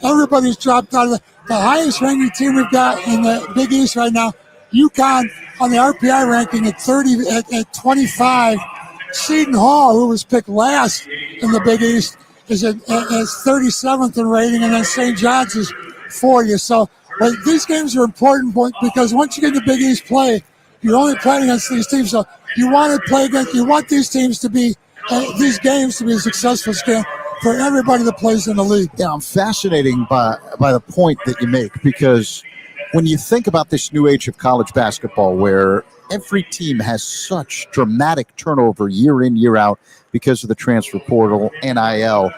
Everybody's dropped out of the highest ranking team we've got in the Big East right now. UConn on the RPI ranking at 25. Seton Hall, who was picked last in the Big East, is 37th in rating, and then St. John's is 40th. So these games are important because once you get into Big East play, you're only playing against these teams. So you want these teams to be these games to be a successful game for everybody that plays in the league. Yeah, I'm fascinated by the point that you make, because when you think about this new age of college basketball where every team has such dramatic turnover year in, year out because of the transfer portal, NIL,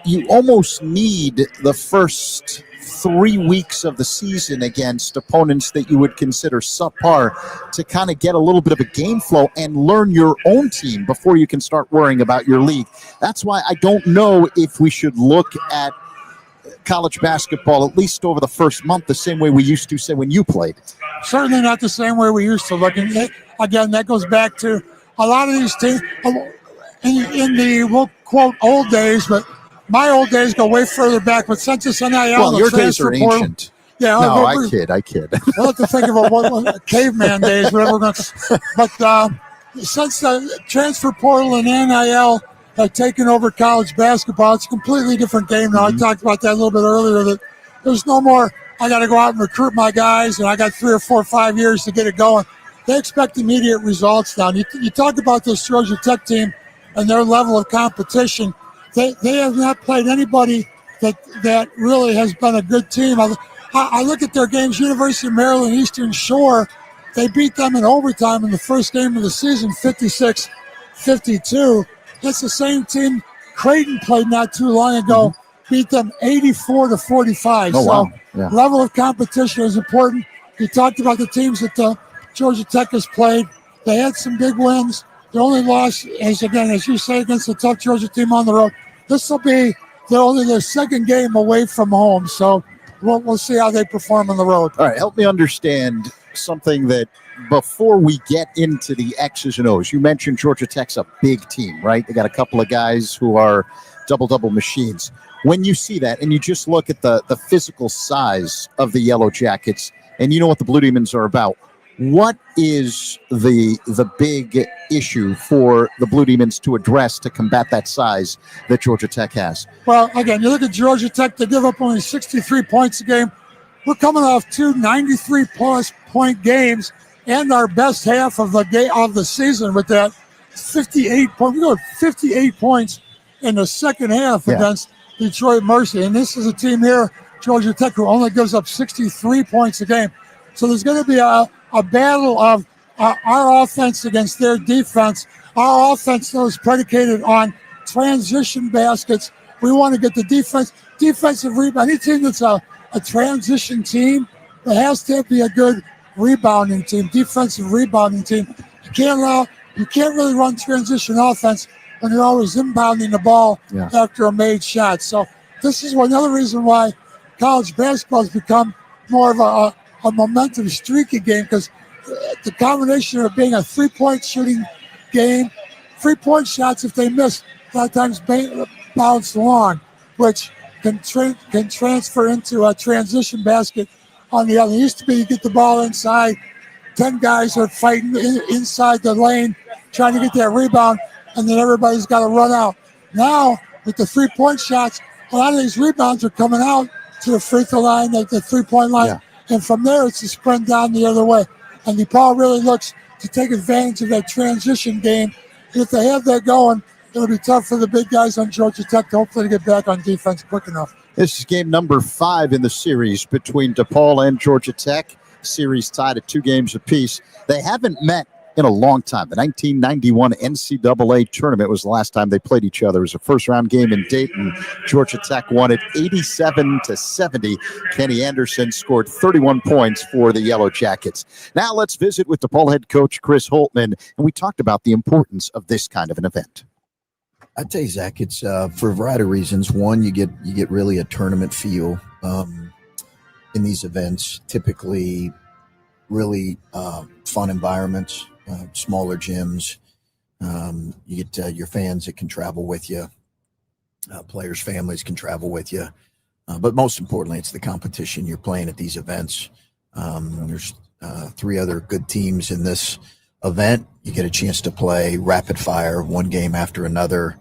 you almost need the first 3 weeks of the season against opponents that you would consider subpar to kind of get a little bit of a game flow and learn your own team before you can start worrying about your league. That's why I don't know if we should look at college basketball, at least over the first month, the same way we used to, say, when you played. Certainly not the same way we used to look. And again, that goes back to a lot of these teams in the, we'll quote, old days, but my old days go way further back. But since it's NIL, well, your days are ancient. Yeah, no, I kid. We'll have to think of what caveman days, whatever. But since the transfer portal and NIL have taken over college basketball, it's a completely different game now. I talked about that a little bit earlier, that there's no more, I got to go out and recruit my guys, and I got 3 or 4 or 5 years to get it going. They expect immediate results now. You talk about this Georgia Tech team and their level of competition. They have not played anybody that really has been a good team. I look at their games. University of Maryland, Eastern Shore, they beat them in overtime in the first game of the season, 56-52. That's the same team Creighton played not too long ago, beat them 84-45. Wow. Yeah. Level of competition is important. You talked about the teams that Georgia Tech has played. They had some big wins. The only loss is, again, as you say, against a tough Georgia team on the road. This will be their second game away from home, so we'll see how they perform on the road. All right, help me understand something that before we get into the X's and O's. You mentioned Georgia Tech's a big team, right? They got a couple of guys who are double-double machines. When you see that and you just look at the physical size of the Yellow Jackets and you know what the Blue Demons are about, what is the big issue for the Blue Demons to address to combat that size that Georgia Tech has? Well, again, you look at Georgia Tech, they give up only 63 points a game. We're coming off 2 93-plus point games and our best half of the season with that 58 points. We got 58 points in the second half against Detroit Mercy. And this is a team here, Georgia Tech, who only gives up 63 points a game. So there's going to be a battle of our offense against their defense. Our offense, though, is predicated on transition baskets. We want to get the defensive rebound. Any team that's a transition team, it has to be a good rebounding team, defensive rebounding team. You can't really run transition offense when you're always inbounding the ball after a made shot. So this is another reason why college basketball has become more of a momentum streaky game, because the combination of being a three-point shooting game, 3-point shots, if they miss, a lot of times bounce along, which can transfer into a transition basket on the other. It used to be you get the ball inside, 10 guys are fighting inside the lane, trying to get that rebound, and then everybody's got to run out. Now, with the 3-point shots, a lot of these rebounds are coming out to the free throw line, like the 3-point line. Yeah. And from there, it's a sprint down the other way. And DePaul really looks to take advantage of that transition game. If they have that going, it'll be tough for the big guys on Georgia Tech to hopefully get back on defense quick enough. This is game number 5 in the series between DePaul and Georgia Tech. Series tied at 2 games apiece. They haven't met in a long time. The 1991 NCAA tournament was the last time they played each other. It was a first-round game in Dayton. Georgia Tech won it 87-70. Kenny Anderson scored 31 points for the Yellow Jackets. Now let's visit with DePaul head coach Chris Holtmann, and we talked about the importance of this kind of an event. I'd say, Zach, it's for a variety of reasons. One, you get really a tournament feel in these events. Typically, really fun environments. Smaller gyms, you get your fans that can travel with you. Players' families can travel with you. But most importantly, it's the competition you're playing at these events. There's 3 other good teams in this event. You get a chance to play rapid fire, one game after another,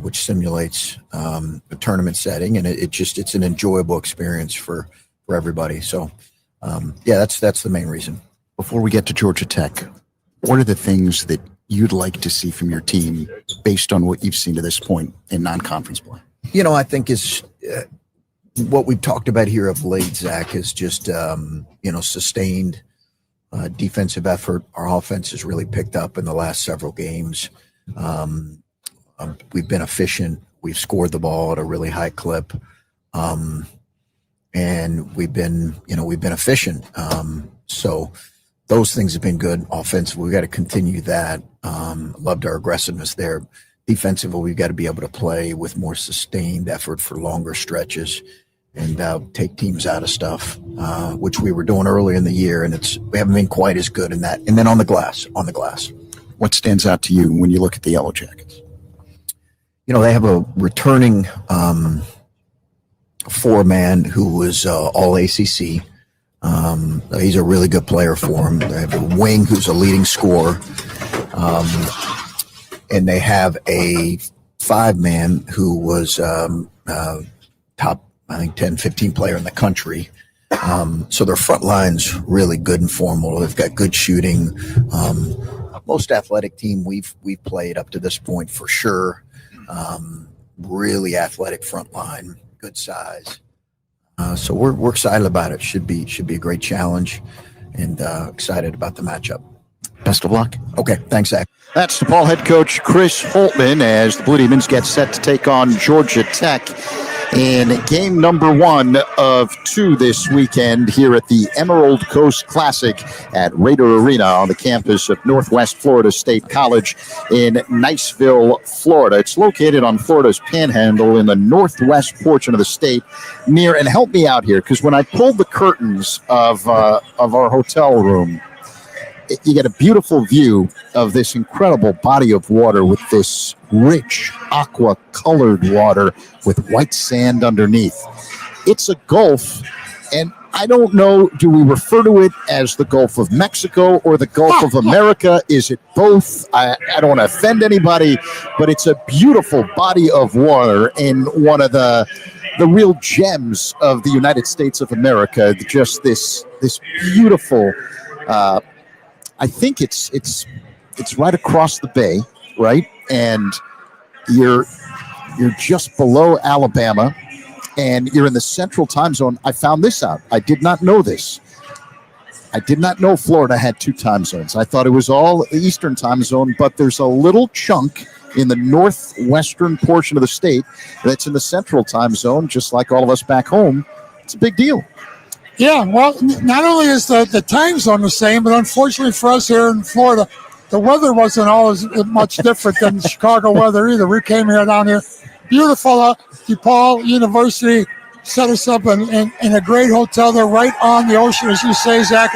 which simulates a tournament setting, and it's an enjoyable experience for everybody. So, that's the main reason. Before we get to Georgia Tech, what are the things that you'd like to see from your team based on what you've seen to this point in non-conference play? I think is what we've talked about here of late, Zach, is just, sustained defensive effort. Our offense has really picked up in the last several games. We've been efficient. We've scored the ball at a really high clip. And we've been efficient. So those things have been good. Offensively, we've got to continue that. Loved our aggressiveness there. Defensively, we've got to be able to play with more sustained effort for longer stretches and take teams out of stuff, which we were doing earlier in the year, and we haven't been quite as good in that. And then on the glass. What stands out to you when you look at the Yellow Jackets? They have a returning 4-man who was all ACC. He's a really good player for them. They have a wing who's a leading scorer. And they have a 5-man who was top, I think, 10, 15 player in the country. So their front line's really good and formal. They've got good shooting. Most athletic team we've played up to this point for sure. Really athletic front line, good size. So we're excited about it. Should be a great challenge, and excited about the matchup. Best of luck. Okay, thanks, Zach. That's DePaul head coach Chris Holtman as the Blue Demons get set to take on Georgia Tech in game number 1 of 2 this weekend here at the Emerald Coast Classic at Raider Arena on the campus of Northwest Florida State College in Niceville, Florida. It's located on Florida's Panhandle in the northwest portion of the state near, and help me out here, because when I pulled the curtains of our hotel room, you get a beautiful view of this incredible body of water with this rich aqua-colored water with white sand underneath. It's a gulf, and I don't know, do we refer to it as the Gulf of Mexico or the Gulf of America? Is it both? I don't want to offend anybody, but it's a beautiful body of water and one of the real gems of the United States of America. Just this beautiful I think it's right across the bay, right? And you're just below Alabama, and you're in the central time zone. I found this out. I did not know this. I did not know Florida had 2 time zones. I thought it was all the Eastern time zone, but there's a little chunk in the northwestern portion of the state that's in the central time zone, just like all of us back home. It's a big deal. Yeah, well, not only is the time zone the same, but unfortunately for us here in Florida, the weather wasn't always much different than Chicago weather either. We came down here. Beautiful DePaul University set us up in a great hotel there right on the ocean, as you say, Zach.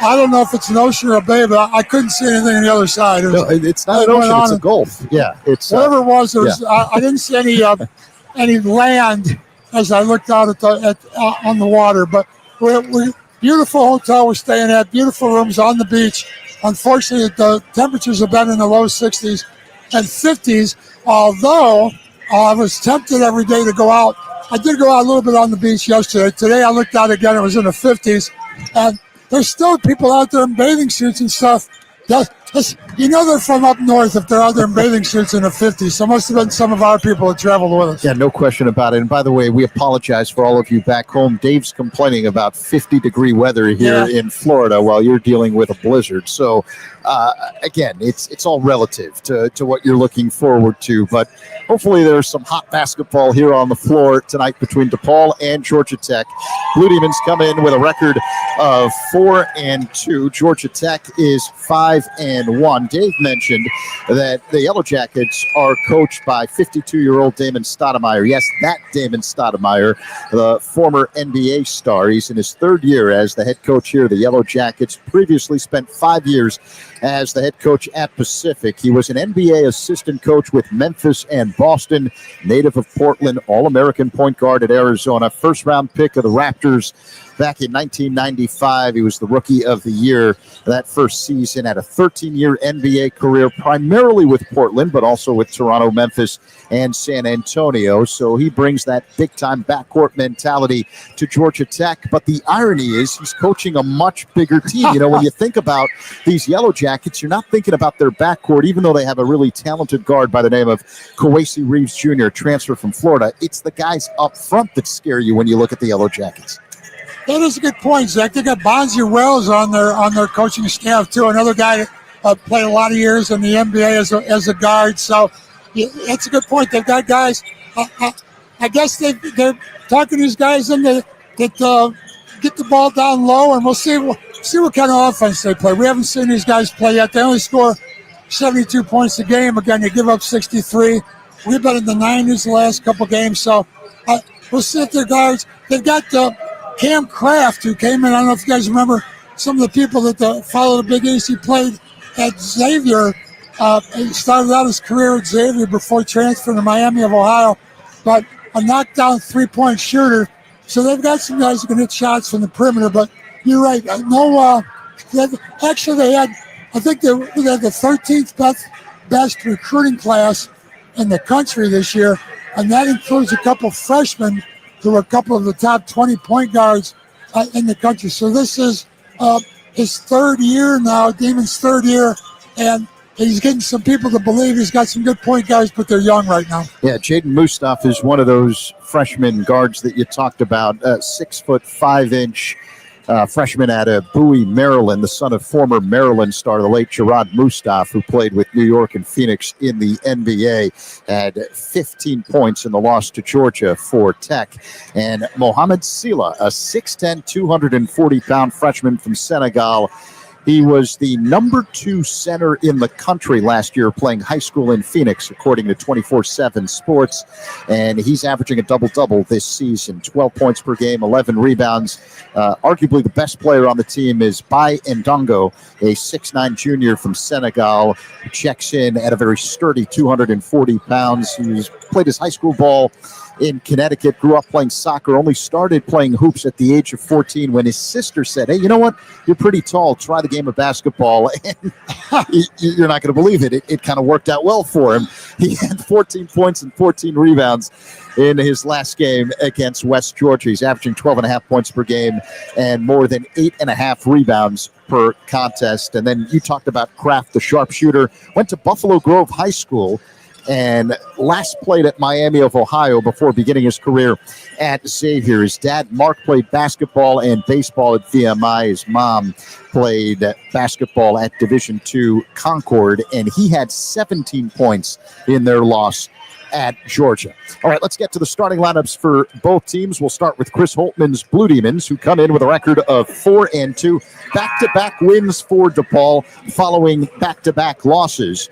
I don't know if it's an ocean or a bay, but I couldn't see anything on the other side. It's not an ocean, it's a gulf. Yeah, it's whatever it was. I didn't see any land as I looked out on the water, but we're beautiful hotel we're staying at, beautiful rooms on the beach. Unfortunately, the temperatures have been in the low 60s and 50s, although I was tempted every day to go out. I did go out a little bit on the beach yesterday. Today I looked out again, it was in the 50s, and there's still people out there in bathing suits and stuff. They're from up north if they're out there in bathing suits in the 50s. So it must have been some of our people that traveled with us. Yeah, no question about it. And by the way, we apologize for all of you back home. Dave's complaining about 50-degree weather here in Florida while you're dealing with a blizzard. So, again, it's all relative to what you're looking forward to. But hopefully there's some hot basketball here on the floor tonight between DePaul and Georgia Tech. Blue Demons come in with a record of 4-2. Georgia Tech is 5-2. 6-1. Dave mentioned that the Yellow Jackets are coached by 52-year-old Damon Stoudemire. Yes, that Damon Stoudemire, the former NBA star. He's in his third year as the head coach here. The Yellow Jackets previously spent 5 years as the head coach at Pacific. He was an NBA assistant coach with Memphis and Boston, native of Portland, All-American point guard at Arizona, first-round pick of the Raptors back in 1995. He was the Rookie of the Year that first season, had a 13-year NBA career, primarily with Portland, but also with Toronto, Memphis, and San Antonio. So he brings that big-time backcourt mentality to Georgia Tech. But the irony is he's coaching a much bigger team. You know, when you think about these Yellow Jackets, you're not thinking about their backcourt, even though they have a really talented guard by the name of Kawasi Reeves Jr., transfer from Florida. It's the guys up front that scare you when you look at the Yellow Jackets. That is a good point, Zach. They got Bonzi Wells on their coaching staff too. Another guy that played a lot of years in the NBA as a guard. So that's a good point. They've got guys. I guess they're talking to these guys in that get the ball down low, and we'll see what kind of offense they play. We haven't seen these guys play yet. They only score 72 points a game. Again, they give up 63. We've been in the 90s the last couple games. So we'll see if their guards. They've got Cam Kraft, who came in. I don't know if you guys remember some of the people that followed the Big East. He played at Xavier. He started out his career at Xavier before transferring to Miami of Ohio, but a knockdown three-point shooter. So they've got some guys who can hit shots from the perimeter. But you're right. Actually, they had, I think they had the 13th best recruiting class in the country this year, and that includes a couple freshmen who are a couple of the top 20 point guards in the country. So this is his third year now, Damon's third year, and he's getting some people to believe he's got some good point guards, but they're young right now. Yeah, Jaden Mustaf is one of those freshman guards that you talked about, 6'5" freshman out of Bowie, Maryland, the son of former Maryland star, the late Gerard Mustaf, who played with New York and Phoenix in the NBA, had 15 points in the loss to Georgia for Tech. And Mohamed Sila, a 6'10", 240-pound freshman from Senegal. He was the number 2 center in the country last year playing high school in Phoenix, according to 24/7 Sports. And he's averaging a double-double this season, 12 points per game, 11 rebounds. Arguably the best player on the team is Bai Ndongo, a 6'9" junior from Senegal, who checks in at a very sturdy 240 pounds. He's played his high school ball in Connecticut, grew up playing soccer, only started playing hoops at the age of 14 when his sister said, hey, you know what? You're pretty tall. Try the game of basketball. And you're not going to believe it. It kind of worked out well for him. He had 14 points and 14 rebounds in his last game against West Georgia. He's averaging 12.5 points per game and more than 8.5 rebounds per contest. And then you talked about Kraft, the sharpshooter, went to Buffalo Grove High School and last played at Miami of Ohio before beginning his career at Xavier. His dad, Mark, played basketball and baseball at VMI. His mom played basketball at Division II Concord, and he had 17 points in their loss at Georgia. All right, let's get to the starting lineups for both teams. We'll start with Chris Holtman's Blue Demons, who come in with a record of 4-2. Back-to-back wins for DePaul following back-to-back losses.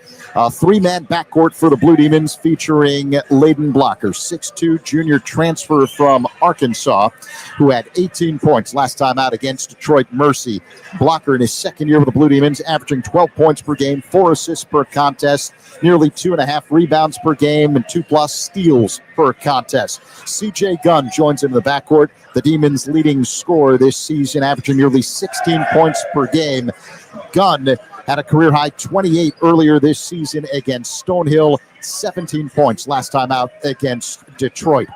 Three-man backcourt for the Blue Demons featuring Layden Blocker, 6'2", junior transfer from Arkansas, who had 18 points last time out against Detroit Mercy. Blocker in his second year with the Blue Demons, averaging 12 points per game, 4 assists per contest, nearly 2.5 rebounds per game, and 2+ steals per contest. CJ Gunn joins him in the backcourt, the Demons' leading scorer this season, averaging nearly 16 points per game. Gunn had a career-high 28 earlier this season against Stonehill, 17 points last time out against Detroit.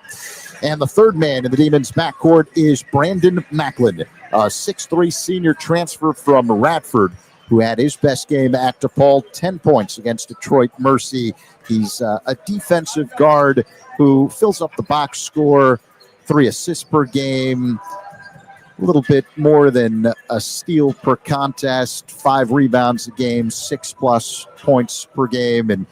And the third man in the Demons' backcourt is Brandon Macklin, a 6'3" senior transfer from Radford, who had his best game at DePaul, 10 points against Detroit Mercy. He's a defensive guard who fills up the box score, 3 assists per game, a little bit more than a steal per contest, 5 rebounds a game, 6+ points per game, and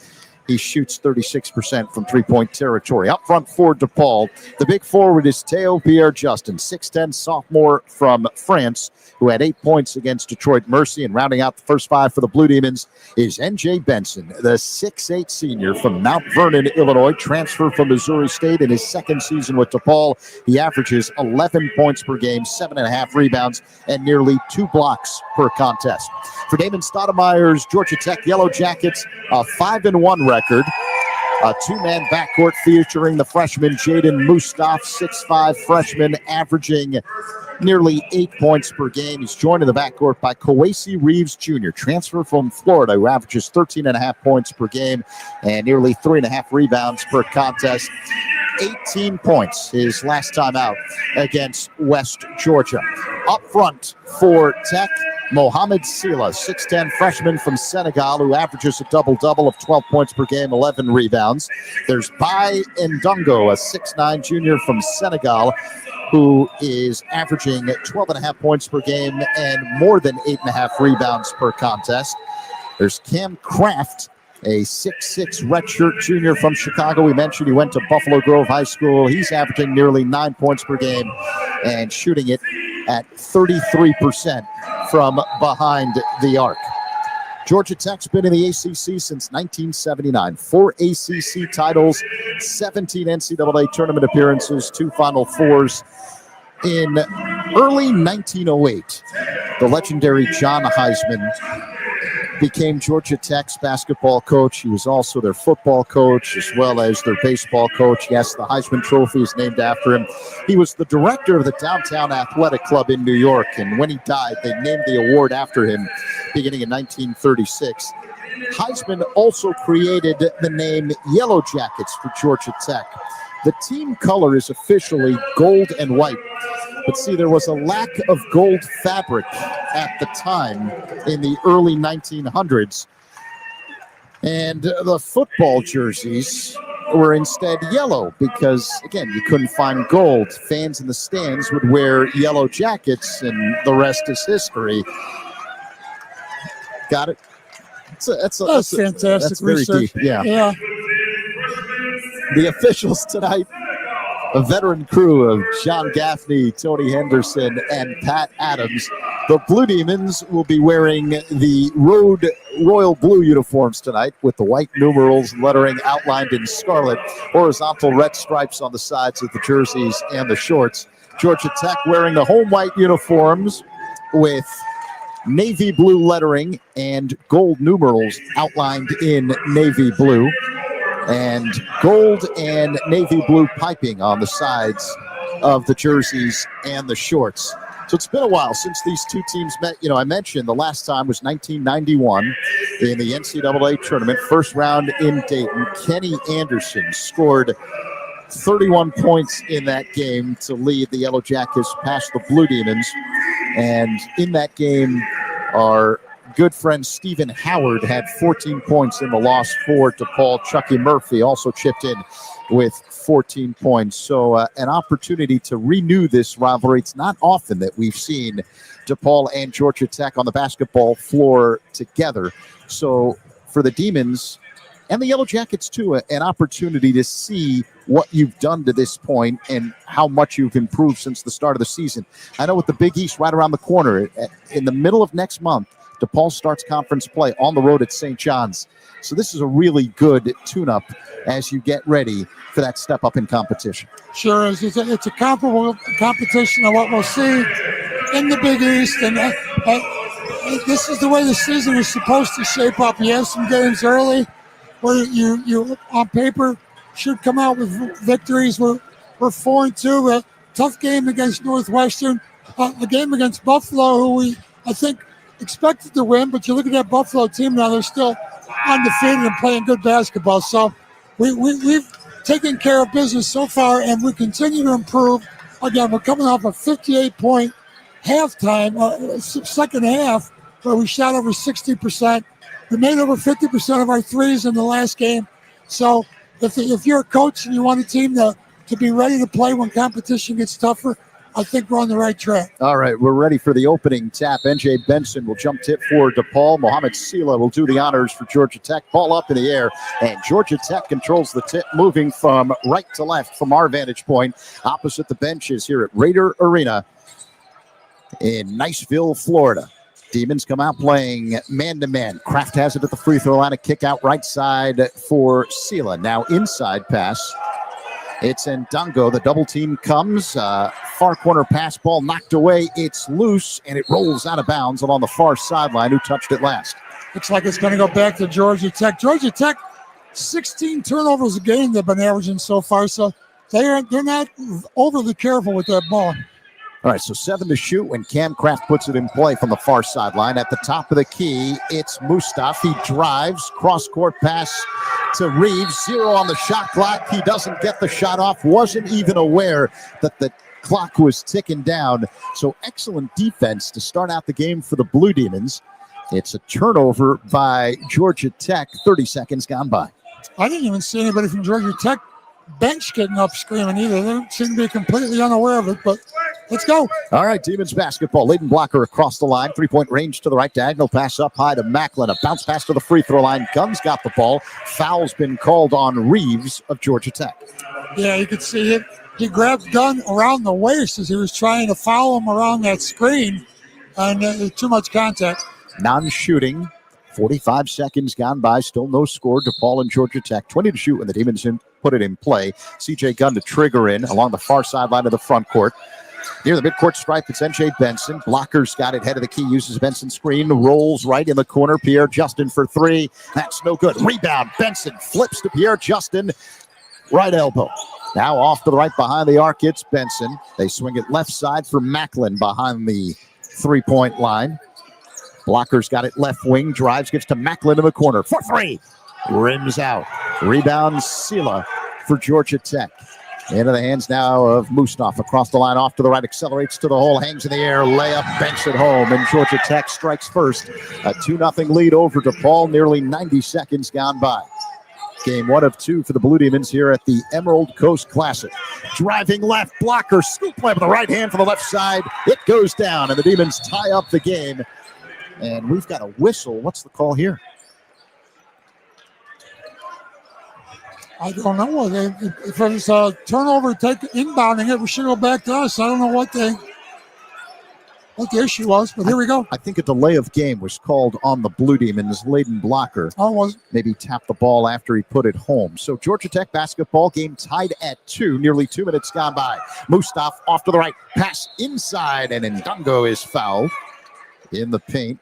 he shoots 36% from three-point territory. Up front for DePaul, the big forward is Théo Pierre-Justin, 6'10", sophomore from France, who had 8 points against Detroit Mercy. And rounding out the first five for the Blue Demons is N.J. Benson, the 6'8" senior from Mount Vernon, Illinois, transfer from Missouri State. In his second season with DePaul, he averages 11 points per game, 7.5 rebounds, and nearly 2 blocks per contest. For Damon Stoudemire's Georgia Tech Yellow Jackets, a 5-1 record. A two-man backcourt featuring the freshman Jaden Mustaf, 6'5" freshman, averaging nearly 8 points per game. He's joined in the backcourt by Kawasi Reeves Jr., transfer from Florida, who averages 13.5 points per game and nearly 3.5 rebounds per contest. 18 points his last time out against West Georgia. Up front for Tech, Mohamed Sila, 6'10", freshman from Senegal, who averages a double-double of 12 points per game, 11 rebounds. There's Bai Ndongo, a 6'9" junior from Senegal, who is averaging 12.5 points per game and more than 8.5 rebounds per contest. There's Cam Kraft, a 6'6" redshirt junior from Chicago. We mentioned he went to Buffalo Grove High School. He's averaging nearly 9 points per game and shooting it at 33% from behind the arc. Georgia Tech's been in the ACC since 1979. 4 ACC titles, 17 NCAA tournament appearances, 2 Final Fours. In early 1908, the legendary John Heisman became Georgia Tech's basketball coach. He was also their football coach as well as their baseball coach. Yes, the Heisman Trophy is named after him. He was the director of the Downtown Athletic Club in New York, and when he died, they named the award after him beginning in 1936. Heisman also created the name Yellow Jackets for Georgia Tech. The team color is officially gold and white. But see, there was a lack of gold fabric at the time in the early 1900s. And the football jerseys were instead yellow because, again, you couldn't find gold. Fans in the stands would wear yellow jackets, and the rest is history. Got it? That's fantastic. That's very research. deep. Yeah. Yeah. The officials tonight, a veteran crew of John Gaffney, Tony Henderson, and Pat Adams. The Blue Demons will be wearing the road royal blue uniforms tonight with the white numerals lettering outlined in scarlet, horizontal red stripes on the sides of the jerseys and the shorts. Georgia Tech wearing the home white uniforms with navy blue lettering and gold numerals outlined in navy blue, and gold and navy blue piping on the sides of the jerseys and the shorts. So it's been a while since these two teams met. You know, I mentioned the last time was 1991 in the NCAA tournament, first round in Dayton. Kenny Anderson scored 31 points in that game to lead the Yellow Jackets past the Blue Demons. And in that game, our good friend Stephen Howard had 14 points in the loss for DePaul. Chucky Murphy also chipped in with 14 points. So an opportunity to renew this rivalry. It's not often that we've seen DePaul and Georgia Tech on the basketball floor together. So for the Demons and the Yellow Jackets too, an opportunity to see what you've done to this point and how much you've improved since the start of the season. I know with the Big East right around the corner, in the middle of next month, DePaul starts conference play on the road at St. John's. So this is a really good tune-up as you get ready for that step up in competition. Sure is. It's a comparable competition of what we'll see in the Big East. And this is the way the season is supposed to shape up. You have some games early where you on paper should come out with victories. We're 4-2. A tough game against Northwestern. A game against Buffalo, who I think expected to win, but you look at that Buffalo team now, they're still undefeated and playing good basketball. So we've taken care of business so far, and we continue to improve. Again, we're coming off a 58-point halftime, second half, where we shot over 60%. We made over 50% of our threes in the last game. So if you're a coach and you want a team to be ready to play when competition gets tougher, I think we're on the right track. All right, we're ready for the opening tap. N.J. Benson will jump tip for DePaul. Mohamed Sila will do the honors for Georgia Tech. Ball up in the air, and Georgia Tech controls the tip, moving from right to left from our vantage point, opposite the benches here at Raider Arena in Niceville, Florida. Demons come out playing man-to-man. Kraft has it at the free throw line. A kick out right side for Sila. Now inside pass. It's Ndongo. The double team comes. Far corner pass ball knocked away. It's loose, and it rolls out of bounds along the far sideline. Who touched it last? Looks like it's going to go back to Georgia Tech. Georgia Tech, 16 turnovers a game they've been averaging so far, so they're not overly careful with that ball. All right, so 7 to shoot when Cam Kraft puts it in play from the far sideline. At the top of the key, it's Mustaf. He drives, cross-court pass to Reeves. 0 on the shot clock. He doesn't get the shot off. Wasn't even aware that the clock was ticking down. So excellent defense to start out the game for the Blue Demons. It's a turnover by Georgia Tech. 30 seconds gone by. I didn't even see anybody from Georgia Tech bench getting up screaming either. They seem to be completely unaware of it, but let's go. All right, Demons basketball. Leighton Blocker across the line. 3-point range to the right. Diagonal pass up high to Macklin. A bounce pass to the free throw line. Gunn's got the ball. Foul's been called on Reeves of Georgia Tech. Yeah, you could see it. He grabbed Gunn around the waist as he was trying to foul him around that screen, and too much contact. Non-shooting. 45 seconds gone by. Still no score. DePaul and Georgia Tech. 20 to shoot when the Demons put it in play. C.J. Gunn to trigger in along the far sideline of the front court. Near the midcourt stripe, it's N.J. Benson. Blocker's got it head of the key, uses Benson's screen, rolls right in the corner. Pierre Justin for 3. That's no good. Rebound. Benson flips to Pierre Justin. Right elbow. Now off to the right behind the arc, it's Benson. They swing it left side for Macklin behind the 3-point line. Blocker's got it left wing, drives, gives to Macklin in the corner for 3. Rims out. Rebound Sila for Georgia Tech. Into the hands now of Mustaf. Across the line, off to the right, accelerates to the hole, hangs in the air, layup, bench at home, and Georgia Tech strikes first. A 2-0 lead over DePaul, nearly 90 seconds gone by. Game 1 of 2 for the Blue Demons here at the Emerald Coast Classic. Driving left, Blocker, scoop play with the right hand from the left side. It goes down, and the Demons tie up the game. And we've got a whistle. What's the call here? I don't know. If it was a turnover, inbounding it, we should go back to us. I don't know what the issue was, but here we go. I think a delay of game was called on the Blue Demons. Leighton Blocker maybe tapped the ball after he put it home. So Georgia Tech basketball game tied at 2, nearly 2 minutes gone by. Mustaf off to the right, pass inside, and Ndongo is fouled in the paint.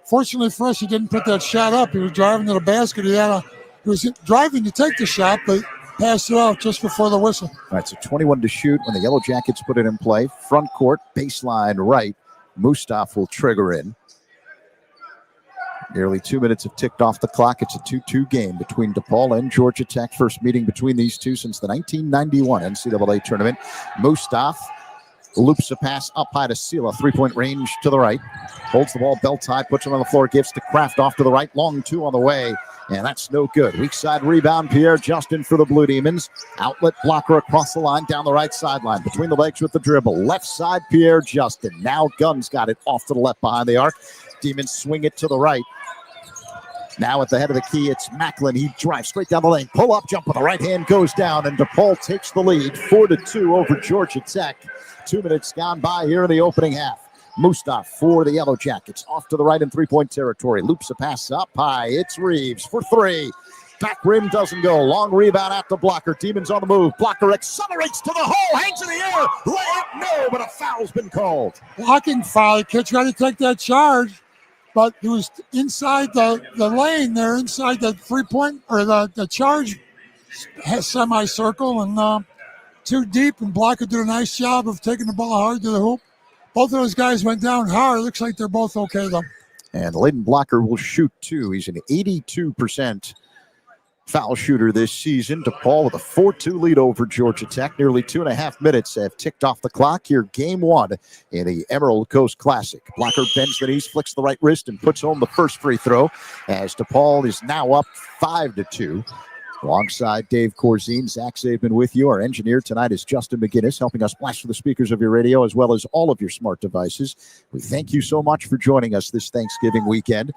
Fortunately for us, he didn't put that shot up. He was driving to the basket. He was driving to take the shot, but passed it out just before the whistle. All right, so 21 to shoot when the Yellow Jackets put it in play. Front court, baseline right. Mustaf will trigger in. Nearly 2 minutes have ticked off the clock. It's a 2-2 game between DePaul and Georgia Tech. First meeting between these two since the 1991 NCAA tournament. Mustaf loops a pass up high to Sila. 3-point range to the right. Holds the ball belt high, puts it on the floor, gives to Kraft off to the right. Long 2 on the way. And that's no good. Weak side rebound, Pierre Justin for the Blue Demons. Outlet Blocker across the line, down the right sideline. Between the legs with the dribble. Left side, Pierre Justin. Now Gunn's got it off to the left behind the arc. Demons swing it to the right. Now at the head of the key, it's Macklin. He drives straight down the lane. Pull up, jump with the right hand, goes down. And DePaul takes the lead, 4-2 over Georgia Tech. 2 minutes gone by here in the opening half. Mustaf for the Yellow Jackets. Off to the right in 3-point territory. Loops a pass up high. It's Reeves for 3. Back rim doesn't go. Long rebound at the Blocker. Demons on the move. Blocker accelerates to the hole. Hangs in the air. Layup, no, but a foul's been called. Blocking foul. The kid tried to take that charge, but he was inside the lane there, inside the 3-point or the charge semicircle, and too deep, and Blocker did a nice job of taking the ball hard to the hoop. Both of those guys went down hard. Looks like they're both okay, though. And Leighton Blocker will shoot 2. He's an 82% foul shooter this season. DePaul with a 4-2 lead over Georgia Tech. Nearly 2.5 minutes have ticked off the clock here. Game 1 in the Emerald Coast Classic. Blocker bends the knees, flicks the right wrist, and puts home the first free throw as DePaul is now up 5-2. Alongside Dave Corzine, Zach Zaidman with you. Our engineer tonight is Justin McGinnis, helping us blast through the speakers of your radio as well as all of your smart devices. We thank you so much for joining us this Thanksgiving weekend.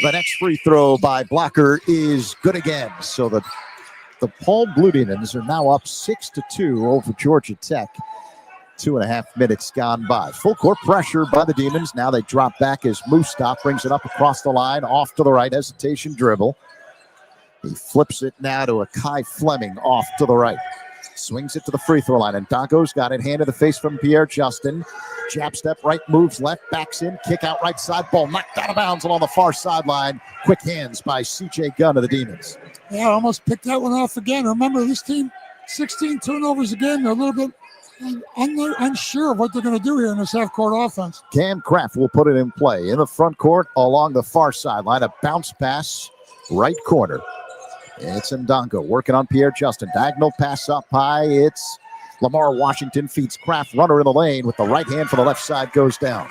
The next free throw by Blocker is good again. So the DePaul Blue Demons are now up 6-2 over Georgia Tech. 2.5 minutes gone by. Full court pressure by the Demons. Now they drop back as Mustaf brings it up across the line, off to the right, hesitation dribble. He flips it now to a Kai Fleming off to the right. Swings it to the free throw line, and Dago's got it. Hand to the face from Pierre Justin. Jab step right, moves left, backs in, kick out right side, ball knocked out of bounds along the far sideline. Quick hands by CJ Gunn of the Demons. Yeah, almost picked that one off again. Remember, this team, 16 turnovers again. They're a little bit unsure of what they're going to do here in this half-court offense. Cam Kraft will put it in play in the front court along the far sideline. A bounce pass, right corner. It's Ndongo working on Pierre Justin. Diagonal pass up high. It's Lamar Washington feeds Kraft. Runner in the lane with the right hand for the left side goes down.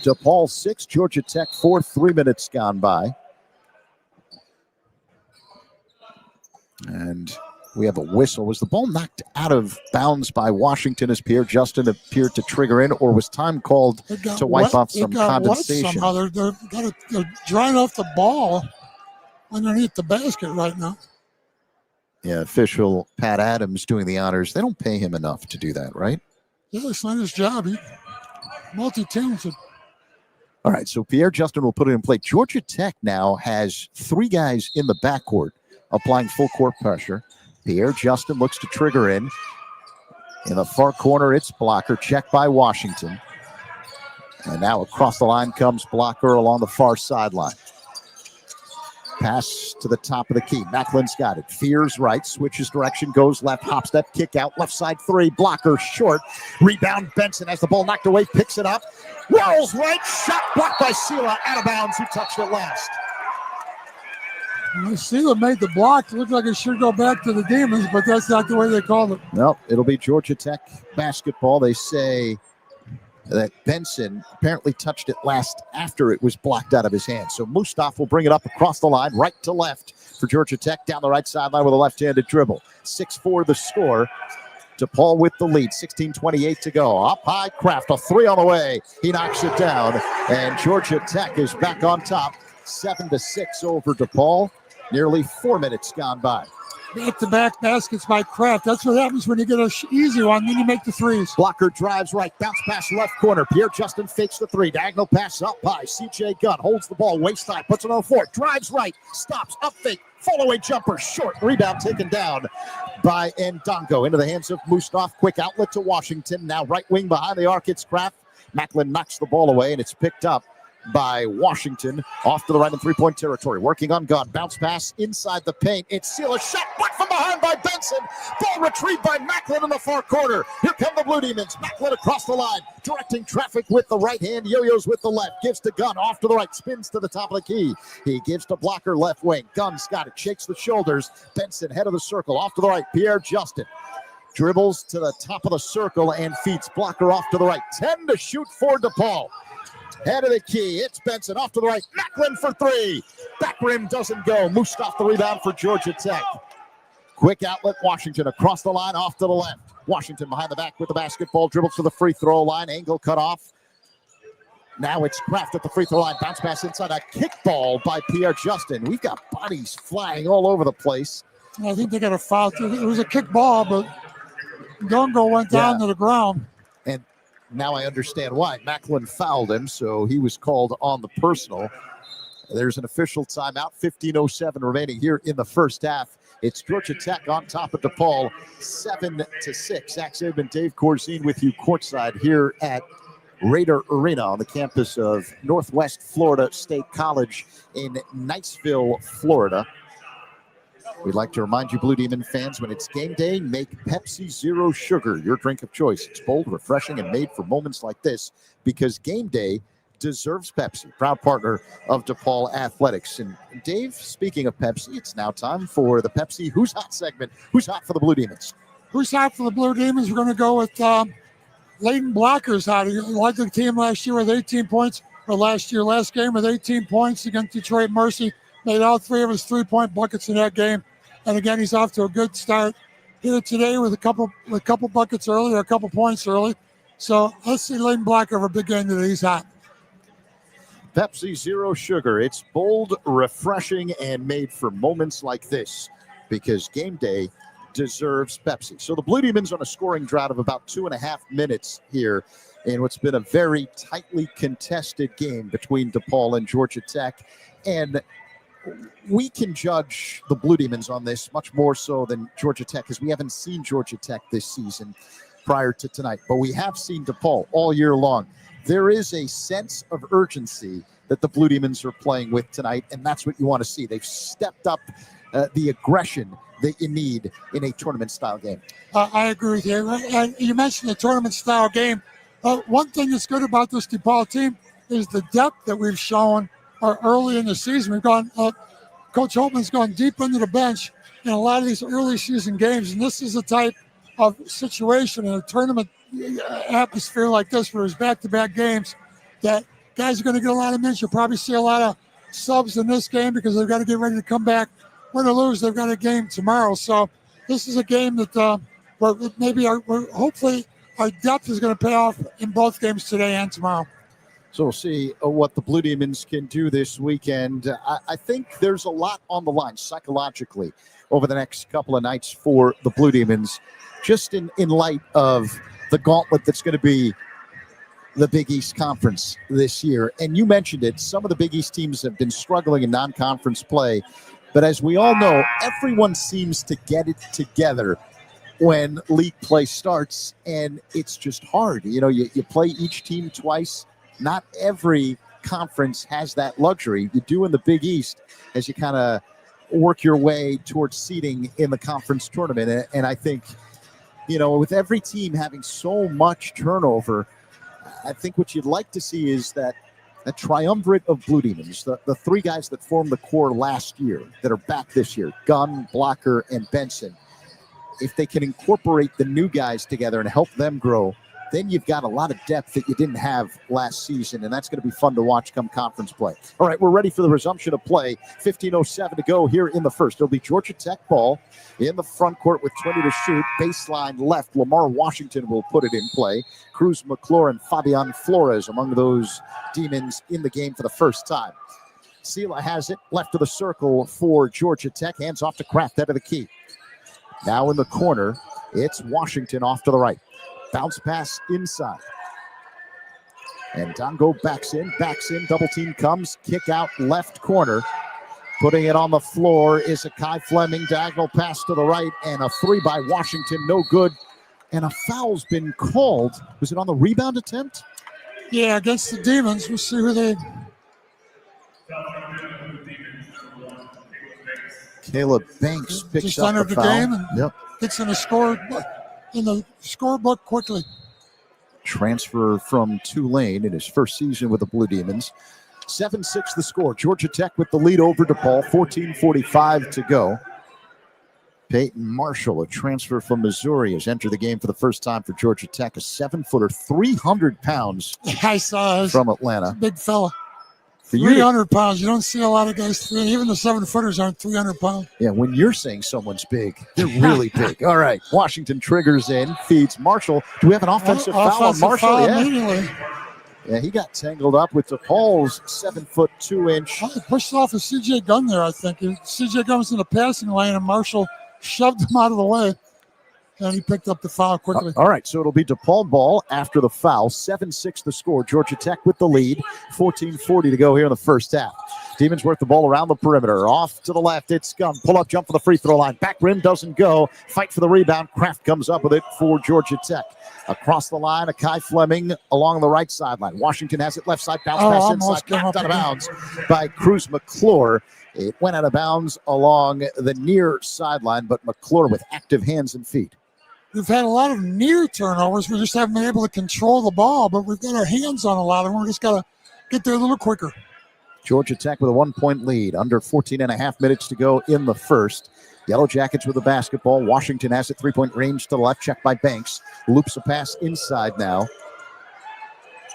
DePaul 6, Georgia Tech 4, 3 minutes gone by. And we have a whistle. Was the ball knocked out of bounds by Washington as Pierre Justin appeared to trigger in, or was time called to wipe off some condensation? They're drying off the ball underneath the basket right now. Yeah, official Pat Adams doing the honors. They don't pay him enough to do that, right? Yeah, it's not his job. He's multi-talented. All right, so Pierre Justin will put it in play. Georgia Tech now has 3 guys in the backcourt applying full court pressure. Pierre Justin looks to trigger in. In the far corner, it's Blocker. Checked by Washington. And now across the line comes Blocker along the far sideline. Pass to the top of the key. Macklin's got it. Fears right. Switches direction. Goes left. Hop step. Kick out. Left side 3. Blocker short. Rebound. Benson has the ball knocked away. Picks it up. Rolls right. Shot blocked by Sela. Out of bounds. Who touched it last? Sela made the block. It looked like it should go back to the Demons, but that's not the way they called it. No, it'll be Georgia Tech basketball. They say that Benson apparently touched it last after it was blocked out of his hand. So Mustaf will bring it up across the line, right to left for Georgia Tech, down the right sideline with a left-handed dribble. 6-4 the score. DePaul with the lead, 16:28 to go. Up high, Kraft, a 3 on the way. He knocks it down, and Georgia Tech is back on top, 7-6 over DePaul. Nearly 4 minutes gone by. Back-to-back baskets by Kraft. That's what happens when you get an easy one, then you make the threes. Blocker drives right, bounce pass left corner. Pierre Justin fakes the 3. Diagonal pass up high. CJ Gunn holds the ball, waist high, puts it on the floor. Drives right, stops, up fake, fall-away jumper, short. Rebound taken down by Ndongo. Into the hands of Mustaf. Quick outlet to Washington. Now right wing behind the arc, it's Kraft. Macklin knocks the ball away, and it's picked up by Washington. Off to the right in three-point territory. Working on Gunn. Bounce pass inside the paint. It's Sela. Shot blocked from behind by Benson. Ball retrieved by Macklin in the far corner. Here come the Blue Demons. Macklin across the line. Directing traffic with the right hand. Yo-yos with the left. Gives to Gunn. Off to the right. Spins to the top of the key. He gives to Blocker left wing. Gunn's got it. Shakes the shoulders. Benson head of the circle. Off to the right. Pierre Justin dribbles to the top of the circle and feeds Blocker off to the right. 10 to shoot for DePaul. Head of the key. It's Benson off to the right. Macklin for 3. Back rim doesn't go. Mustaf the rebound for Georgia Tech. Quick outlet. Washington across the line, off to the left. Washington behind the back with the basketball. Dribbles to the free throw line. Angle cut off. Now it's Kraft at the free throw line. Bounce pass inside. A kickball by Pierre Justin. We've got bodies flying all over the place. I think they got a foul. It was a kick ball, but Ndongo went down to the ground. And now I understand why. Macklin fouled him, so he was called on the personal. There's an official timeout. 15:07 remaining here in the first half. It's Georgia Tech on top of DePaul, 7-6. Zach Zaidman, Dave Corzine with you courtside here at Raider Arena on the campus of Northwest Florida State College in Niceville, Florida. We'd like to remind you, Blue Demon fans, when it's game day, make Pepsi Zero Sugar your drink of choice. It's bold, refreshing, and made for moments like this because game day deserves Pepsi. Proud partner of DePaul Athletics. And Dave, speaking of Pepsi, it's now time for the Pepsi Who's Hot segment. Who's hot for the Blue Demons? Who's hot for the Blue Demons? We're going to go with Leighton Blocker's hot. He led the team last year with 18 points, or last game with 18 points against Detroit Mercy. made all 3 of his 3-point buckets in that game. And again, he's off to a good start here today with a couple buckets early, or a couple points early. So let's see Layden Blocker have a big game today. He's hot. Pepsi Zero Sugar. It's bold, refreshing, and made for moments like this, because game day deserves Pepsi. So the Blue Demons on a scoring drought of about 2.5 minutes here in what's been a very tightly contested game between DePaul and Georgia Tech. And we can judge the Blue Demons on this much more so than Georgia Tech, because we haven't seen Georgia Tech this season prior to tonight. But we have seen DePaul all year long. There is a sense of urgency that the Blue Demons are playing with tonight, and that's what you want to see. They've stepped up the aggression that you need in a tournament-style game. I agree with you. And you mentioned the tournament-style game. One thing that's good about this DePaul team is the depth that we've shown early in the season. We've gone, Coach Holtman's gone deep into the bench in a lot of these early season games, and this is the type of situation in a tournament atmosphere like this, where there's back-to-back games, that guys are going to get a lot of minutes. You'll probably see a lot of subs in this game because they've got to get ready to come back. Win or lose, they've got a game tomorrow. So this is a game that maybe hopefully our depth is going to pay off in both games today and tomorrow. So we'll see what the Blue Demons can do this weekend. I think there's a lot on the line psychologically over the next couple of nights for the Blue Demons, just in light of the gauntlet that's going to be the Big East Conference this year. And you mentioned it, some of the Big East teams have been struggling in non-conference play. But as we all know, everyone seems to get it together when league play starts, and it's just hard. You know, you play each team twice. Not every conference has that luxury. You do in the Big East as you kind of work your way towards seeding in the conference tournament. And I think, you know, with every team having so much turnover, I think what you'd like to see is that a triumvirate of Blue Demons, the 3 guys that formed the core last year that are back this year, Gunn, Blocker, and Benson. If they can incorporate the new guys together and help them grow, then you've got a lot of depth that you didn't have last season, and that's going to be fun to watch come conference play. All right, we're ready for the resumption of play. 15:07 to go here in the first. It'll be Georgia Tech ball in the front court with 20 to shoot. Baseline left. Lamar Washington will put it in play. Cruz McClure and Fabian Flores among those Demons in the game for the first time. Sela has it left of the circle for Georgia Tech. Hands off to Kraft, head of the key. Now in the corner, it's Washington off to the right. Bounce pass inside. And Dongo backs in, double team comes, kick out left corner. Putting it on the floor is a Kai Fleming, diagonal pass to the right, and a 3 by Washington, no good. And a foul's been called. Was it on the rebound attempt? Yeah, against the Demons. We'll see who they... Caleb Banks picks just up entered the the foul. game and gets in the scorebook quickly. Transfer from Tulane in his first season with the Blue Demons. 7-6 the score. Georgia Tech with the lead over DePaul. 14:45 to go. Peyton Marshall, a transfer from Missouri, has entered the game for the first time for Georgia Tech. A 7-footer, 300 pounds I saw from Atlanta. Big fella. For you 300 pounds. You don't see a lot of guys. Even the 7-footers aren't 300 pounds. Yeah, when you're saying someone's big, they're really big. All right, Washington triggers in, feeds Marshall. Do we have an offensive foul on Marshall? Foul Yeah. immediately. Yeah, he got tangled up with DePaul's 7-foot 2-inch. He pushed off a C.J. Gunn there, I think. C.J. Gunn was in the passing lane, and Marshall shoved him out of the way. And he picked up the foul quickly. All right, so it'll be DePaul ball after the foul. 7-6 the score. Georgia Tech with the lead. 14:40 to go here in the first half. Demons work the ball around the perimeter. Off to the left, it's Gunn. Pull up, jump for the free throw line. Back rim doesn't go. Fight for the rebound. Kraft comes up with it for Georgia Tech. Across the line, Kai Fleming along the right sideline. Washington has it left side. Bounce pass inside. Knocked out of bounds by Cruz McClure. It went out of bounds along the near sideline, but McClure with active hands and feet. We've had a lot of near turnovers. We just haven't been able to control the ball, but we've got our hands on a lot of them. We just got to get there a little quicker. Georgia Tech with a 1-point lead. Under 14.5 minutes to go in the first. Yellow Jackets with the basketball. Washington has a 3-point range to the left. Checked by Banks. Loops a pass inside now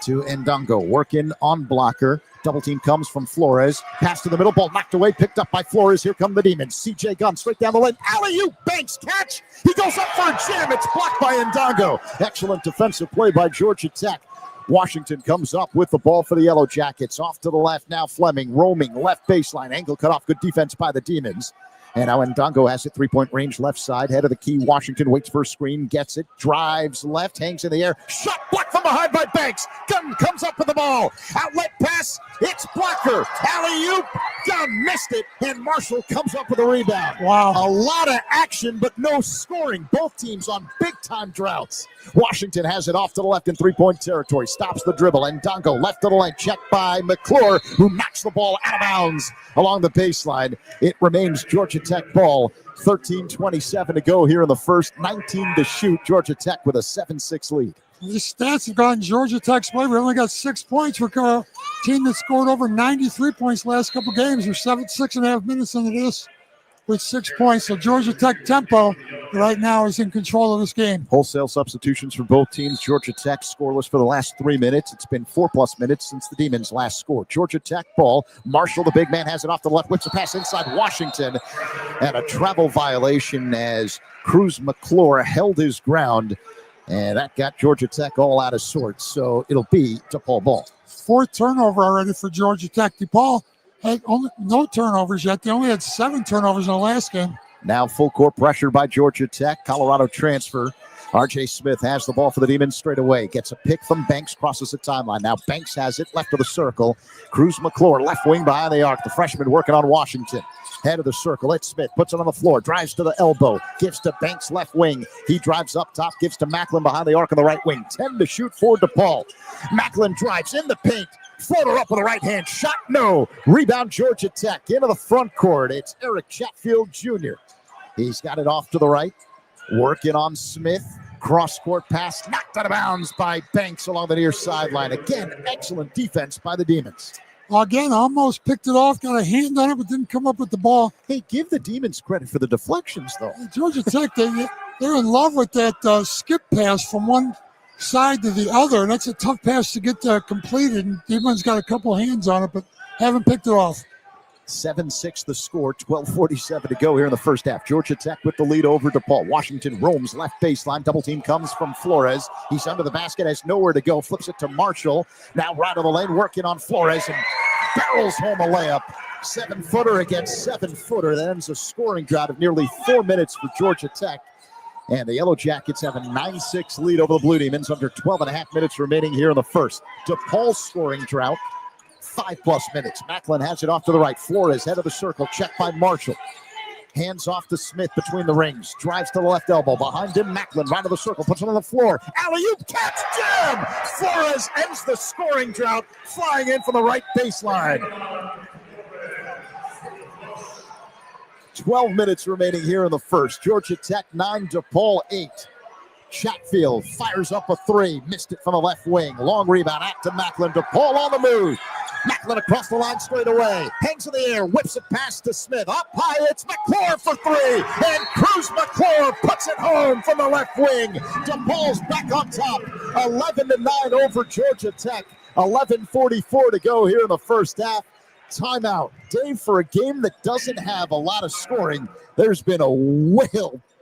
to Ndongo. Working on Blocker. Double team comes from Flores. Pass to the middle, ball knocked away, picked up by Flores. Here come the Demons. CJ Gunn straight down the lane. Alley-oop, Banks catch. He goes up for a jam. It's blocked by Ndongo. Excellent defensive play by Georgia Tech. Washington comes up with the ball for the Yellow Jackets. Off to the left now, Fleming roaming left baseline. Angle cut off. Good defense by the Demons. And now Ndongo has it, three-point range left side, head of the key. Washington waits for a screen, gets it, drives left, hangs in the air. Shot blocked from behind by Banks. Gunn comes up with the ball. Outlet pass, it's blocker. Alley-oop, Gunn missed it, and Marshall comes up with a rebound. Wow. A lot of action, but no scoring. Both teams on big-time droughts. Washington has it off to the left in three-point territory. Stops the dribble. Ndongo left to the lane. Checked by McClure, who knocks the ball out of bounds along the baseline. It remains Georgia Tech ball. 13:27 to go here in the first. 19 to shoot. Georgia Tech with a 7-6 lead. These stats have gone Georgia Tech's way. We only got 6 points. We're a team that scored over 93 points last couple games. We're 6.5 minutes into this with 6 points. So Georgia Tech tempo right now is in control of this game. Wholesale substitutions for both teams. Georgia Tech scoreless for the last 3 minutes. It's been 4+ minutes since the Demons last scored. Georgia Tech ball. Marshall, the big man, has it off the left. Whips a pass inside Washington. And a travel violation as Cruz McClure held his ground. And that got Georgia Tech all out of sorts. So it'll be DePaul ball. 4th turnover already for Georgia Tech. DePaul had no turnovers yet. They only had 7 turnovers in the last game. Now full court pressure by Georgia Tech. Colorado transfer. R.J. Smith has the ball for the Demons straight away. Gets a pick from Banks, crosses the timeline. Now Banks has it left of the circle. Cruz McClure, left wing behind the arc. The freshman working on Washington. Head of the circle. It's Smith. Puts it on the floor. Drives to the elbow. Gives to Banks, left wing. He drives up top. Gives to Macklin behind the arc on the right wing. 10 to shoot for DePaul. Macklin drives in the paint. Floater up with a right hand shot. No. Rebound Georgia Tech into the front court. It's Eric Chatfield Jr. He's got it off to the right. Working on Smith. Cross-court pass knocked out of bounds by Banks along the near sideline. Again, excellent defense by the Demons. Again, almost picked it off, got a hand on it, but didn't come up with the ball. Hey, give the Demons credit for the deflections, though. Georgia Tech, they're in love with that skip pass from one side to the other, and that's a tough pass to get completed. And Demons got a couple hands on it, but haven't picked it off. 7-6 the score, 12:47 to go here in the first half. Georgia Tech with the lead over DePaul. Washington roams left baseline. Double team comes from Flores. He's under the basket, has nowhere to go. Flips it to Marshall. Now right of the lane, working on Flores and barrels home a layup. 7-footer against 7-footer. That ends a scoring drought of nearly 4 minutes for Georgia Tech. And the Yellow Jackets have a 9-6 lead over the Blue Demons under 12.5 minutes remaining here in the first. DePaul's scoring drought. 5+ minutes. Macklin has it off to the right. Flores, head of the circle, checked by Marshall. Hands off to Smith between the rings. Drives to the left elbow. Behind him, Macklin, right of the circle, puts it on the floor. Alley-oop, catch, jam! Flores ends the scoring drought, flying in from the right baseline. 12 minutes remaining here in the first. Georgia Tech 9, DePaul 8. Chatfield fires up a 3. Missed it from the left wing. Long rebound out to Macklin. DePaul on the move. Macklin across the line straight away. Hangs in the air. Whips it past to Smith. Up high. It's McClure for 3. And Cruz McClure puts it home from the left wing. DePaul's back on top. 11-9 over Georgia Tech. 11:44 to go here in the first half. Timeout. Dave, for a game that doesn't have a lot of scoring, there's been a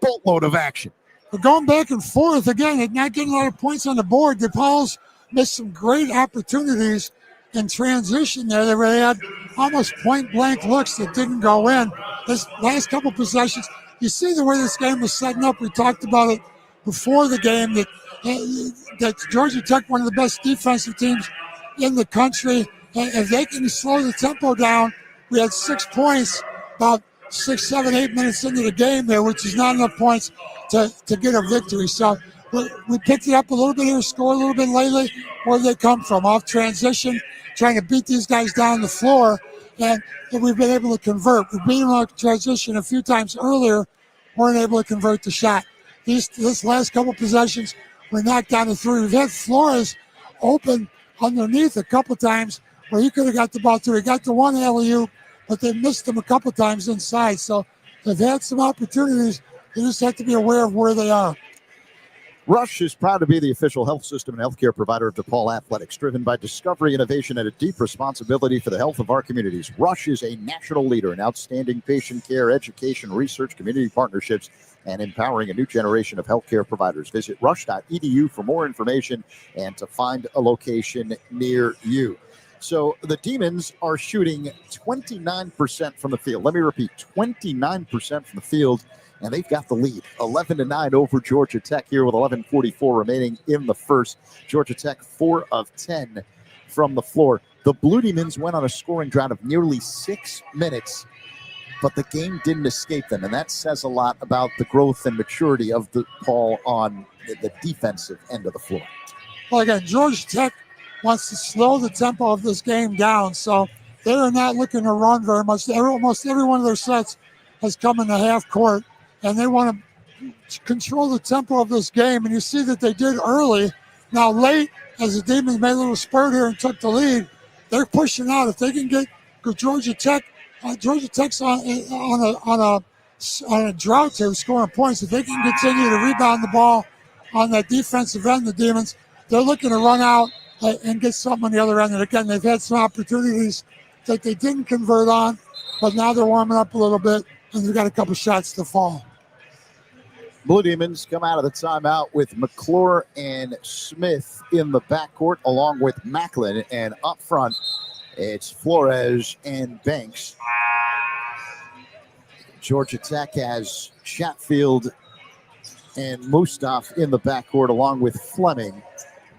boatload of action. We're going back and forth again, not getting a lot of points on the board. DePaul's missed some great opportunities in transition there. They really had almost point-blank looks that didn't go in. This last couple possessions, you see the way this game was setting up. We talked about it before the game, that Georgia Tech, one of the best defensive teams in the country. And if they can slow the tempo down, we had 6 points about 6, 7, 8 minutes into the game there, which is not enough points to get a victory. So we picked it up a little bit here, score a little bit lately. Where they come from? Off transition, trying to beat these guys down the floor, and we've been able to convert. We've been able to transition a few times earlier, weren't able to convert the shot. This last couple possessions, we knocked down the 3. We've had Flores open underneath a couple times where he could have got the ball through. He got the one alley-oop, but they missed him a couple times inside. So they've had some opportunities. They just have to be aware of where they are. Rush is proud to be the official health system and healthcare provider of DePaul Athletics, driven by discovery, innovation, and a deep responsibility for the health of our communities. Rush is a national leader in outstanding patient care, education, research, community partnerships, and empowering a new generation of healthcare providers. Visit rush.edu for more information and to find a location near you. So the Demons are shooting 29% from the field. Let me repeat, 29% from the field. And they've got the lead, 11-9 over Georgia Tech here with 11:44 remaining in the first. Georgia Tech 4 of 10 from the floor. The Blue Demons went on a scoring drought of nearly 6 minutes, but the game didn't escape them, and that says a lot about the growth and maturity of DePaul on the defensive end of the floor. Well, again, Georgia Tech wants to slow the tempo of this game down, so they are not looking to run very much. Almost every one of their sets has come in the half court, and they want to control the tempo of this game, and you see that they did early. Now, late, as the Demons made a little spurt here and took the lead, they're pushing out. If they can get Georgia Tech, Georgia Tech's on a drought here, scoring points. If they can continue to rebound the ball on that defensive end, the Demons, they're looking to run out and get something on the other end. And again, they've had some opportunities that they didn't convert on, but now they're warming up a little bit, and they've got a couple shots to fall. Blue Demons come out of the timeout with McClure and Smith in the backcourt, along with Macklin. And up front, it's Flores and Banks. Georgia Tech has Chatfield and Mustaf in the backcourt, along with Fleming.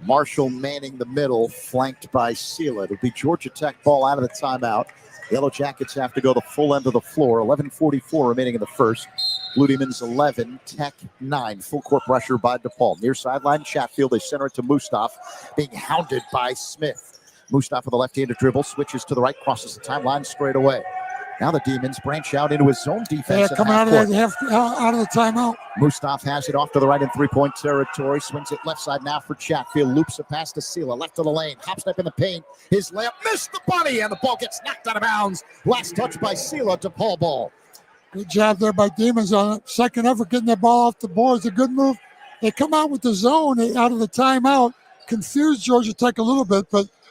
Marshall manning the middle, flanked by Sela. It'll be Georgia Tech ball out of the timeout. Yellow Jackets have to go the full end of the floor. 11:44 remaining in the first. Blue Demons 11, Tech 9. Full court pressure by DePaul. Near sideline, Chatfield. They center it to Mustaf, being hounded by Smith. Mustaf with a left-handed dribble, switches to the right, crosses the timeline straight away. Now the Demons branch out into his zone defense. Coming out of the timeout. Mustaf has it off to the right in three-point territory. Swings it left side now for Chatfield. Loops it past to Sela. Left of the lane. Hop step in the paint. His layup missed the bunny, and the ball gets knocked out of bounds. Last touch by Sela. DePaul ball. Good job there by Demons on it. Second effort getting that ball off the boards. A good move. They come out with the zone out of the timeout. Confused Georgia Tech a little bit,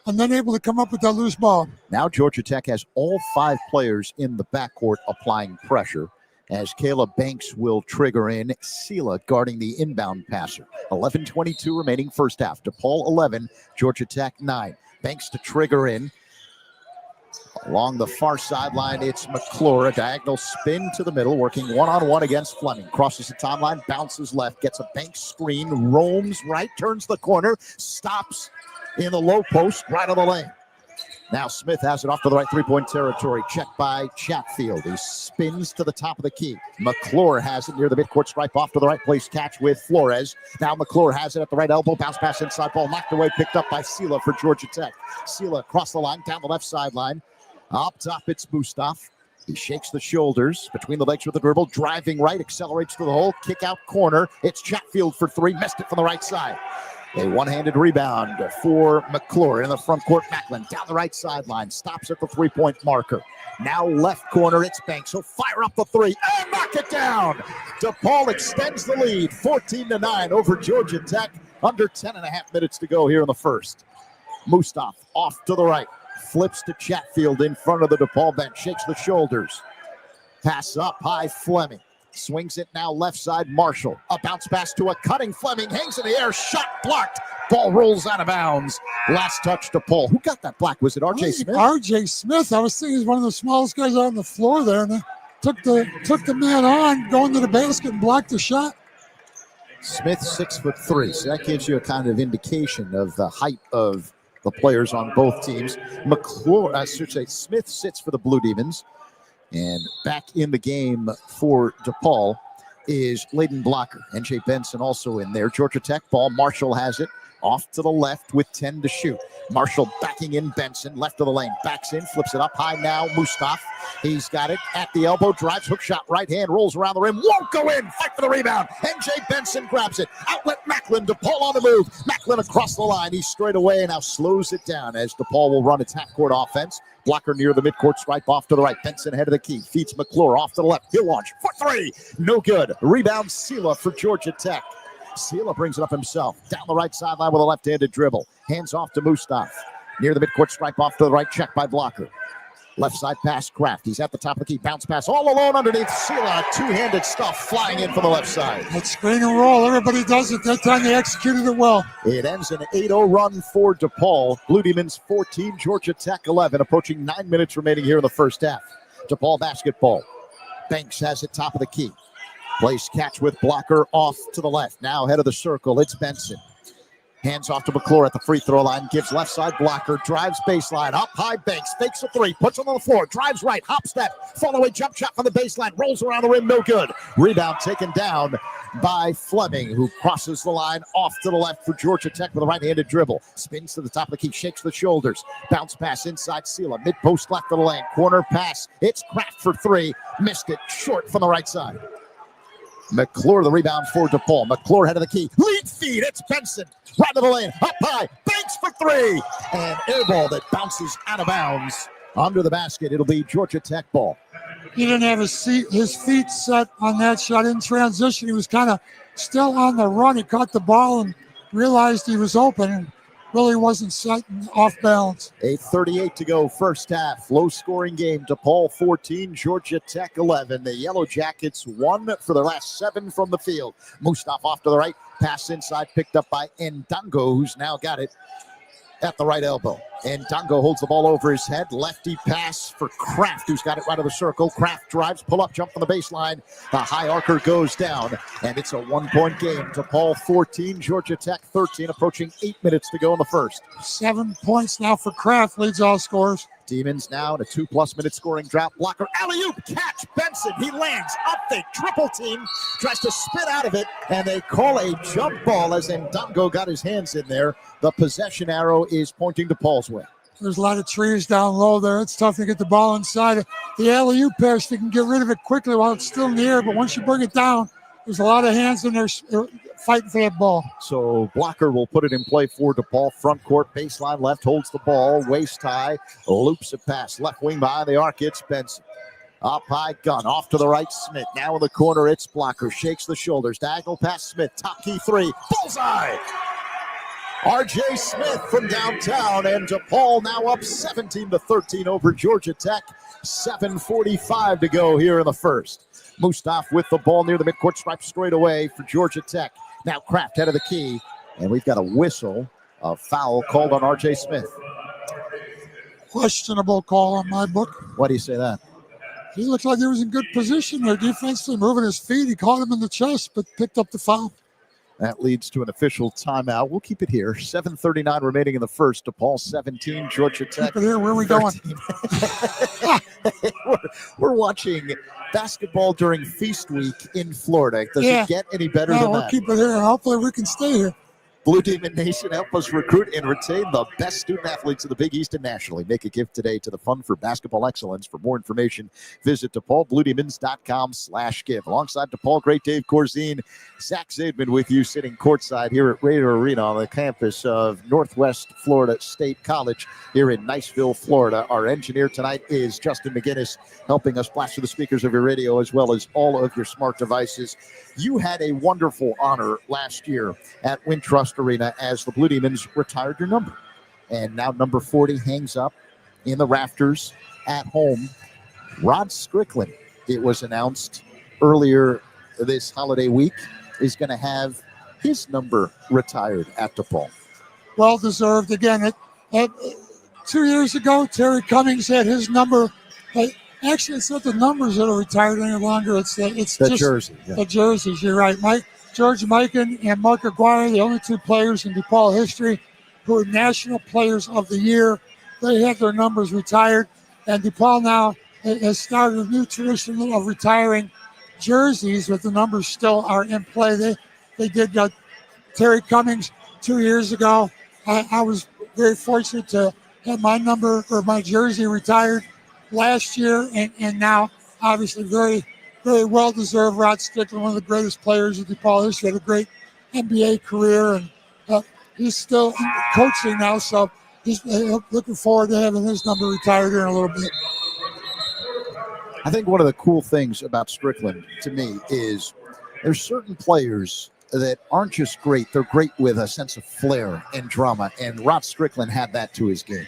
and then able to come up with that loose ball. Now Georgia Tech has all 5 players in the backcourt applying pressure, as Caleb Banks will trigger in. Sela guarding the inbound passer. 11:22 remaining first half. DePaul 11, Georgia Tech 9. Banks to trigger in. Along the far sideline, it's McClure. A diagonal spin to the middle, working one-on-one against Fleming. Crosses the timeline, bounces left, gets a Banks screen, roams right, turns the corner, stops in the low post, right on the lane. Now Smith has it off to the right three-point territory. Checked by Chatfield. He spins to the top of the key. McClure has it near the midcourt stripe, off to the right place, catch with Flores. Now McClure has it at the right elbow. Bounce pass inside, ball knocked away, picked up by Sela for Georgia Tech. Sela across the line, down the left sideline. Up top, it's Mustaf. He shakes the shoulders between the legs with the dribble, driving right, accelerates to the hole, kick out corner. It's Chatfield for 3, missed it from the right side. A one-handed rebound for McClure in the front court. Macklin down the right sideline, stops at the three-point marker. Now left corner, it's Banks. He'll fire up the 3 and knock it down. DePaul extends the lead, 14-9 over Georgia Tech. Under 10.5 minutes to go here in the first. Mustaf off to the right. Flips to Chatfield in front of the DePaul bench. Shakes the shoulders. Pass up high, Fleming. Swings it now left side, Marshall. A bounce pass to a cutting Fleming. Hangs in the air. Shot blocked. Ball rolls out of bounds. Last touch to Paul. Who got that block? Was it R.J. Smith? R.J. Smith. I was thinking he's one of the smallest guys out on the floor there. And took the man on, going to the basket and blocked the shot. Smith 6'3", so that gives you a kind of indication of the height of the players on both teams. Smith sits for the Blue Demons, and back in the game for DePaul is Layden Blocker. N.J. Benson also in there. Georgia Tech ball. Marshall has it off to the left with 10 to shoot. Marshall backing in Benson, left of the lane, backs in, flips it up high now. Mustaf, he's got it at the elbow, drives, hook shot, right hand, rolls around the rim, won't go in, fight for the rebound. N.J. Benson grabs it, outlet Macklin, DePaul on the move. Macklin across the line, he's straight away and now slows it down as DePaul will run its half-court offense. Blocker near the midcourt stripe, off to the right. Benson ahead of the key, feeds McClure off to the left. He'll launch for 3, no good. Rebound Sela for Georgia Tech. Sela brings it up himself. Down the right sideline with a left-handed dribble. Hands off to Mustaf. Near the midcourt stripe, off to the right, check by Blocker. Left side pass, Kraft. He's at the top of the key. Bounce pass all alone underneath Sela. Two-handed stuff flying in from the left side. That screen and roll, everybody does it. That time they executed it well. It ends an 8-0 run for DePaul. Blue Demons 14, Georgia Tech 11, approaching 9 minutes remaining here in the first half. DePaul basketball. Banks has it top of the key. Plays catch with Blocker off to the left. Now head of the circle, it's Benson. Hands off to McClure at the free throw line. Gives left side Blocker. Drives baseline. Up high Banks. Fakes a three. Puts him on the floor. Drives right. Hop step. Fall away jump shot from the baseline. Rolls around the rim. No good. Rebound taken down by Fleming, who crosses the line off to the left for Georgia Tech with a right-handed dribble. Spins to the top of the key. Shakes the shoulders. Bounce pass inside Sela. Mid-post left of the lane. Corner pass. It's Kraft for three. Missed it short from the right side. McClure the rebound for DePaul. McClure head of the key. Lead feed. It's Benson. Right to the lane. Up high. Banks for three. And air ball that bounces out of bounds under the basket. It'll be Georgia Tech ball. He didn't have his feet set on that shot in transition. He was kind of still on the run. He caught the ball and realized he was open and really wasn't set and off balance. 8:38 to go, first half. Low-scoring game. DePaul 14, Georgia Tech 11. The Yellow Jackets won for their last 7 from the field. Mustaf off to the right. Pass inside, picked up by Ndango, who's now got it at the right elbow. Ndango holds the ball over his head. Lefty pass for Kraft, who's got it right of the circle. Kraft drives, pull-up jump from the baseline. The high archer goes down, and it's a one-point game. DePaul 14, Georgia Tech 13, approaching 8 minutes to go in the first. 7 points now for Kraft, leads all scorers. Demons now in a 2+ minute scoring drought. Blocker, alley-oop, catch, Benson. He lands, up fake, triple team, tries to spit out of it, and they call a jump ball as Ndango got his hands in there. The possession arrow is pointing to Paul's way. There's a lot of trees down low there. It's tough to get the ball inside. The alley-oop pass, you can get rid of it quickly while it's still in the air, but once you bring it down, there's a lot of hands in there fighting for that ball. So Blocker will put it in play for DePaul. Front court, baseline left, holds the ball, waist high, loops a pass. Left wing behind the arc, it's Benson. Up high, Gunn, off to the right, Smith. Now in the corner, it's Blocker. Shakes the shoulders, diagonal pass, Smith. Top key three, bullseye! R.J. Smith from downtown, and DePaul now up 17-13 over Georgia Tech. 7:45 to go here in the first. Mustaf with the ball near the midcourt stripe straight away for Georgia Tech. Now Kraft head of the key, and we've got a whistle, a foul called on R.J. Smith. Questionable call on my book. Why do you say that? He looked like he was in good position there defensively, moving his feet. He caught him in the chest, but picked up the foul. That leads to an official timeout. We'll keep it here. 7:39 remaining in the first. DePaul 17, Georgia Tech. Keep it here. Where are we going? we're watching basketball during Feast Week in Florida. Does it get any better than we'll that? Keep it here. Hopefully we can stay here. Blue Demon Nation, help us recruit and retain the best student athletes of the Big East and nationally. Make a gift today to the Fund for Basketball Excellence. For more information, visit DePaulBlueDemons.com/give. Alongside DePaul, great Dave Corzine, Zach Zaidman with you, sitting courtside here at Raider Arena on the campus of Northwest Florida State College here in Niceville, Florida. Our engineer tonight is Justin McGinnis, helping us blast through the speakers of your radio as well as all of your smart devices. You had a wonderful honor last year at Wintrust Arena as the Blue Demons retired your number. And now number 40 hangs up in the rafters at home. Rod Strickland, it was announced earlier this holiday week, is going to have his number retired at DePaul. Well deserved. Again, 2 years ago, Terry Cummings had his number. Actually, it's not the numbers that are retired any longer. It's the just jersey. Yeah. The jerseys. You're right, Mike. George Mikan and Mark Aguirre, the only 2 players in DePaul history who are National Players of the Year. They had their numbers retired, and DePaul now has started a new tradition of retiring jerseys, but the numbers still are in play. They did Terry Cummings 2 years ago. I was very fortunate to have my number or my jersey retired last year, and now obviously very, very well-deserved. Rod Strickland, one of the greatest players in DePaul history, had a great NBA career, and he's still coaching now, so he's looking forward to having his number retired here in a little bit. I think one of the cool things about Strickland to me is there's certain players that aren't just great, they're great with a sense of flair and drama, and Rod Strickland had that to his game.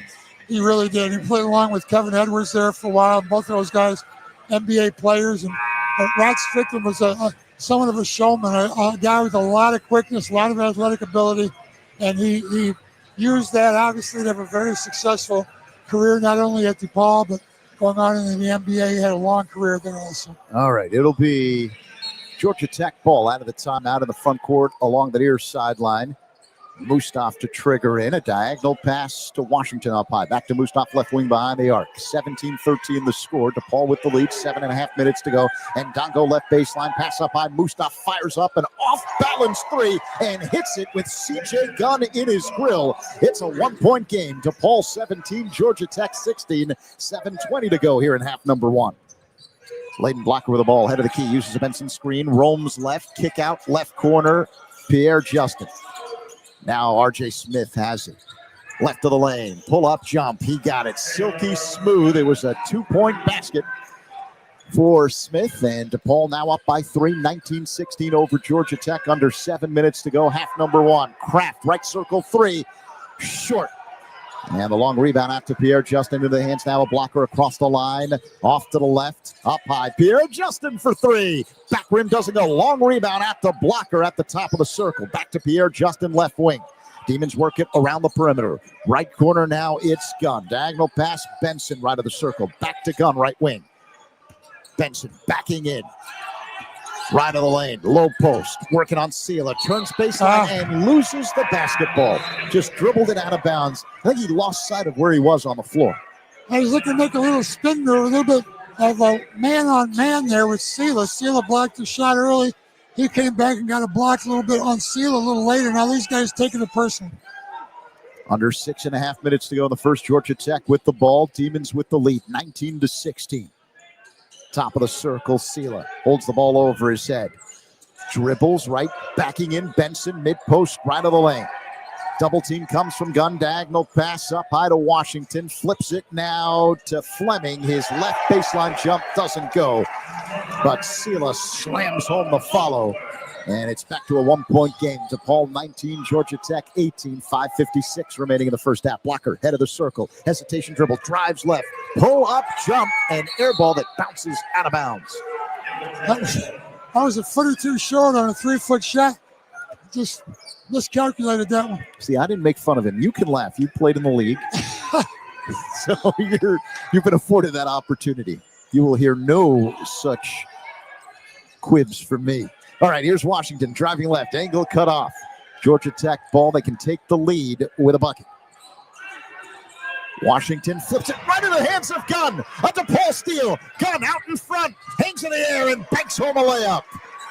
He really did. He played along with Kevin Edwards there for a while. Both of those guys, NBA players, and Rod Strickland was somewhat of a showman, a guy with a lot of quickness, a lot of athletic ability, and he used that obviously to have a very successful career, not only at DePaul, but going on in the NBA. He had a long career there also. All right, it'll be Georgia Tech ball out of the timeout in the front court along the near sideline. Mustaf to trigger in. A diagonal pass to Washington up high. Back to Mustaf, left wing behind the arc. 17-13 the score. DePaul with the lead. 7.5 minutes to go. And Dongo left baseline. Pass up high. Mustaf fires up an off-balance three and hits it with C.J. Gunn in his grill. It's a 1-point game. DePaul 17, Georgia Tech 16. 7:20 to go here in half number one. Layden Blocker with the ball. Head of the key. Uses a Benson screen. Roams left. Kick out left corner. Pierre Justin. Now R.J. Smith has it. Left of the lane. Pull up jump. He got it. Silky smooth. It was a 2-point basket for Smith. And DePaul now up by 3. 19-16 over Georgia Tech. Under 7 minutes to go. Half number one. Kraft right circle three. Short. And the long rebound out to Pierre Justin into the hands now. A blocker across the line. Off to the left. Up high. Pierre Justin for three. Back rim doesn't go. Long rebound at the blocker at the top of the circle. Back to Pierre Justin, left wing. Demons work it around the perimeter. Right corner now, it's Gunn. Diagonal pass, Benson right of the circle. Back to Gunn, right wing. Benson backing in. Right of the lane, low post, working on Sela, turns baseline and loses the basketball. Just dribbled it out of bounds. I think he lost sight of where he was on the floor. I was looking to make a little spin move, a little bit of a man-on-man there with Sela. Sela blocked the shot early. He came back and got a block a little bit on Sela a little later. Now these guys taking it personal. Under 6.5 minutes to go in the first. Georgia Tech with the ball. Demons with the lead, 19-16. Top of the circle, Sela holds the ball over his head. Dribbles right, backing in Benson, mid-post, right of the lane. Double team comes from Gunn, diagonal pass up high to Washington. Flips it now to Fleming. His left baseline jump doesn't go, but Sela slams home the follow. And it's back to a 1-point game. DePaul 19, Georgia Tech 18, 5:56 remaining in the first half. Blocker, head of the circle, hesitation dribble, drives left, pull up, jump, and air ball that bounces out of bounds. That was a foot or two short on a 3-foot shot. Just miscalculated that one. See, I didn't make fun of him. You can laugh. You played in the league. So you've been afforded that opportunity. You will hear no such quibs from me. All right, here's Washington driving left, angle cut off. Georgia Tech ball, they can take the lead with a bucket. Washington flips it right in the hands of Gunn. A DePaul steal. Gunn out in front, hangs in the air and banks home a layup.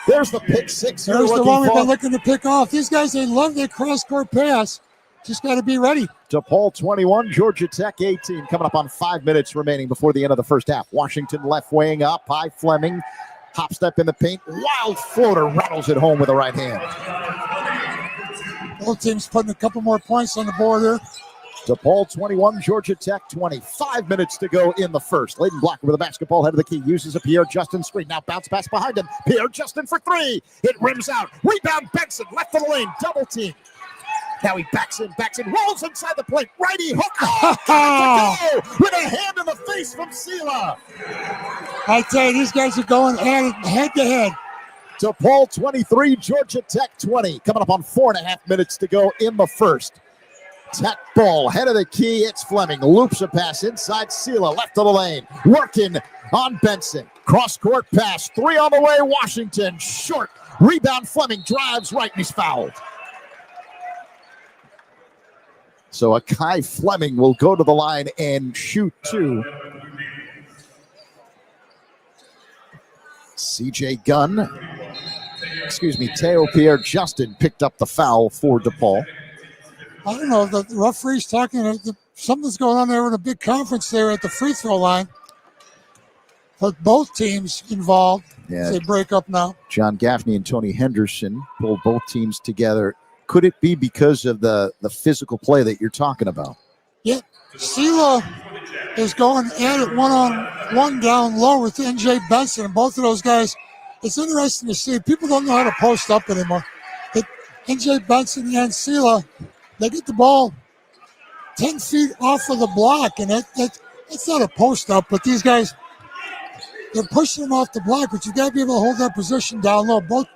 There's the pick six. There's the one we've been looking to pick off. These guys, they love their cross-court pass. Just got to be ready. DePaul 21, Georgia Tech 18. Coming up on 5 minutes remaining before the end of the first half. Washington left wing up high, Fleming. Hop step in the paint, wild floater, rattles it home with the right hand. Both teams putting a couple more points on the board here. DePaul 21, Georgia Tech 20. 5 minutes to go in the first. Layden Blocker with the basketball, head of the key, uses a Pierre Justin screen. Now bounce pass behind him. Pierre Justin for three. It rims out. Rebound Benson, left of the lane, double team. Now he backs in, rolls inside the plate. Righty hook. Oh, with a hand in the face from Sela. I tell you, these guys are going at it head to head. DePaul 23, Georgia Tech 20. Coming up on 4.5 minutes to go in the first. Tech ball, head of the key. It's Fleming. Loops a pass inside Sela, left of the lane. Working on Benson. Cross-court pass. Three on the way. Washington short. Rebound Fleming. Drives right and he's fouled. So Akai Fleming will go to the line and shoot two. Teo Pierre Justin picked up the foul for DePaul. I don't know, the referee's talking, something's going on there with a big conference there at the free throw line. But both teams involved as they break up now. John Gaffney and Tony Henderson pulled both teams together. Could it be because of the physical play that you're talking about? Yeah, Sela is going at it one-on-one down low with NJ Benson, and both of those guys, it's interesting to see. People don't know how to post up anymore. NJ Benson and Sela, they get the ball 10 feet off of the block, and it's not a post up, but these guys, they're pushing them off the block, but you got to be able to hold that position down low. Both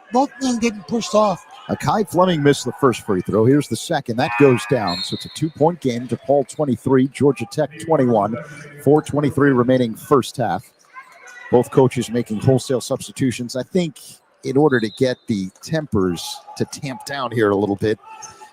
men getting pushed off. Kai Fleming missed the first free throw. Here's the second. That goes down. So it's a 2-point game. DePaul 23, Georgia Tech 21. 4:23 remaining first half. Both coaches making wholesale substitutions. I think in order to get the tempers to tamp down here a little bit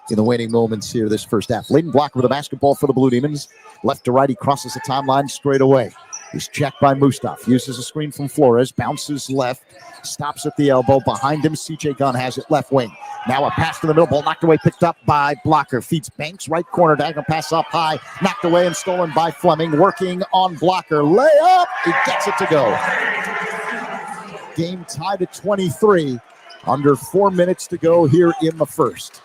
in the waning moments here this first half. Layden Blocker with a basketball for the Blue Demons. Left to right, he crosses the timeline straight away. He's checked by Mustaf. Uses a screen from Flores. Bounces left. Stops at the elbow. Behind him, CJ Gunn has it left wing. Now a pass to the middle. Ball knocked away. Picked up by Blocker. Feeds Banks. Right corner. Diagonal pass up high. Knocked away and stolen by Fleming. Working on Blocker. Layup. He gets it to go. Game tied at 23. Under 4 minutes to go here in the first.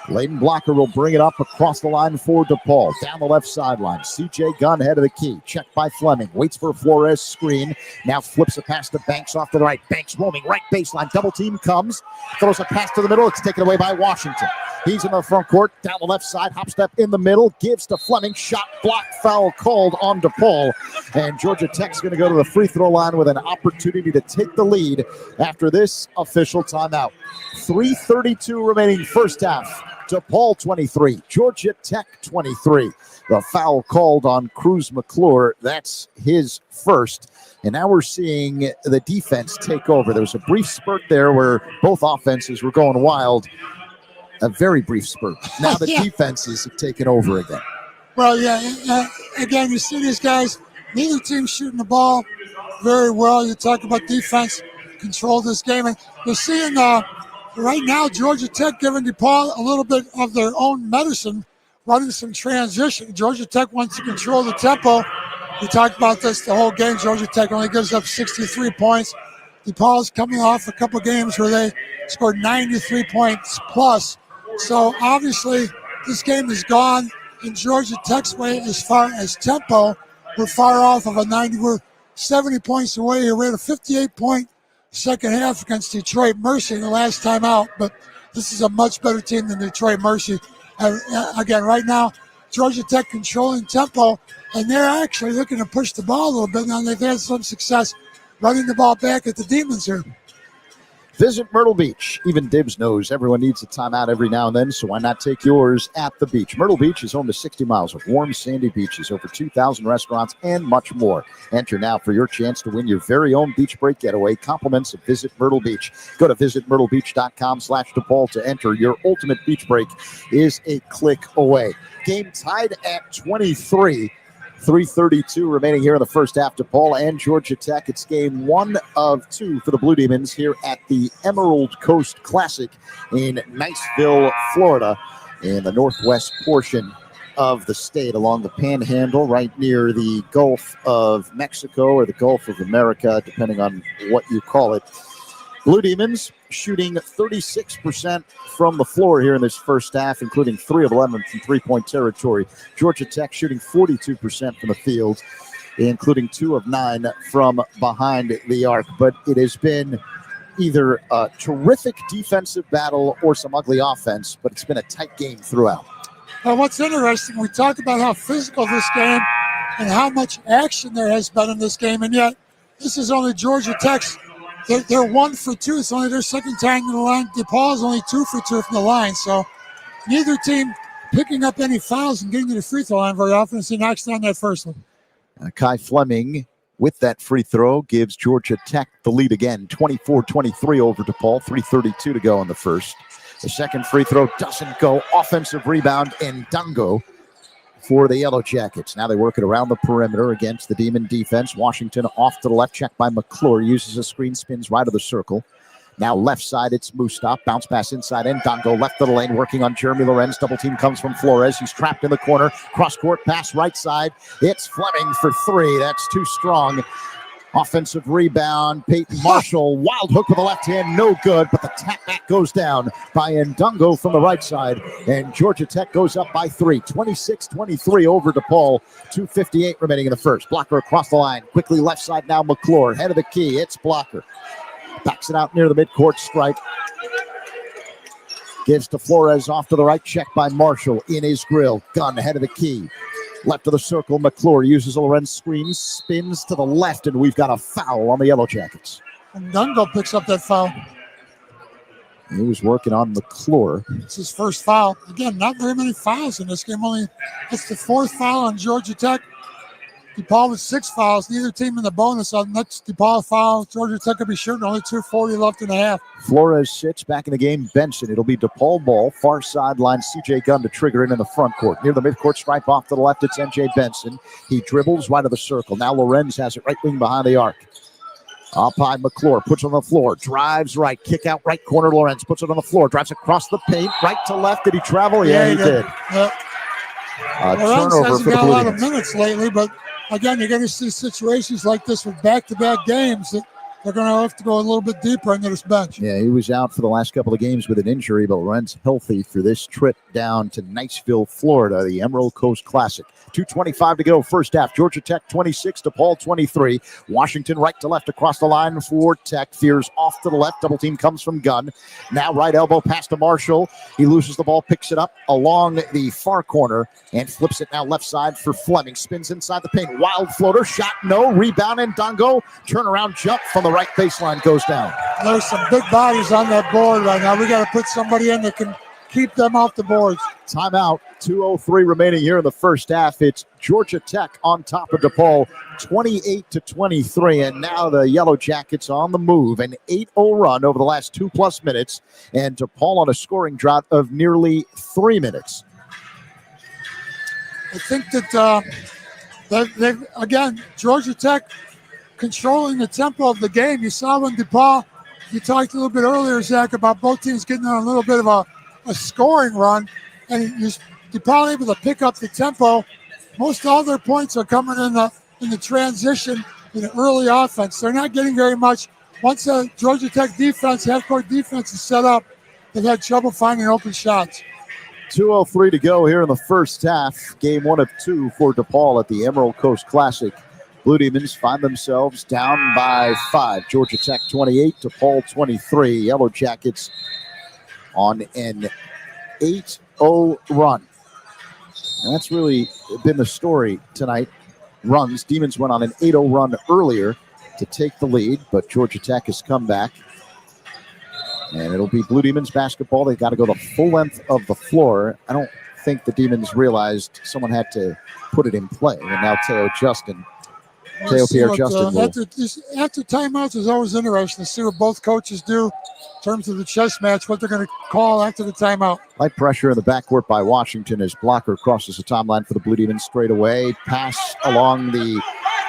Layden Blocker will bring it up across the line for DePaul. Down the left sideline. CJ Gunn head of the key. Checked by Fleming. Waits for a Flores screen. Now flips a pass to Banks off to the right. Banks roaming right baseline. Double team comes. Throws a pass to the middle. It's taken away by Washington. He's in the front court. Down the left side. Hop step in the middle. Gives to Fleming. Shot block foul called on DePaul. And Georgia Tech's going to go to the free throw line with an opportunity to take the lead after this official timeout. 3:32 remaining first half. DePaul 23, Georgia Tech 23. The foul called on Cruz McClure. That's his first. And now we're seeing the defense take over. There was a brief spurt there where both offenses were going wild. A very brief spurt. Now the defenses have taken over again. Well, again, you see these guys, neither team shooting the ball very well. You talk about defense, control this game. And you're seeing right now, Georgia Tech giving DePaul a little bit of their own medicine, running some transition. Georgia Tech wants to control the tempo. We talked about this the whole game. Georgia Tech only gives up 63 points. DePaul's coming off a couple games where they scored 93 points plus. So obviously, this game is gone in Georgia Tech's way as far as tempo. We're far off of a 90. We're 70 points away here. We had a 58-point second half against Detroit Mercy the last time out, but this is a much better team than Detroit Mercy. Again, right now, Georgia Tech controlling tempo, and they're actually looking to push the ball a little bit. Now they've had some success running the ball back at the Demons here. Visit Myrtle Beach. Even Dibs knows everyone needs a timeout every now and then, so why not take yours at the beach? Myrtle Beach is home to 60 miles of warm, sandy beaches, over 2,000 restaurants, and much more. Enter now for your chance to win your very own beach break getaway. Compliments of Visit Myrtle Beach. Go to visitmyrtlebeach.com/DePaul to enter. Your ultimate beach break is a click away. Game tied at 23. 3:32 remaining here in the first half. DePaul and Georgia Tech. It's game 1 of 2 for the Blue Demons here at the Emerald Coast Classic in Niceville, Florida, in the northwest portion of the state, along the Panhandle, right near the Gulf of Mexico or the Gulf of America, depending on what you call it. Blue Demons shooting 36% from the floor here in this first half, including 3 of 11 from three-point territory. Georgia Tech shooting 42% from the field, including 2 of 9 from behind the arc. But it has been either a terrific defensive battle or some ugly offense, but it's been a tight game throughout. Well, what's interesting, we talked about how physical this game and how much action there has been in this game, and yet this is only Georgia Tech's. They're 1 for 2. It's only their second time in the line. DePaul is only 2 for 2 from the line. So neither team picking up any fouls and getting to the free throw line very often as he knocks down that first one. Kai Fleming with that free throw gives Georgia Tech the lead again, 24-23 over DePaul, 3:32 to go in the first. The second free throw doesn't go. Offensive rebound in Dungo for the Yellow Jackets. Now they work it around the perimeter against the Demon defense. Washington off to the left, checked by McClure. Uses a screen, spins right of the circle. Now left side, it's Mustaf. Bounce pass inside, and Dongo left of the lane, working on Jeremy Lorenz. Double team comes from Flores. He's trapped in the corner. Cross-court pass right side. It's Fleming for 3. That's too strong. Offensive rebound, Peyton Marshall, wild hook with the left hand, no good, but the tap back goes down by Ndungo from the right side, and Georgia Tech goes up by 3, 26-23 over DePaul, 2:58 remaining in the first. Blocker across the line, quickly left side now, McClure, head of the key, it's Blocker. Backs it out near the midcourt stripe. Gives to Flores off to the right. Check by Marshall in his grill. Gunn ahead of the key. Left of the circle. McClure uses a Lorenz screen. Spins to the left, and we've got a foul on the Yellow Jackets. And Dungo picks up that foul. He was working on McClure. It's his first foul. Again, not very many fouls in this game. It's the fourth foul on Georgia Tech. DePaul with 6 fouls. Neither team in the bonus. On next DePaul foul, Georgia Tech will be shooting. Only 2:40 left in the half. Flores sits back in the game. Benson. It'll be DePaul ball. Far sideline. C.J. Gunn to trigger in the front court. Near the midcourt stripe off to the left. It's N.J. Benson. He dribbles right of the circle. Now Lorenz has it right wing behind the arc. Up high, McClure puts it on the floor. Drives right. Kick out right corner. Lorenz puts it on the floor. Drives across the paint. Right to left. Did he travel? Yeah, he did. Lorenz Turnover hasn't for the got a Blue lot of Demons. minutes lately, but again, you're going to see situations like this with back-to-back games that they're going to have to go a little bit deeper into this bench. Yeah, he was out for the last couple of games with an injury, but Lorenz healthy for this trip down to Niceville, Florida, the Emerald Coast Classic. 2:25 to go, first half. Georgia Tech 26, DePaul 23. Washington right to left across the line for Tech. Fears off to the left. Double team comes from Gunn. Now right elbow pass to Marshall. He loses the ball, picks it up along the far corner, and flips it now left side for Fleming. Spins inside the paint. Wild floater. Shot no. Rebound and Dongo. Turnaround jump from the right baseline goes down. There's some big bodies on that board right now. We got to put somebody in that can keep them off the boards. Timeout. 2:03 remaining here in the first half. It's Georgia Tech on top of DePaul, 28-23. And now the Yellow Jackets on the move. An 8-0 run over the last 2+ minutes. And DePaul on a scoring drought of nearly 3 minutes. I think that they've, again, Georgia Tech controlling the tempo of the game. You saw when DePaul, you talked a little bit earlier, Zach, about both teams getting on a little bit of a scoring run. And DePaul able to pick up the tempo. Most all their points are coming in the transition in the early offense. They're not getting very much. Once the Georgia Tech defense, half-court defense is set up, they've had trouble finding open shots. 2:03 to go here in the first half. Game 1 of 2 for DePaul at the Emerald Coast Classic. Blue Demons find themselves down by 5. Georgia Tech 28, DePaul 23. Yellow Jackets on an 8-0 run. And that's really been the story tonight. Runs. Demons went on an 8-0 run earlier to take the lead, but Georgia Tech has come back. And it'll be Blue Demons basketball. They've got to go the full length of the floor. I don't think the Demons realized someone had to put it in play. And now Teo Pierre Justin will. After timeouts is always interesting to see what both coaches do in terms of the chess match, what they're going to call after the timeout. Light pressure in the backcourt by Washington as Blocker crosses the timeline for the Blue Demons straight away. Pass along the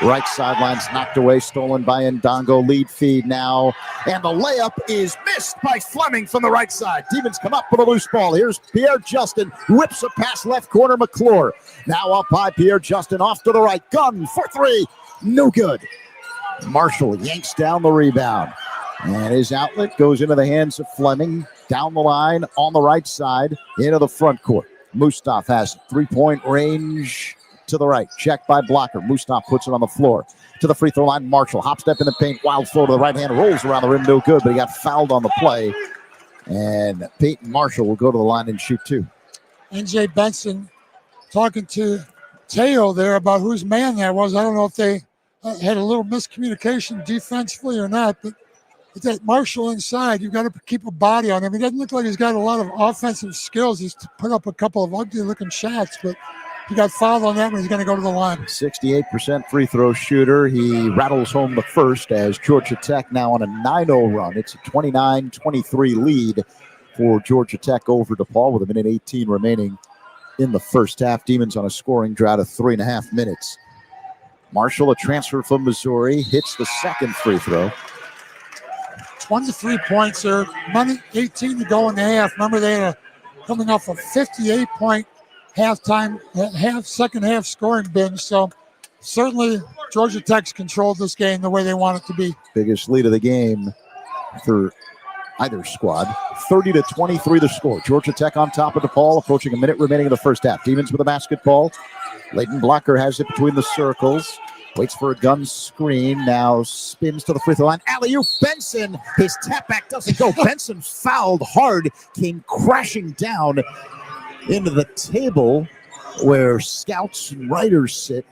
right sidelines, knocked away, stolen by Ndongo. Lead feed now. And the layup is missed by Fleming from the right side. Demons come up with a loose ball. Here's Pierre Justin. Whips a pass left corner, McClure. Now up high, Pierre Justin off to the right. Gunn for 3. No good. Marshall yanks down the rebound. And his outlet goes into the hands of Fleming. Down the line on the right side into the front court. Mustaf has 3-point range to the right. Checked by Blocker. Mustaf puts it on the floor. To the free throw line, Marshall. Hop step in the paint. Wild flow to the right hand. Rolls around the rim. No good, but he got fouled on the play. And Peyton Marshall will go to the line and shoot 2. N.J. Benson talking to Teo there about whose man that was. I don't know if they had a little miscommunication defensively or not, but with that Marshall inside, you've got to keep a body on him. He doesn't look like he's got a lot of offensive skills. He's put up a couple of ugly-looking shots, but he got fouled on that one. He's going to go to the line. 68% free throw shooter. He rattles home the first as Georgia Tech now on a 9-0 run. It's a 29-23 lead for Georgia Tech over DePaul with 1:18 remaining in the first half. Demons on a scoring drought of 3.5 minutes. Marshall, a transfer from Missouri, hits the second free throw. 23 points there. 18 to go in the half. Remember, they had coming off a 58-point second half scoring binge. So certainly Georgia Tech's controlled this game the way they want it to be. Biggest lead of the game for either squad. 30-23 the score. Georgia Tech on top of DePaul, approaching a minute remaining in the first half. Demons with the basketball. Leighton Blocker has it between the circles. Waits for a gun screen. Now spins to the free throw line. Alley-oop. Benson. His tap back doesn't go. Benson fouled hard. Came crashing down into the table where scouts and writers sit,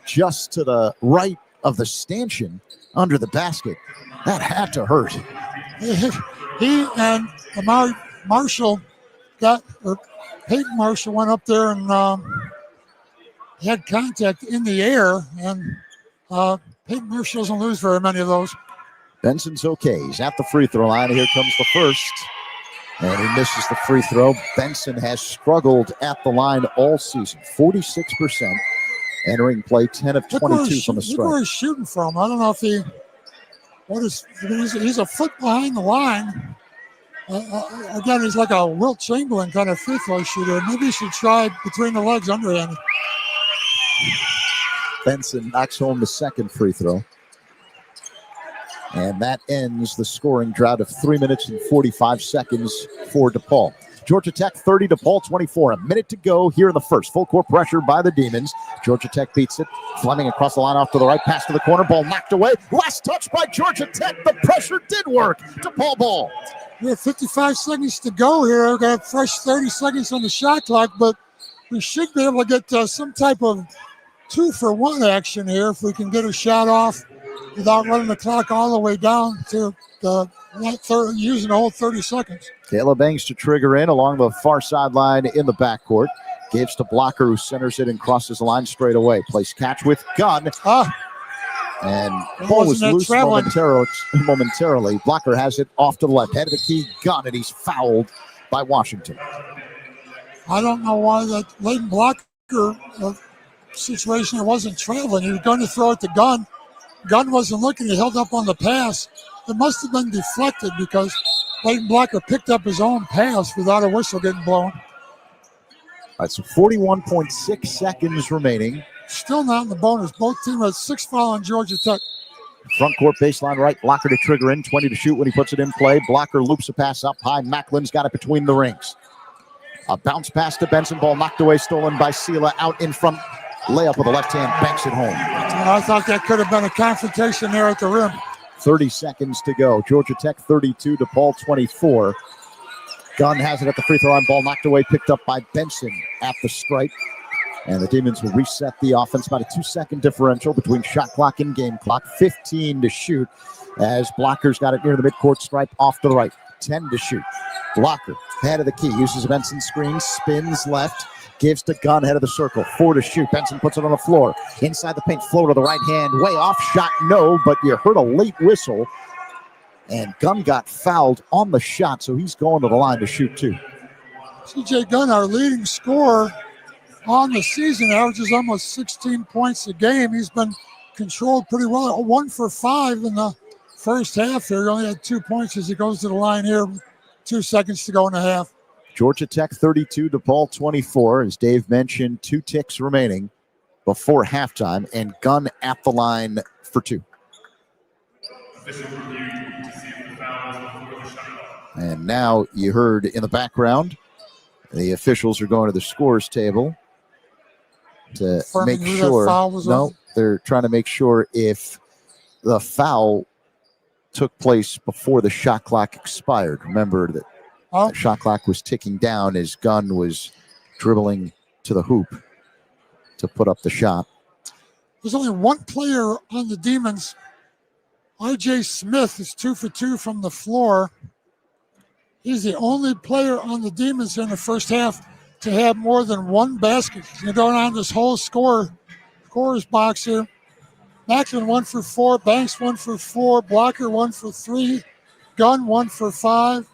just to the right of the stanchion under the basket. That had to hurt. He and Marshall Peyton Marshall went up there and had contact in the air, and Peyton Marshall doesn't lose very many of those. Benson's okay. He's at the free throw line. Here comes the first. And he misses the free throw. Benson has struggled at the line all season. 46% entering play, 10 of 22 from the stripe. Look where he's shooting from. I don't know if he's a foot behind the line. Again, he's like a Wilt Chamberlain kind of free throw shooter. Maybe he should try between the legs underhand. Benson knocks home the second free throw. And that ends the scoring drought of 3 minutes and 45 seconds for DePaul. Georgia Tech 30, DePaul 24. A minute to go here in the first. Full court pressure by the Demons. Georgia Tech beats it. Fleming across the line off to the right. Pass to the corner. Ball knocked away. Last touch by Georgia Tech. The pressure did work. DePaul ball. We have 55 seconds to go here. We've got a fresh 30 seconds on the shot clock, but we should be able to get some type of 2-for-1 action here if we can get a shot off without running the clock all the way down to using the whole 30 seconds. Caleb Banks to trigger in along the far sideline in the backcourt. Gives to Blocker, who centers it and crosses the line straight away. Plays catch with Gunn. And ball was loose momentarily. Blocker has it off to the left. Head of the key, Gunn, and he's fouled by Washington. I don't know why that Leighton Blocker situation wasn't traveling. He was going to throw it to Gunn. Gunn wasn't looking. He held up on the pass. It must have been deflected because Leighton Blocker picked up his own pass without a whistle getting blown. All right, so 41.6 seconds remaining. Still not in the bonus. Both teams had 6 fouls on Georgia Tech. Front court baseline right. Blocker to trigger in. 20 to shoot when he puts it in play. Blocker loops a pass up high. Macklin's got it between the rings. A bounce pass to Benson. Ball knocked away, stolen by Sela. Out in front. Layup with the left hand. Banks it home. I thought that could have been a confrontation there at the rim. 30 seconds to go. Georgia Tech 32, DePaul 24. Gunn has it at the free throw line. Ball knocked away, picked up by Benson at the stripe. And the Demons will reset the offense. About a 2-second differential between shot clock and game clock. 15 to shoot as Blocker's got it near the midcourt stripe off to the right. 10 to shoot. Blocker, head of the key, uses a Benson screen, spins left. Gives to Gunn, head of the circle. 4 to shoot. Benson puts it on the floor. Inside the paint, flow to the right hand. Way off shot, no, but you heard a late whistle. And Gunn got fouled on the shot, so he's going to the line to shoot 2. C.J. Gunn, our leading scorer on the season, averages almost 16 points a game. He's been controlled pretty well. 1 for 5 in the first half here. He only had 2 points as he goes to the line here. 2 seconds to go in the half. Georgia Tech 32, DePaul 24. As Dave mentioned, 2 ticks remaining before halftime, and Gunn at the line for 2. And now you heard in the background, the officials are going to the scores table to make sure. No, they're trying to make sure if the foul took place before the shot clock expired. Remember that the shot clock was ticking down as Gunn was dribbling to the hoop to put up the shot. There's only one player on the Demons. R.J. Smith is 2 for 2 from the floor. He's the only player on the Demons in the first half to have more than 1 basket. You're going on this whole scorer's box here. Macklin 1 for 4, Banks 1 for 4, Blocker 1 for 3, Gunn 1 for 5,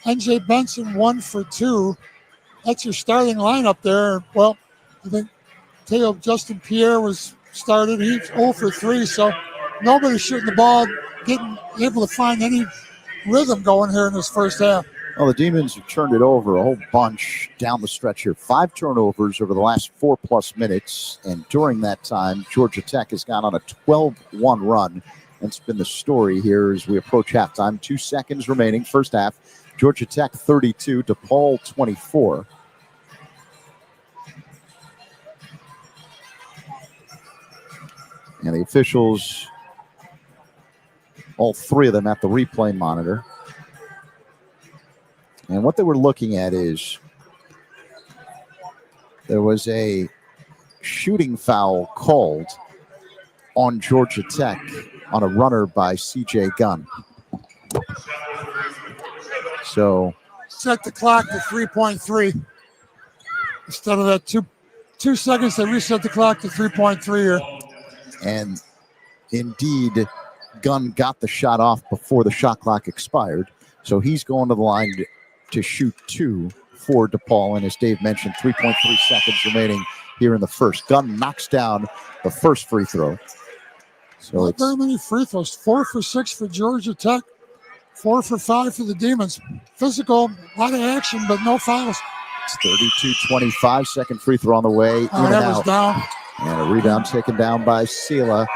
N.J. Benson 1 for 2. That's your starting lineup there. Well, I think Justin Pierre was started. He's 0 for 3, so nobody's shooting the ball, getting able to find any rhythm going here in this first half. Well, the Demons have turned it over a whole bunch down the stretch here. 5 turnovers over the last 4+ minutes. And during that time, Georgia Tech has gone on a 12-1 run. That's been the story here as we approach halftime. 2 seconds remaining, first half. Georgia Tech 32, DePaul 24. And the officials, all three of them at the replay monitor. And what they were looking at is there was a shooting foul called on Georgia Tech on a runner by C.J. Gunn. So set the clock to 3.3. Instead of that 2 seconds, they reset the clock to 3.3 here. And indeed, Gunn got the shot off before the shot clock expired. So he's going to the line to shoot 2 for DePaul. And as Dave mentioned, 3.3 seconds remaining here in the first. Gunn knocks down the first free throw. So not very many free throws. 4 for 6 for Georgia Tech. 4 for 5 for the Demons. Physical, a lot of action, but no fouls. It's 32-25. Second free throw on the way. In and that out. was down. And a rebound taken down by Sela.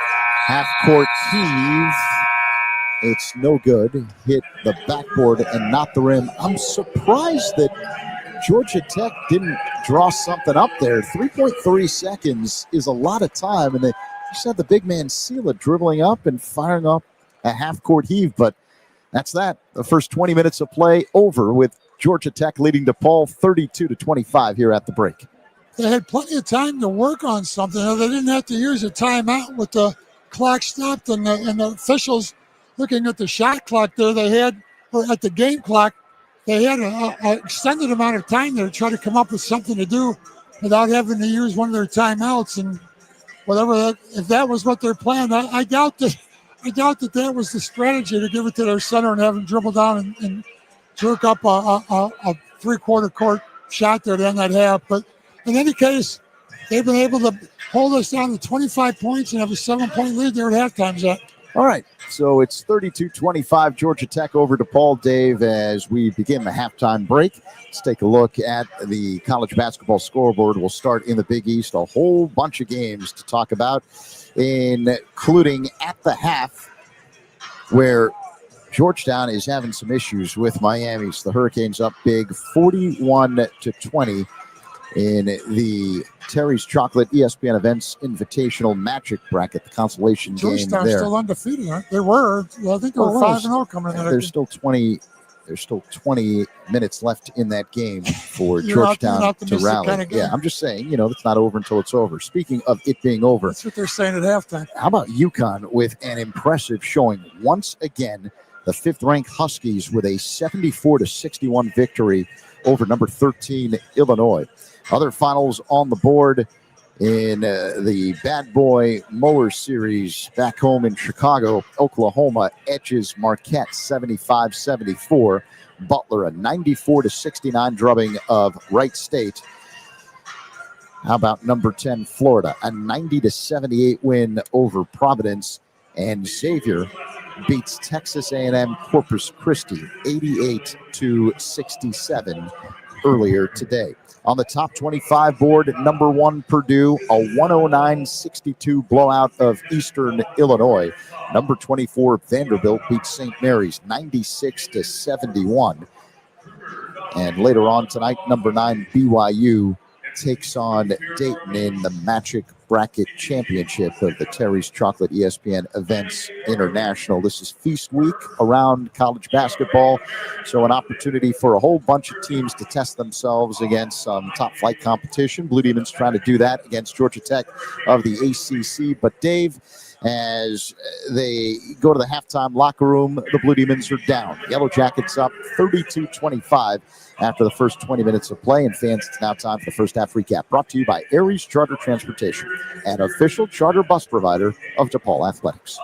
Half-court heave. It's no good. Hit the backboard and not the rim. I'm surprised that Georgia Tech didn't draw something up there. 3.3 seconds is a lot of time. And they just had the big man Sela dribbling up and firing up a half-court heave. But that's that. The first 20 minutes of play over with Georgia Tech leading DePaul 32-25 here at the break. They had plenty of time to work on something. They didn't have to use a timeout with the clock stopped and the officials looking at the shot clock there. They had, or at the game clock, they had an extended amount of time there to try to come up with something to do without having to use one of their timeouts. And whatever, if that was what their plan, I doubt that was the strategy to give it to their center and have him dribble down and jerk up a three-quarter court shot there to end that half. But in any case, they've been able to hold us down to 25 points and have a 7-point lead there at halftime, Zach. All right, so it's 32-25 Georgia Tech over DePaul, Dave, as we begin the halftime break. Let's take a look at the college basketball scoreboard. We'll start in the Big East. A whole bunch of games to talk about, including at the half, where Georgetown is having some issues with Miami. So the Hurricanes up big, 41-20 in the Terry's Chocolate ESPN Events Invitational Magic Bracket, the consolation game Georgetown's there. still undefeated, huh? They were. I think they were 5-0 coming in. There's still 20 minutes left in that game for Georgetown to rally. Kind of yeah, I'm just saying, it's not over until it's over. Speaking of it being over. That's what they're saying at halftime. How about UConn with an impressive showing once again? The 5th-ranked Huskies with a 74-61 victory over number 13 Illinois. Other finals on the board in the Bad Boy Mower Series back home in Chicago. Oklahoma edges Marquette 75-74. Butler a 94-69 drubbing of Wright State. How about number 10 Florida, a 90-78 win over Providence, and Xavier beats Texas A&M Corpus Christi 88-67 earlier today. On the top 25 board, number 1 Purdue, a 109-62 blowout of Eastern Illinois. Number 24 Vanderbilt beats St. Mary's 96-71. And later on tonight, number 9 BYU takes on Dayton in the Magic Bracket Championship of the Terry's Chocolate ESPN Events International. This is feast week around college basketball, so an opportunity for a whole bunch of teams to test themselves against some top flight competition. Blue Demons trying to do that against Georgia Tech of the ACC. But Dave, as they go to the halftime locker room, the Blue Demons are down. Yellow Jackets up 32-25 after the first 20 minutes of play. And fans, it's now time for the first half recap, brought to you by Aries Charter Transportation, an official charter bus provider of DePaul Athletics.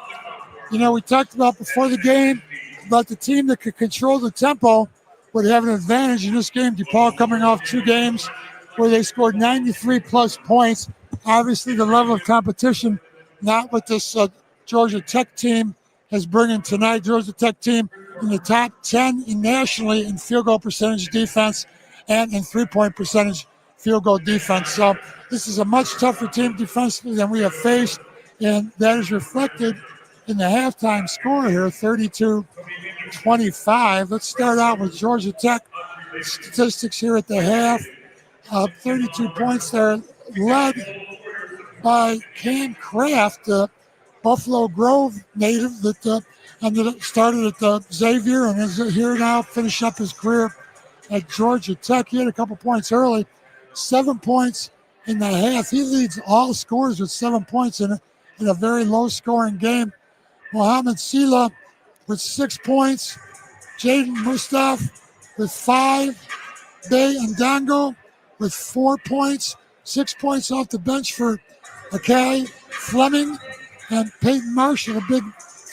We talked about before the game about the team that could control the tempo would have an advantage in this game. DePaul coming off 2 games where they scored 93-plus points. Obviously, the level of competition, not what this Georgia Tech team is bringing tonight. Georgia Tech team in the top 10 nationally in field goal percentage defense and in three-point percentage field goal defense. So this is a much tougher team defensively than we have faced, and that is reflected in the halftime score here, 32-25. Let's start out with Georgia Tech statistics here at the half. 32 points there, led by Cam Kraft. Buffalo Grove native that started at Xavier and is here now, finish up his career at Georgia Tech. He had a couple points early, 7 points in the half. He leads all scorers with 7 points in a very low-scoring game. Mohamed Sila with 6 points. Jaden Mustaf with 5. Bay and Dango with 4 points. 6 points off the bench for Akai Fleming. And Peyton Marshall, a big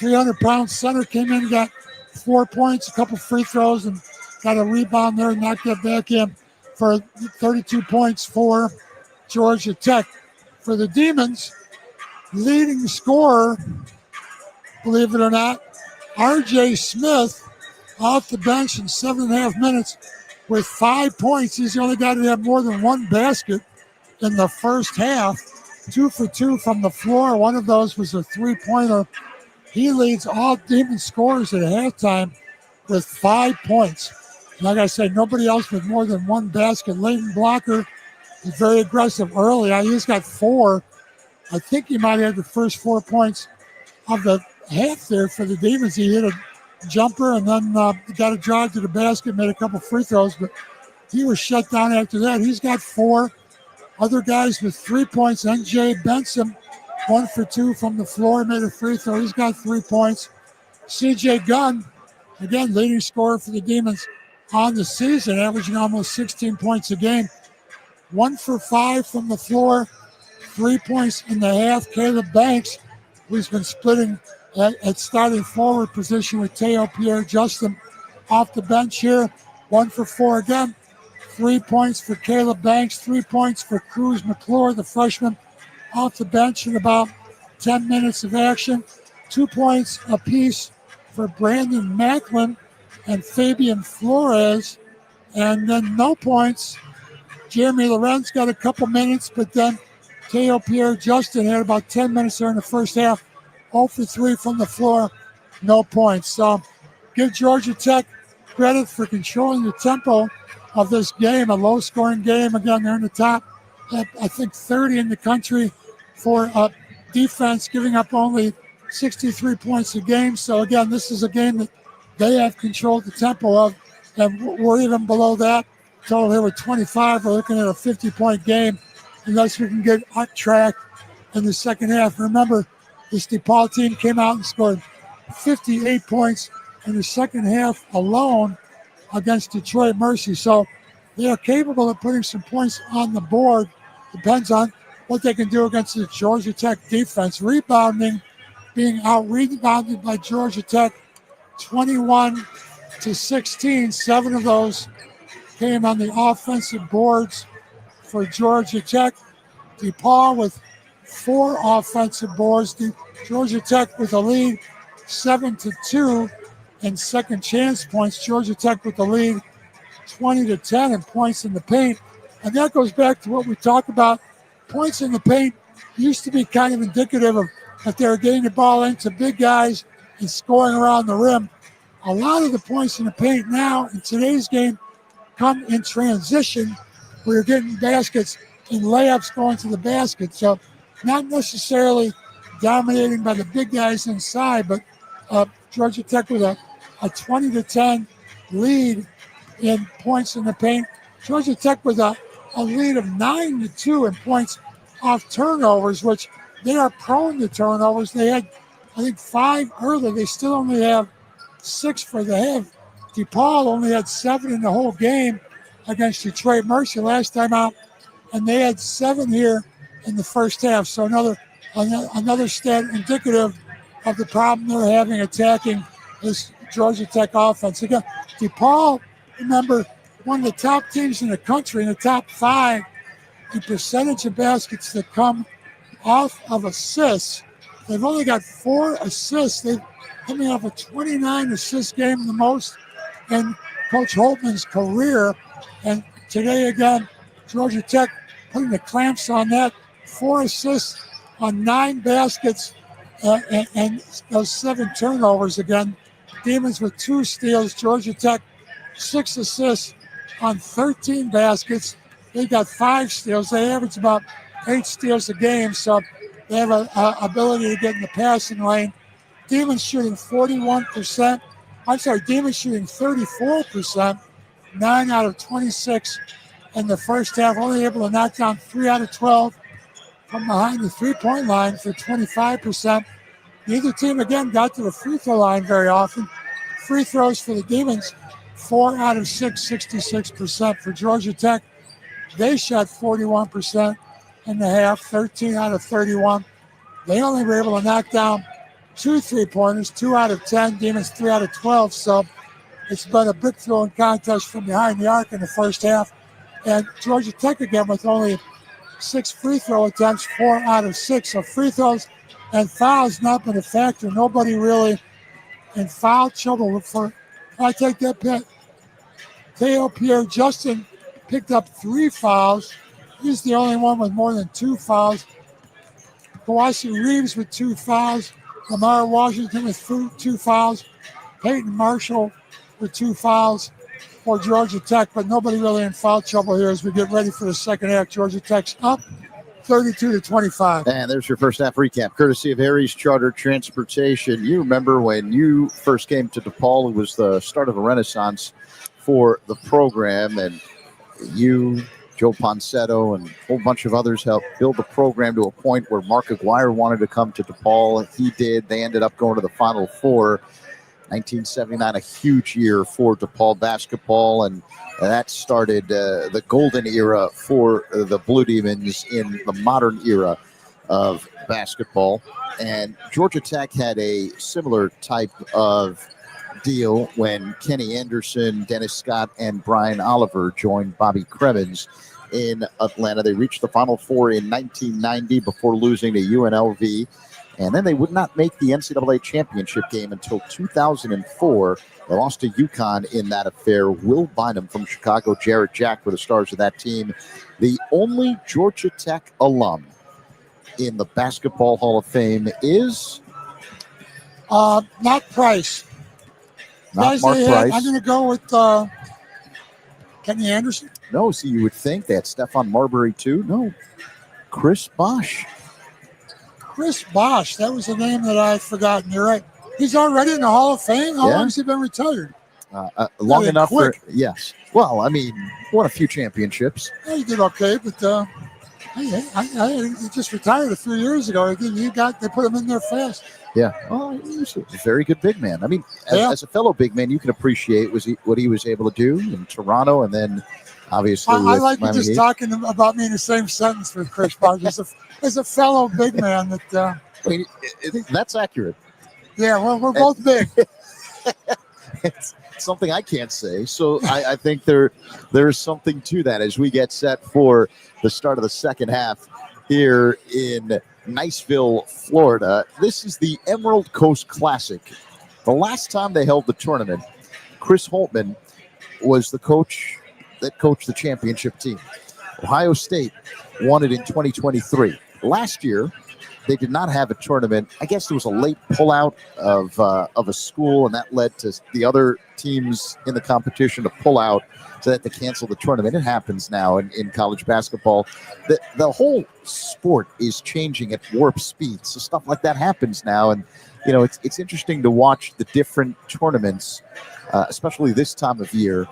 300-pound center, came in and got 4 points, a couple free throws, and got a rebound there and knocked that back in for 32 points for Georgia Tech. For the Demons, leading scorer, believe it or not, R.J. Smith off the bench in 7.5 minutes with 5 points. He's the only guy to have more than one basket in the first half. 2 for 2 from the floor. One of those was a three-pointer. He leads all Demon scorers at halftime with 5 points. Like I said, nobody else with more than one basket. Leighton Blocker is very aggressive early. He's got 4. I think he might have the first 4 points of the half there for the Demons. He hit a jumper and then got a drive to the basket, made a couple free throws, but he was shut down after that. He's got 4. Other guys with 3 points. N.J. Benson, 1 for 2 from the floor, made a free throw. He's got 3 points. C.J. Gunn, again, leading scorer for the Demons on the season, averaging almost 16 points a game. 1 for 5 from the floor, 3 points in the half. Caleb Banks, who's been splitting at starting forward position with Teo Pierre-Justin off the bench here. 1 for 4 again. 3 points for Caleb Banks, 3 points for Cruz McClure, the freshman, off the bench in about 10 minutes of action. 2 points apiece for Brandon Macklin and Fabian Flores. And then no points. Jeremy Lorenz got a couple minutes, but then Teo Pierre-Justin had about 10 minutes there in the first half. 0 for 3 from the floor, no points. So give Georgia Tech credit for controlling the tempo of this game, a low-scoring game. Again, they're in the top, I think, 30 in the country for defense, giving up only 63 points a game. So, again, this is a game that they have controlled the tempo of, and we're even below that. Total here with 25. We're looking at a 50-point game unless we can get on track in the second half. Remember, this DePaul team came out and scored 58 points in the second half alone against Detroit Mercy. So they are capable of putting some points on the board. Depends on what they can do against the Georgia Tech defense. Rebounding, being out-rebounded by Georgia Tech 21-16. 7 of those came on the offensive boards for Georgia Tech. DePaul with 4 offensive boards. Georgia Tech with a lead 7-2 in second chance points. Georgia Tech with the lead 20-10 in points in the paint. And that goes back to what we talked about. Points in the paint used to be kind of indicative of that they were getting the ball into big guys and scoring around the rim. A lot of the points in the paint now in today's game come in transition where you're getting baskets and layups going to the basket. So not necessarily dominating by the big guys inside, but Georgia Tech with a 20-10 lead in points in the paint. Georgia Tech with a lead of 9-2 in points off turnovers, which they are prone to turnovers. They had, I think, 5 earlier. They still only have 6 for the half. DePaul only had 7 in the whole game against Detroit Mercy last time out, and they had 7 here in the first half. So another stat indicative of the problem they're having attacking this Georgia Tech offense. Again, DePaul, remember, one of the top teams in the country, in the top 5, in percentage of baskets that come off of assists. They've only got 4 assists. They're coming off a 29 assist game, the most in Coach Holtman's career. And today, again, Georgia Tech putting the clamps on that. 4 assists on 9 baskets and those 7 turnovers again. Demons with 2 steals. Georgia Tech, 6 assists on 13 baskets. They got 5 steals. They average about 8 steals a game. So They have an ability to get in the passing lane. Demons shooting 41%. I'm sorry, Demons shooting 34%, 9 out of 26 in the first half, only able to knock down 3 out of 12 from behind the three-point line for 25%. Neither team, again, got to the free throw line very often. Free throws for the Demons, 4 out of 6, 66%. For Georgia Tech, they shot 41% in the half, 13 out of 31. They only were able to knock down 2 3-pointers, 2 out of 10. Demons, 3 out of 12. So it's been a brick throwing contest from behind the arc in the first half. And Georgia Tech, again, with only 6 free throw attempts, 4 out of 6. So free throws and fouls not been a factor. Nobody really in foul trouble. I take that bet. Teo Pierre Justin picked up 3 fouls. He's the only one with more than 2 fouls. Kawasi Reeves with 2 fouls. Lamar Washington with 2 fouls. Peyton Marshall with 2 fouls for Georgia Tech, but nobody really in foul trouble here as we get ready for the second half. Georgia Tech's up 32-25. And there's your first half recap, courtesy of Harry's Charter Transportation. You remember when you first came to DePaul, it was the start of a renaissance for the program, and you, Joe Ponsetto, and a whole bunch of others helped build the program to a point where Mark Aguirre wanted to come to DePaul. He did. They ended up going to the Final Four. 1979, a huge year for DePaul basketball, and that started the golden era for the Blue Demons in the modern era of basketball. And Georgia Tech had a similar type of deal when Kenny Anderson, Dennis Scott, and Brian Oliver joined Bobby Cremins in Atlanta. They reached the Final Four in 1990 before losing to UNLV. And then they would not make the NCAA championship game until 2004. They lost to UConn in that affair. Will Bynum from Chicago, Jarrett Jack were the stars of that team. The only Georgia Tech alum in the Basketball Hall of Fame is? Not Price. Not Mark Price. I'm going to go with Kenny Anderson. No, see, you would think they had Stephon Marbury too. No, Chris Bosh. Chris Bosh, that was a name that I had forgotten. You're right. He's already in the Hall of Fame? How long has he been retired? Long enough for, yes. Well, I mean, won a few championships. Yeah, he did okay, but he just retired a few years ago. They put him in there fast. Yeah. Oh, he's a very good big man. I mean, as a fellow big man, you can appreciate what he was able to do in Toronto, and then obviously I like you just talking about me in the same sentence with Chris Bosh. As a fellow big man, that that's accurate. Yeah, well, we're both big. It's something I can't say, so I think there's something to that as we get set for the start of the second half here in Niceville, Florida. This is the Emerald Coast Classic. The last time they held the tournament, Chris Holtman was the coach that coached the championship team. Ohio State won it in 2023. Last year, they did not have a tournament. I guess there was a late pullout of a school, and that led to the other teams in the competition to pull out so that they cancel the tournament. It happens now in college basketball. The whole sport is changing at warp speed, so stuff like that happens now. And, you know, it's interesting to watch the different tournaments, especially this time of year,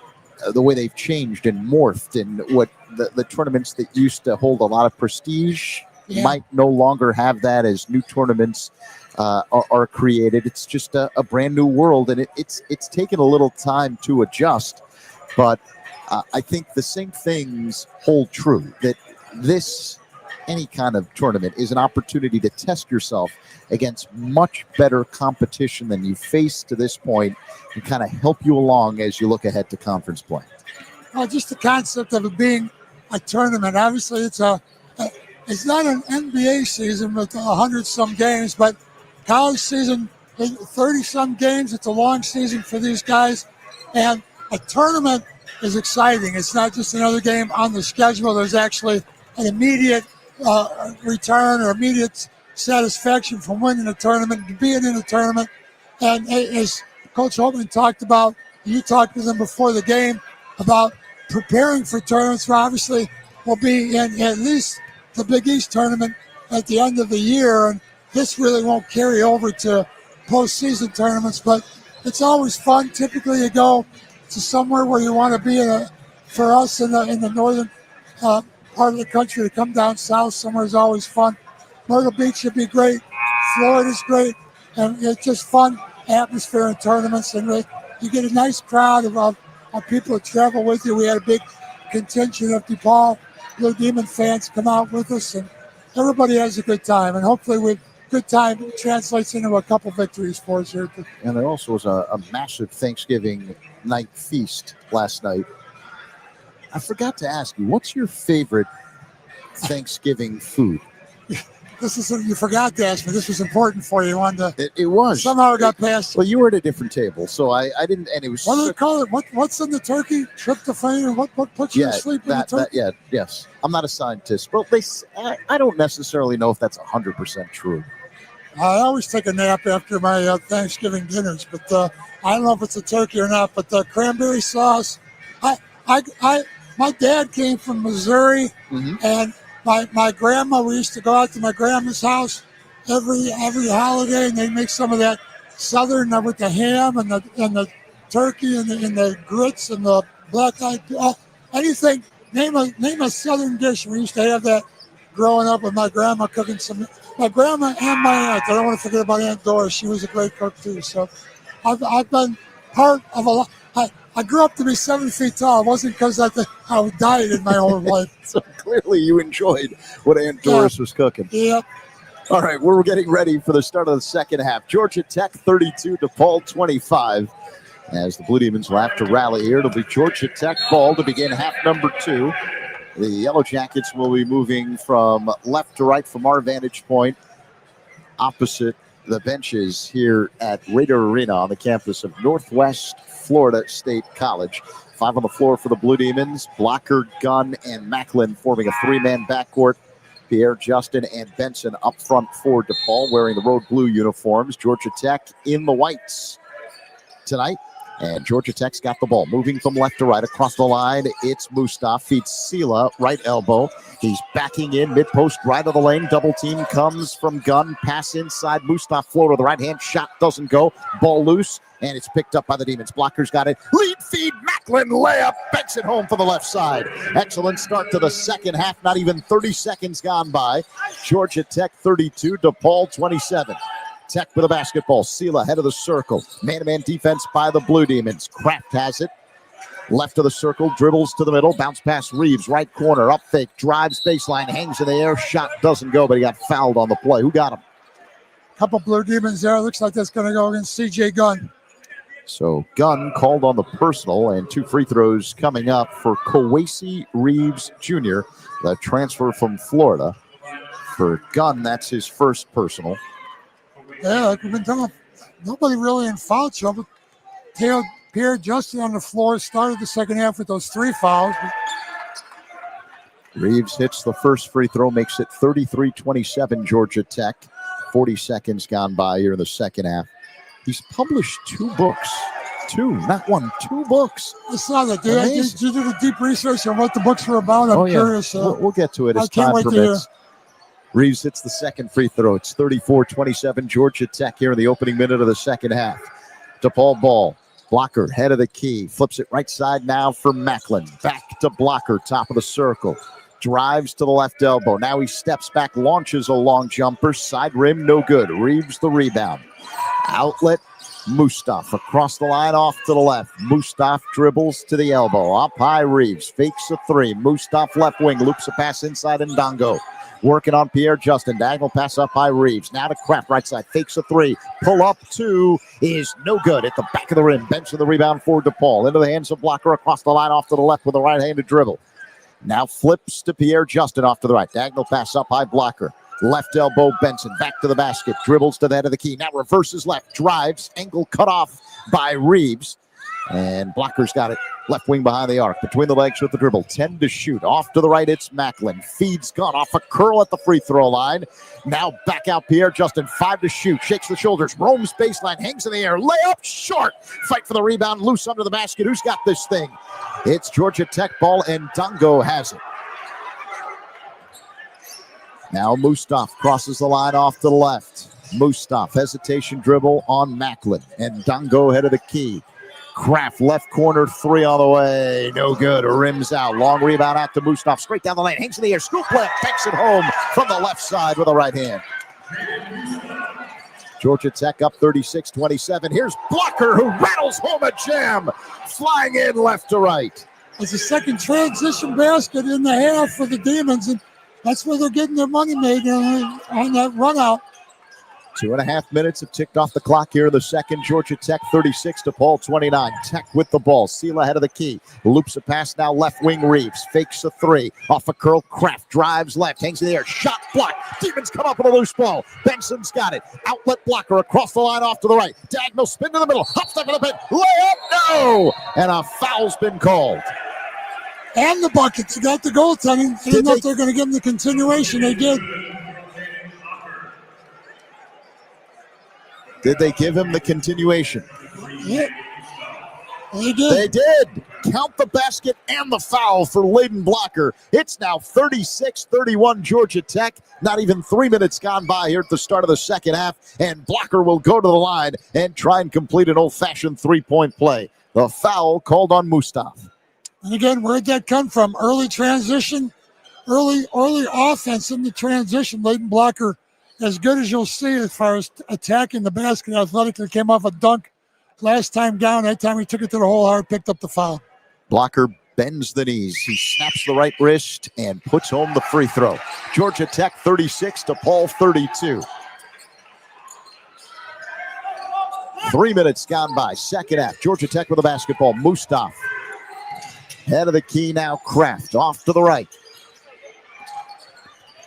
the way they've changed and morphed, and what the tournaments that used to hold a lot of prestige might no longer have that as new tournaments are created. It's just a brand new world, and it's taken a little time to adjust. But I think the same things hold true, that any kind of tournament is an opportunity to test yourself against much better competition than you faced to this point, and kind of help you along as you look ahead to conference play. Well, just the concept of it being a tournament. Obviously, it's not an NBA season with 100-some games, but college season, 30-some games. It's a long season for these guys, and a tournament is exciting. It's not just another game on the schedule. There's actually an immediate return or immediate satisfaction from winning a tournament, being in a tournament. And as Coach Holtman talked about, you talked with him before the game about preparing for tournaments. Obviously, we'll be in at least the Big East tournament at the end of the year, and this really won't carry over to postseason tournaments, but it's always fun. Typically, you go to somewhere where you want to be. For us in the northern part of the country, to come down south somewhere is always fun. Myrtle Beach should be great. Florida's great, and it's just fun atmosphere in tournaments, and you get a nice crowd of people that travel with you. We had a big contingent of DePaul Blue Demon fans come out with us, and everybody has a good time, and hopefully good time translates into a couple victories for us here. And there also was a massive Thanksgiving night feast last night. I forgot to ask you, what's your favorite Thanksgiving food? You forgot to ask me. This was important for you. You wanted to. It was. Somehow it got past. Well, you were at a different table, so I didn't, and it was. What do they call it? What's in the turkey? Tryptophan, or what puts you to sleep in the turkey? Yes. I'm not a scientist, but I don't necessarily know if that's 100% true. I always take a nap after my Thanksgiving dinners, but I don't know if it's a turkey or not. But the cranberry sauce, my dad came from Missouri, and my grandma, we used to go out to my grandma's house every holiday, and they make some of that southern with the ham and the turkey and the grits and the black eyed anything. Name a southern dish. We used to have that growing up with my grandma cooking some. My grandma and my aunt. I don't want to forget about Aunt Doris. She was a great cook too. So I've been part of a lot. I grew up to be 7 feet tall. It wasn't because I dieted my whole life. So clearly you enjoyed what Aunt Doris was cooking. Yep. All right, we're getting ready for the start of the second half. Georgia Tech 32, DePaul 25. As the Blue Demons will have to rally here, it'll be Georgia Tech ball to begin half number 2. The Yellow Jackets will be moving from left to right from our vantage point, opposite the benches here at Raider Arena on the campus of Northwest Florida State College. 5 on the floor for the Blue Demons. Blocker, Gunn, and Macklin forming a 3-man backcourt. Pierre, Justin, and Benson up front for DePaul wearing the road blue uniforms. Georgia Tech in the whites tonight. And Georgia Tech's got the ball. Moving from left to right across the line. It's Mustaf. Feeds Sela, right elbow. He's backing in, mid-post, right of the lane. Double team comes from Gunn. Pass inside. Mustaf floater. The right-hand shot doesn't go. Ball loose. And it's picked up by the Demons. Blockers got it. Lead feed. Macklin layup. Banks it home for the left side. Excellent start to the second half. Not even 30 seconds gone by. Georgia Tech 32, DePaul 27. Tech with a basketball. Sela head of the circle. Man-to-man defense by the Blue Demons. Kraft has it. Left of the circle. Dribbles to the middle. Bounce pass Reeves. Right corner. Up fake. Drives baseline. Hangs in the air. Shot doesn't go, but he got fouled on the play. Who got him? Couple Blue Demons there. Looks like that's going to go against C.J. Gunn. So Gunn called on the personal, and 2 free throws coming up for Kawasi Reeves Jr., the transfer from Florida. For Gunn, that's his first personal. Yeah, like we've been talking, nobody really in foul trouble. Pierre Justin on the floor started the second half with those 3 fouls. Reeves hits the first free throw, makes it 33-27 Georgia Tech. 40 seconds gone by here in the second half. He's published 2 books. 2, not 1, 2 books. I saw that, dude. You did a deep research on what the books were about. I'm curious. We'll get to it as time permits. Reeves hits the second free throw. It's 34-27 Georgia Tech here in the opening minute of the second half. DePaul ball. Blocker, head of the key. Flips it right side now for Macklin. Back to Blocker, top of the circle. Drives to the left elbow. Now he steps back, launches a long jumper. Side rim, no good. Reeves the rebound. Outlet, Mustaf across the line, off to the left. Mustaf dribbles to the elbow. Up high, Reeves fakes a 3. Mustaf left wing, loops a pass inside Ndongo. Working on Pierre Justin. Diagonal pass up by Reeves. Now to Kraft, right side. Fakes a 3. Pull up 2 is no good at the back of the rim. Bench of the rebound for DePaul. Into the hands of Blocker across the line, off to the left with a right-handed dribble. Now flips to Pierre Justin off to the right. Diagonal pass up high, Blocker. Left elbow, Benson. Back to the basket. Dribbles to the head of the key. Now reverses left. Drives. Angle cut off by Reeves. And Blocker's got it. Left wing behind the arc. Between the legs with the dribble. 10 to shoot. Off to the right, it's Macklin. Feeds Gunn off a curl at the free throw line. Now back out Pierre Justin. 5 to shoot. Shakes the shoulders. Roams baseline. Hangs in the air. Layup short. Fight for the rebound. Loose under the basket. Who's got this thing? It's Georgia Tech ball, and Ndongo has it. Now Mustaf crosses the line off to the left. Mustaf, hesitation dribble on Macklin. And Dongo head of the key. Kraft left corner, 3 on the way. No good. Rims out. Long rebound out to Mustaf. Straight down the lane. Hangs in the air. Scoop left. Takes it home from the left side with a right hand. Georgia Tech up 36-27. Here's Blocker who rattles home a jam. Flying in left to right. It's a second transition basket in the half for the Demons, and that's where they're getting their money made on that run out. 2.5 minutes have ticked off the clock here in the second. Georgia Tech 36, DePaul 29. Tech with the ball. Sela head of the key. Loops a pass now left wing. Reeves fakes a 3. Off a curl. Kraft drives left. Hangs in the air. Shot block. Demons come up with a loose ball. Benson's got it. Outlet Blocker across the line off to the right. Diagonal spin to the middle. Hop step in the pin. Layup. No. And a foul's been called. And the buckets. They got the goaltending. I didn't know if they're going to give them the continuation. They did. Did they give him the continuation? Yeah. They did. They did. Count the basket and the foul for Layden Blocker. It's now 36-31 Georgia Tech. Not even 3 minutes gone by here at the start of the second half. And Blocker will go to the line and try and complete an old-fashioned three-point play. The foul called on Mustaf. And again, where'd that come from? Early transition, early offense in the transition. Layden Blocker, as good as you'll see as far as attacking the basket athletically, came off a dunk last time down. That time he took it to the hole hard, picked up the foul. Blocker bends the knees. He snaps the right wrist and puts home the free throw. Georgia Tech 36, DePaul 32. 3 minutes gone by. Second half. Georgia Tech with the basketball. Mustaf. Head of the key now. Kraft off to the right.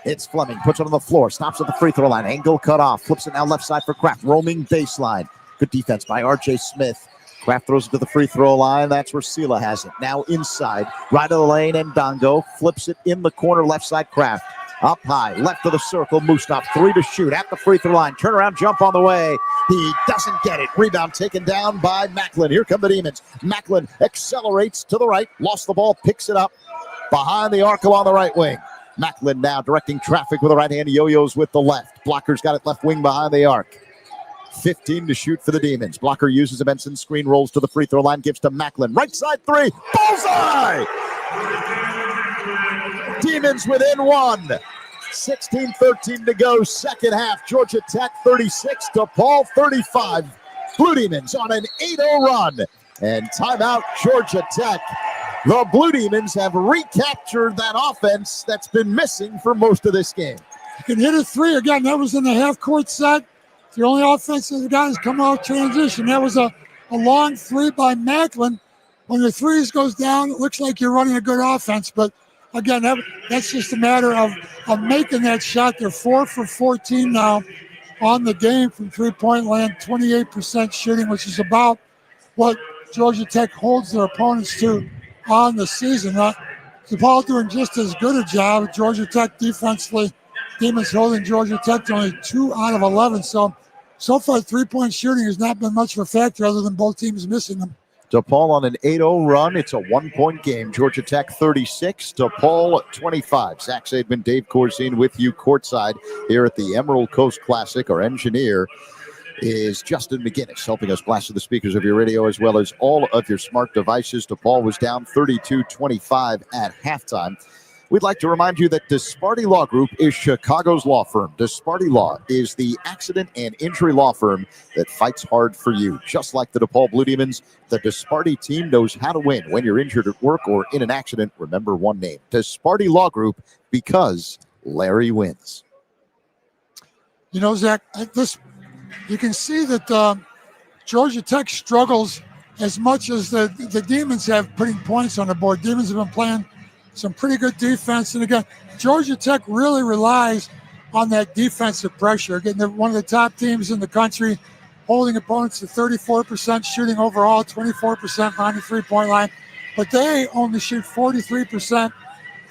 It's Fleming, puts it on the floor, stops at the free throw line, angle cut off, flips it now left side for Kraft, roaming baseline. Good defense by R.J. Smith. Kraft throws it to the free throw line. That's where Sela has it. Now inside, right of the lane, and Dongo flips it in the corner left side. Kraft up high, left of the circle. Mustaf 3 to shoot at the free throw line. Turnaround jump on the way. He doesn't get it. Rebound taken down by Macklin. Here come the Demons. Macklin accelerates to the right, lost the ball, picks it up behind the arc along the right wing. Macklin now directing traffic with the right hand, yo-yos with the left. Blocker's got it left wing behind the arc. 15 to shoot for the Demons. Blocker uses a Benson screen, rolls to the free throw line, gives to Macklin. Right side 3, bullseye! Demons within 1. 16-13 to go, second half. Georgia Tech 36, DePaul 35. Blue Demons on an 8-0 run. And timeout, Georgia Tech. The Blue Demons have recaptured that offense that's been missing for most of this game. You can hit a 3 again. That was in the half-court set. The only offense that the guys come out transition. That was a long 3 by Macklin. When the 3s goes down, it looks like you're running a good offense. But again, that's just a matter of making that shot. They're 4 for 14 now on the game from three-point land, 28% shooting, which is about what Georgia Tech holds their opponents to on the season. DePaul doing just as good a job. Georgia Tech defensively, Demons holding Georgia Tech to only 2 out of 11. So far, three-point shooting has not been much of a factor other than both teams missing them. DePaul on an 8-0 run. It's a 1-point game. Georgia Tech 36, DePaul 25. Zach Zaidman, Dave Corzine with you courtside here at the Emerald Coast Classic. Our engineer is Justin McGinnis, helping us blast to the speakers of your radio as well as all of your smart devices. DePaul was down 32-25 at halftime. We'd like to remind you that Disparty Law Group is Chicago's law firm. Disparty Law is the accident and injury law firm that fights hard for you. Just like the DePaul Blue Demons, the Disparty team knows how to win. When you're injured at work or in an accident, remember one name, Disparty Law Group, because Larry wins. You know, Zach, you can see that Georgia Tech struggles as much as the Demons have putting points on the board. Demons have been playing some pretty good defense. And again, Georgia Tech really relies on that defensive pressure. Again, they're one of the top teams in the country, holding opponents to 34% shooting overall, 24% behind the three-point line. But they only shoot 43%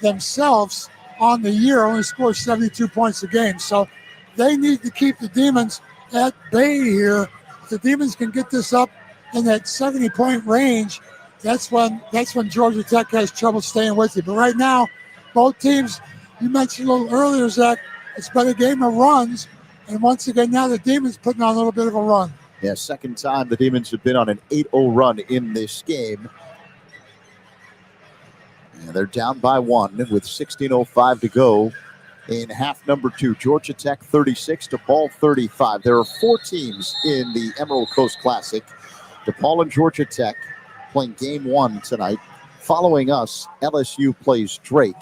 themselves on the year, only score 72 points a game. So they need to keep the Demons at bay here. If the Demons can get this up in that 70-point range, that's when Georgia Tech has trouble staying with you. But right now, both teams, you mentioned a little earlier, Zach, it's been a game of runs. And once again, now the Demons putting on a little bit of a run. Yeah, second time the Demons have been on an 8-0 run in this game. And they're down by 1 with 16:05 to go in half number 2. Georgia Tech 36, DePaul 35. There are 4 teams in the Emerald Coast Classic. DePaul and Georgia Tech playing game 1 tonight. Following us, LSU plays Drake.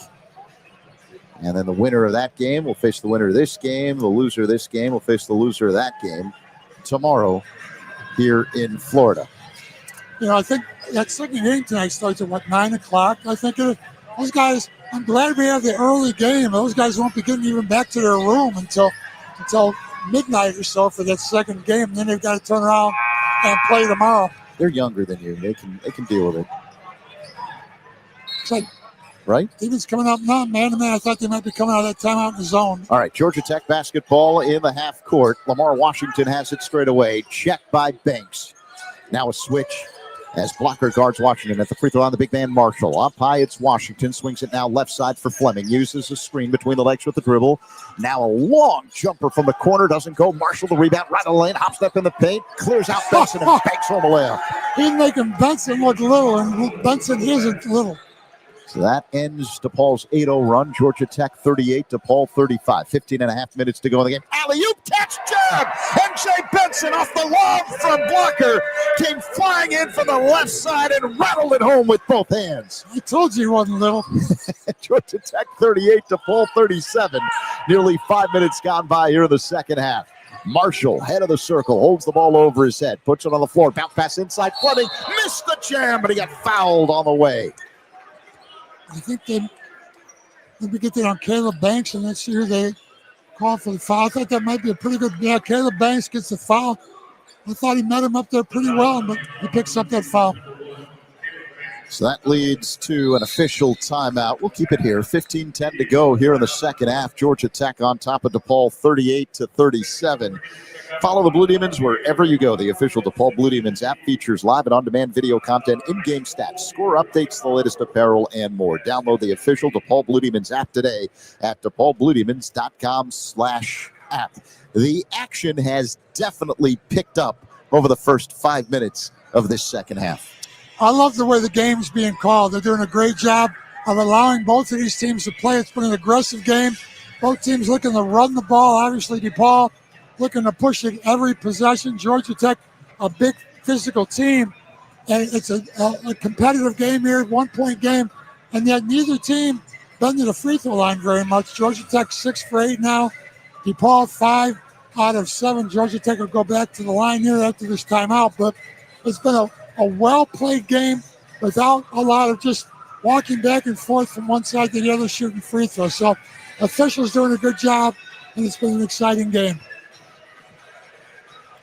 And then the winner of that game will face the winner of this game. The loser of this game will face the loser of that game tomorrow here in Florida. I think that second game tonight starts at 9 o'clock. I think those guys, I'm glad we have the early game. Those guys won't be getting even back to their room until midnight or so for that second game. And then they've got to turn around and play tomorrow. They're younger than you. They can deal with it. It's like, right? Demons coming up now, man to man. I thought they might be coming out of that timeout in the zone. All right, Georgia Tech basketball in the half court. Lamar Washington has it straight away. Checked by Banks. Now a switch as blocker guards Washington at the free throw line. The big man Marshall. Up high, it's Washington. Swings it now left side for Fleming. Uses a screen between the legs with the dribble. Now a long jumper from the corner. Doesn't go. Marshall the rebound right of the lane. Hop step in the paint. Clears out Benson and banks home a layup. He's making Benson look little, and Benson isn't little. So that ends DePaul's 8-0 run. Georgia Tech 38, DePaul 35. 15 and a half minutes to go in the game. Alley-oop catch jab! MJ Benson off the lob from blocker. Came flying in from the left side and rattled it home with both hands. I told you he wasn't little. Georgia Tech 38, DePaul 37. Nearly 5 minutes gone by here in the second half. Marshall, head of the circle, holds the ball over his head, puts it on the floor, bounce pass inside, Fleming, missed the jam, but he got fouled on the way. I think they maybe get that on Caleb Banks, and let's see who they call for the foul. I thought that might be a pretty good. Yeah, Caleb Banks gets the foul. I thought he met him up there pretty well, but he picks up that foul. So that leads to an official timeout. We'll keep it here. 15-10 to go here in the second half. Georgia Tech on top of DePaul 38-37. Follow the Blue Demons wherever you go. The official DePaul Blue Demons app features live and on-demand video content, in-game stats, score updates, the latest apparel, and more. Download the official DePaul Blue Demons app today at DePaulBlueDemons.com/app. The action has definitely picked up over the first 5 minutes of this second half. I love the way the game's being called. They're doing a great job of allowing both of these teams to play. It's been an aggressive game. Both teams looking to run the ball. Obviously, DePaul looking to push it every possession. Georgia Tech, a big physical team. And it's a competitive game here, 1-point game. And yet neither team been to the free throw line very much. Georgia Tech 6 for 8 now. DePaul 5 out of 7. Georgia Tech will go back to the line here after this timeout. But it's been a well-played game without a lot of just walking back and forth from one side to the other shooting free throws. So officials doing a good job, and it's been an exciting game.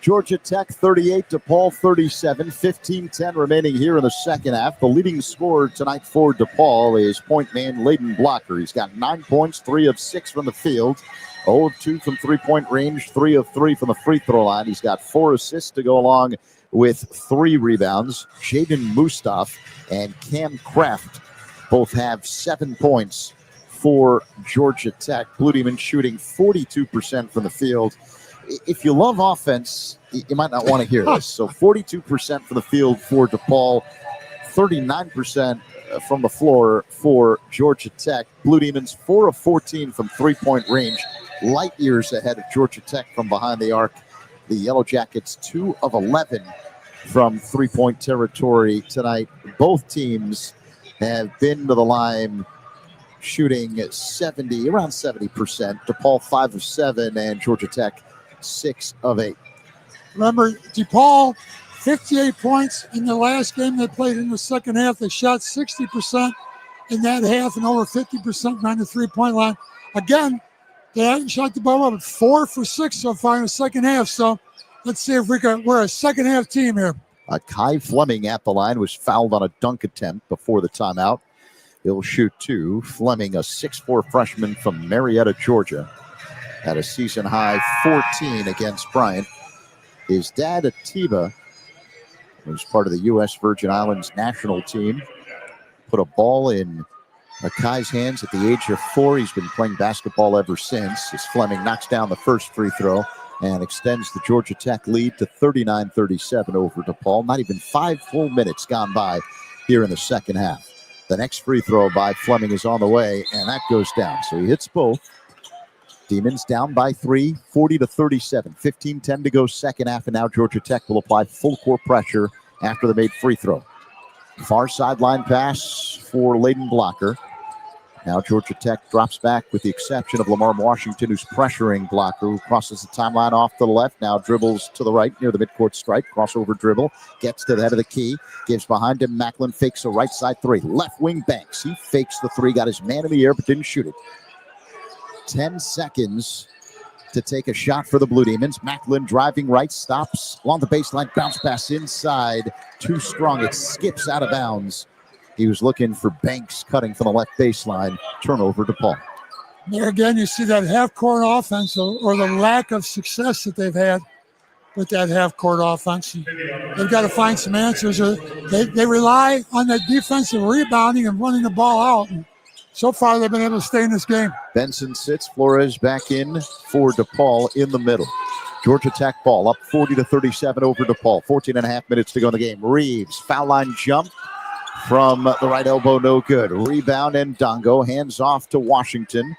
Georgia Tech 38, DePaul 37, 15-10 remaining here in the second half. The leading scorer tonight for DePaul is point man Layden Blocker. He's got 9 points, 3 of 6 from the field, 0 of 2 from three-point range, 3 of 3 from the free throw line. He's got 4 assists to go along with 3 rebounds. Jaden Mustaf and Cam Kraft both have 7 points for Georgia Tech. Blue Demons shooting 42% from the field. If you love offense, you might not want to hear this. So 42% from the field for DePaul, 39% from the floor for Georgia Tech. Blue Demons 4 of 14 from three-point range, light years ahead of Georgia Tech from behind the arc. The Yellow Jackets 2 of 11 from three-point territory tonight. Both teams have been to the line shooting around 70%. DePaul 5 of 7 and Georgia Tech 6 of 8. Remember, DePaul, 58 points in the last game they played in the second half. They shot 60% in that half and over 50% behind the three-point line. Again, they haven't shot the ball up, but 4 for 6 so far in the second half. So let's see if we're a second half team here. Kai Fleming at the line was fouled on a dunk attempt before the timeout. He'll shoot 2. Fleming, a 6'4 freshman from Marietta, Georgia, had a season high 14 against Bryant. His dad, Atiba, was part of the U.S. Virgin Islands national team. Put a ball in Akai's hands at the age of 4. He's been playing basketball ever since. As Fleming knocks down the first free throw and extends the Georgia Tech lead to 39-37 over DePaul. Not even 5 full minutes gone by here in the second half. The next free throw by Fleming is on the way, and that goes down. So he hits both. Demons down by 3, 40-37. 15-10 to go second half, and now Georgia Tech will apply full court pressure after the made free throw. Far sideline pass for Layden Blocker. Now Georgia Tech drops back with the exception of Lamar Washington, who's pressuring Blocker, who crosses the timeline off to the left. Now dribbles to the right near the midcourt stripe. Crossover dribble. Gets to the head of the key. Gives behind him. Macklin fakes a right side 3. Left wing Banks. He fakes the 3. Got his man in the air but didn't shoot it. 10 seconds to take a shot for the Blue Demons. Macklin driving right. Stops along the baseline. Bounce pass inside. Too strong. It skips out of bounds. He was looking for Banks cutting from the left baseline. Turnover DePaul. There again, you see that half-court offense or the lack of success that they've had with that half-court offense. They've got to find some answers. They rely on that defensive rebounding and running the ball out. And so far, they've been able to stay in this game. Benson sits. Flores back in for DePaul in the middle. Georgia Tech ball up 40-37 over DePaul. 14 and a half minutes to go in the game. Reeves, foul line jump. From the right elbow, no good. Rebound and Dongo. Hands off to Washington.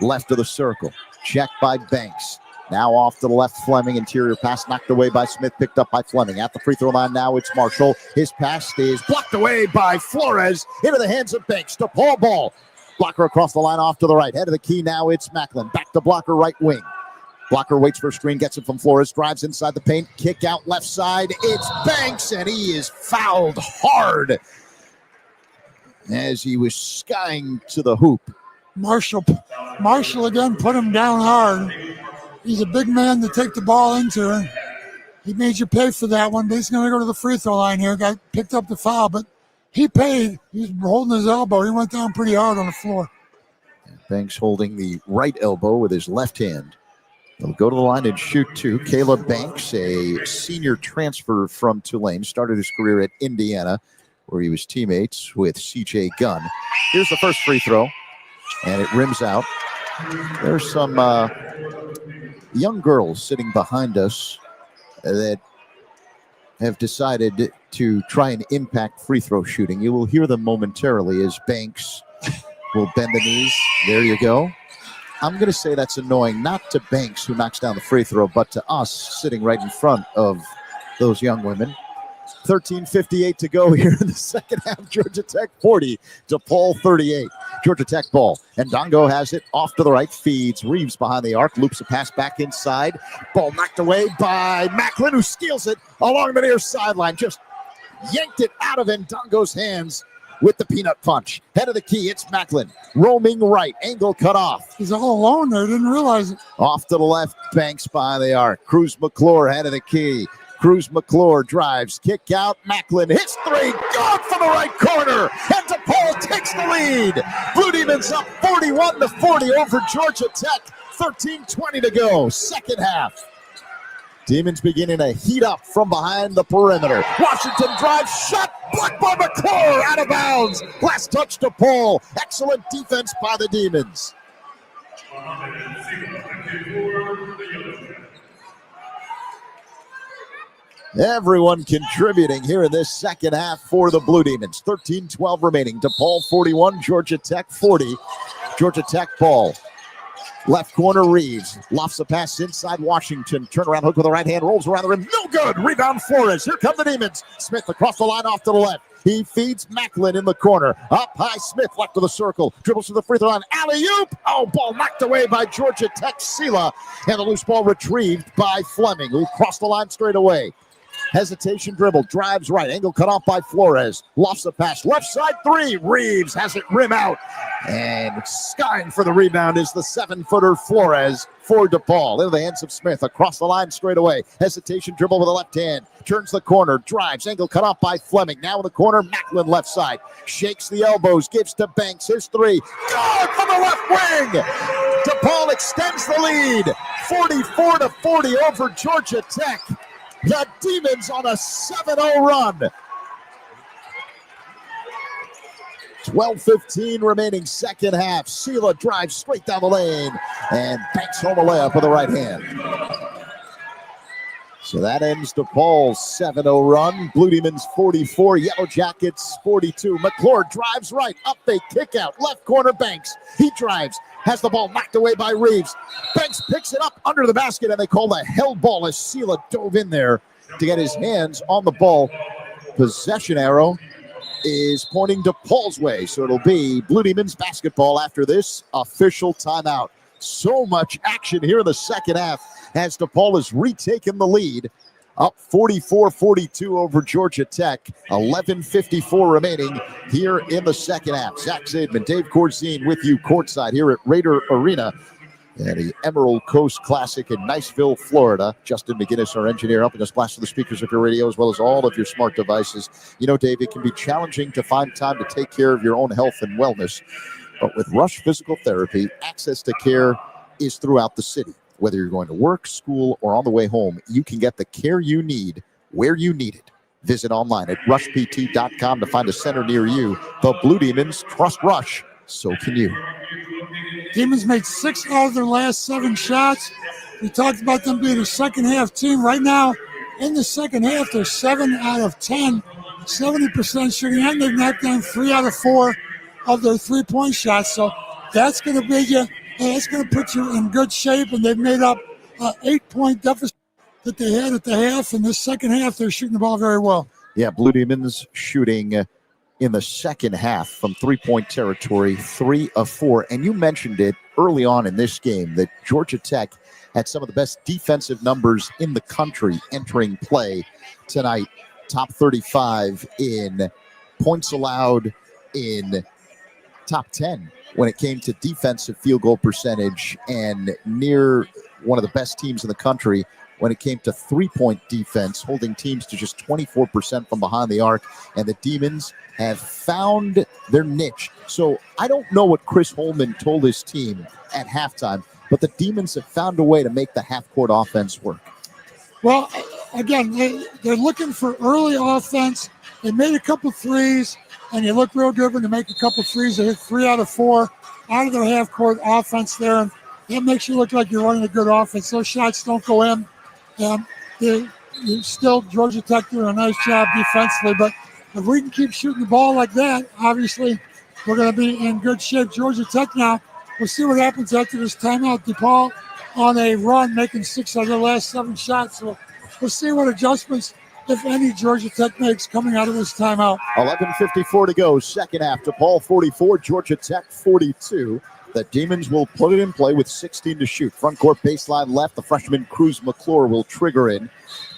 Left of the circle. Checked by Banks. Now off to the left, Fleming. Interior pass knocked away by Smith. Picked up by Fleming. At the free throw line now, it's Marshall. His pass is blocked away by Flores. Into the hands of Banks. DePaul ball. Blocker across the line off to the right. Head of the key now, it's Macklin. Back to Blocker, right wing. Blocker waits for a screen, gets it from Flores, drives inside the paint, kick out left side. It's Banks, and he is fouled hard as he was skying to the hoop. Marshall again put him down hard. He's a big man to take the ball into. He made you pay for that one, but he's going to go to the free throw line here. Got picked up the foul, but he paid. He was holding his elbow. He went down pretty hard on the floor. Banks holding the right elbow with his left hand. He'll go to the line and shoot 2. Caleb Banks, a senior transfer from Tulane, started his career at Indiana, where he was teammates with C.J. Gunn. Here's the first free throw, and it rims out. There's some young girls sitting behind us that have decided to try and impact free throw shooting. You will hear them momentarily as Banks will bend the knees. There you go. I'm going to say that's annoying, not to Banks, who knocks down the free throw, but to us sitting right in front of those young women. 13:58 to go here in the second half. Georgia Tech 40, DePaul 38. Georgia Tech ball. And Dongo has it off to the right, feeds Reeves behind the arc, loops a pass back inside. Ball knocked away by Macklin, who steals it along the near sideline. Just yanked it out of Ndongo's hands with the peanut punch. Head of the key, it's Macklin. Roaming right, angle cut off. He's all alone there, didn't realize it. Off to the left, Banks behind the arc. Cruz McClure, head of the key. Cruz McClure drives, kick out, Macklin hits 3, gone from the right corner, and DePaul takes the lead. Blue Demons up 41-40 over Georgia Tech. 13:20 to go, second half. Demons beginning to heat up from behind the perimeter. Washington drives, shot, blocked by McClure, out of bounds. Last touch to Paul. Excellent defense by the Demons. Everyone contributing here in this second half for the Blue Demons. 13-12 remaining. DePaul 41, Georgia Tech 40. Georgia Tech ball. Left corner, Reeves. Lofts a pass inside Washington. Turnaround hook with the right hand. Rolls around the rim. No good. Rebound Flores. Here come the Demons. Smith across the line off to the left. He feeds Macklin in the corner. Up high, Smith left of the circle. Dribbles to the free throw line. Alley-oop. Oh, ball knocked away by Georgia Tech Sela. And the loose ball retrieved by Fleming, who crossed the line straight away. Hesitation dribble, drives right, angle cut off by Flores. Lofts a pass, left side 3. Reeves has it rim out. And skying for the rebound is the 7-footer Flores for DePaul. Into the hands of Smith, across the line straight away. Hesitation dribble with the left hand. Turns the corner, drives, angle cut off by Fleming. Now in the corner, Macklin left side. Shakes the elbows, gives to Banks, his 3. Good from the left wing. DePaul extends the lead. 44-40 over Georgia Tech. The Demons on a 7-0 run. 12:15 remaining second half. Sela drives straight down the lane and banks home a layup with the right hand. So that ends DePaul's 7-0 run. Blue Demons 44, Yellow Jackets 42. McClure drives right, up fake, kick out, left corner, Banks. He drives, has the ball knocked away by Reeves. Banks picks it up under the basket, and they call the hell ball as Sela dove in there to get his hands on the ball. Possession arrow is pointing DePaul's way, so it'll be Blue Demons basketball after this official timeout. So much action here in the second half as DePaul has retaken the lead, up 44-42 over Georgia Tech. 11:54 remaining here in the second half. Zach Zaidman, Dave Corzine with you courtside here at Raider Arena and the Emerald Coast Classic in Niceville, Florida. Justin McGinnis, our engineer, helping us blast to the speakers of your radio as well as all of your smart devices. You know, Dave, it can be challenging to find time to take care of your own health and wellness. But with Rush Physical Therapy, access to care is throughout the city. Whether you're going to work, school, or on the way home, you can get the care you need where you need it. Visit online at rushpt.com to find a center near you. The Blue Demons trust Rush, so can you. Demons made 6 out of their last 7 shots. We talked about them being a second half team. Right now, in the second half, they're 7 out of 10, 70% shooting, and they've knocked down 3 out of 4 of their 3-point shots. So that's going to be you. That's going to put you in good shape, and they've made up an 8-point deficit that they had at the half. In the second half, they're shooting the ball very well. Yeah, Blue Demons shooting in the second half from 3-point territory, 3 of 4. And you mentioned it early on in this game that Georgia Tech had some of the best defensive numbers in the country entering play tonight. Top 35 in points allowed, in top 10 when it came to defensive field goal percentage, and near one of the best teams in the country when it came to 3-point defense, holding teams to just 24% from behind the arc. And the Demons have found their niche. So I don't know what Chris Holman told his team at halftime, but the Demons have found a way to make the half-court offense work. Well, again, they're looking for early offense. They made a couple threes, and you look real good when they make a couple threes. They hit 3 out of 4 out of their half-court offense there, and that makes you look like you're running a good offense. Those shots don't go in. Still, Georgia Tech doing a nice job defensively, but if we can keep shooting the ball like that, obviously we're going to be in good shape. Georgia Tech now, we'll see what happens after this timeout. DePaul on a run, making 6 out of their last 7 shots. So we'll see what adjustments, if any, Georgia Tech makes coming out of this timeout. 11:54 to go, second half. DePaul 44, Georgia Tech 42. The Demons will put it in play with 16 to shoot. Front court baseline left. The freshman Cruz McClure will trigger in.